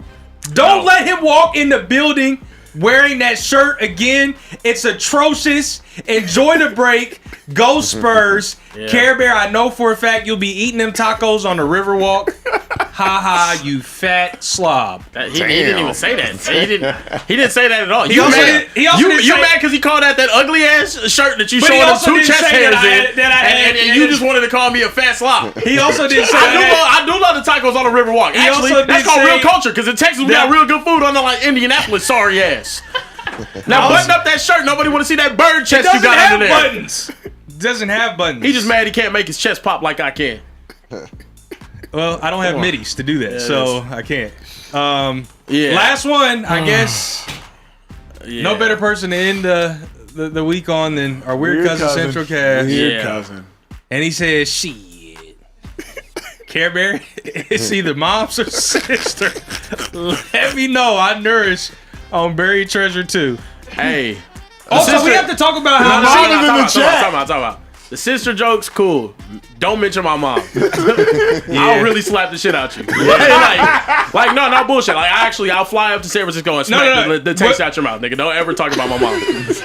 Don't let him walk in the building wearing that shirt again. It's atrocious. Enjoy the break. Go Spurs. Care Bear, I know for a fact you'll be eating them tacos on the Riverwalk. Ha ha, you fat slob. He didn't even say that. He didn't say that at all. He also didn't you say- mad because he called out that ugly ass shirt that you But he showing us also two didn't chest say hairs that I- in, that I had- and you just wanted to call me a fat slob. He also did say I do love the tacos on the Riverwalk. Actually, also that's did called say real culture because in Texas we got that- real good food unlike Indianapolis. Sorry ass. Now button up that shirt. Nobody want to see that bird chest you doesn't got have under there. buttons. Doesn't have buttons. He just mad he can't make his chest pop like I can. Well, I don't have middies to do that, so I can't. Yeah. Last one, I guess. Yeah. No better person to end the week on than our weird cousin Central Cast. Weird Yeah. cousin. And he says, shit. Care Bear, it's either mom's or sister. Let me know. I nourish on buried treasure too. Hey. Also, we have to talk about how Mom is in the chat. Talk about. The sister joke's cool. Don't mention my mom. I'll really slap the shit out you. like no bullshit. Like I'll fly up to San Francisco and smack the taste out your mouth, nigga. Don't ever talk about my mom.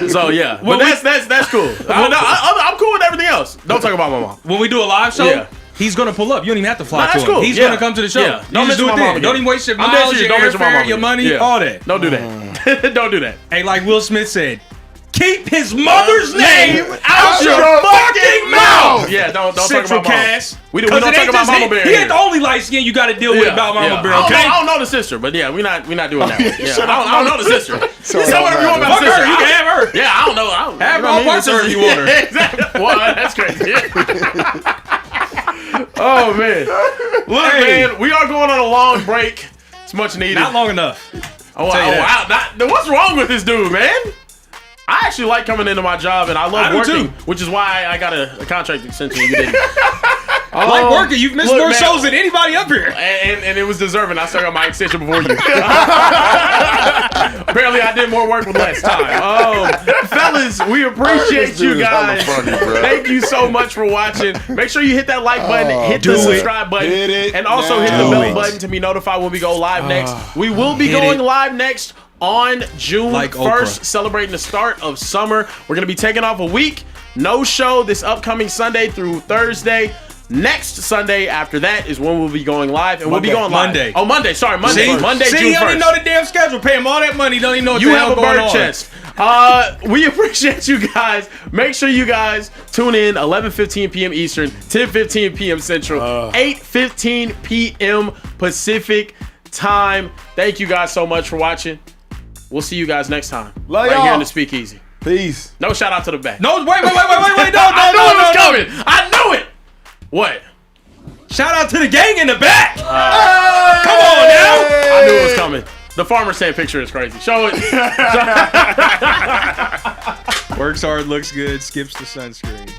So yeah, but that's cool. I'm cool with everything else. Don't talk about my mom. when we do a live show, Yeah. he's gonna pull up. You don't even have to fly Nah, to that's him. cool. He's Yeah. gonna come to the show. Yeah. You Don't just mention do it my mom then. again. Don't even waste your I'm dead miles, serious. your Don't mention my airfare, mom your again. money, Yeah. all that. Don't do that. Don't do that. Hey, like Will Smith said, keep his mother's name out your fucking mouth. Yeah, don't talk Central about mom. Cast. We don't talk about Mama Bear. He here. ain't the only light skin you got to deal with about Mama Bear. Okay. I don't know the sister, but yeah, we're not doing that one. Yeah, I don't know the sister. Say whatever you want about Fuck the sister. her. You can have her. Yeah, I don't know. Have you know all what I mean? parts of her if you want her. Yeah, exactly. Well, that's crazy. Oh man, look, man, we are going on a long break. It's much needed. Not long enough. Oh, tell you wow. What's wrong with this dude, man? I actually like coming into my job, and I love I do working, too. which is why I got a contract extension. You didn't. I like working. You've missed Look, more man. shows than anybody up here. And it was deserving. I still got my extension before you. Apparently, I did more work with less time. Fellas, we appreciate you guys. Thank you so much for watching. Make sure you hit that like button, hit the subscribe button, Hit it and also hit the now. bell button to be notified when we go live next. We will be going live next on June Like 1st, Oprah. celebrating the start of summer. We're going to be taking off a week. No show this upcoming Sunday through Thursday. Next Sunday after that is when we'll be going live, and we'll be going live. Monday. Oh, Monday. Sorry, Monday. See, Monday, see, June he don't 1st. even know the damn schedule. Pay him all that money. He don't even know what You the have hell a going bird on. chest. We appreciate you guys. Make sure you guys tune in 11:15 p.m. Eastern, 10:15 p.m. Central, 8:15 p.m. Pacific time. Thank you guys so much for watching. We'll see you guys next time. Love right y'all. here in the Speakeasy. Peace. No shout out to the back. No, wait. No, I knew it was coming. I knew it. What? Shout out to the gang in the back. Come on now. I knew it was coming. The Farmer Stand picture is crazy. Show it. Works hard, looks good, skips the sunscreen.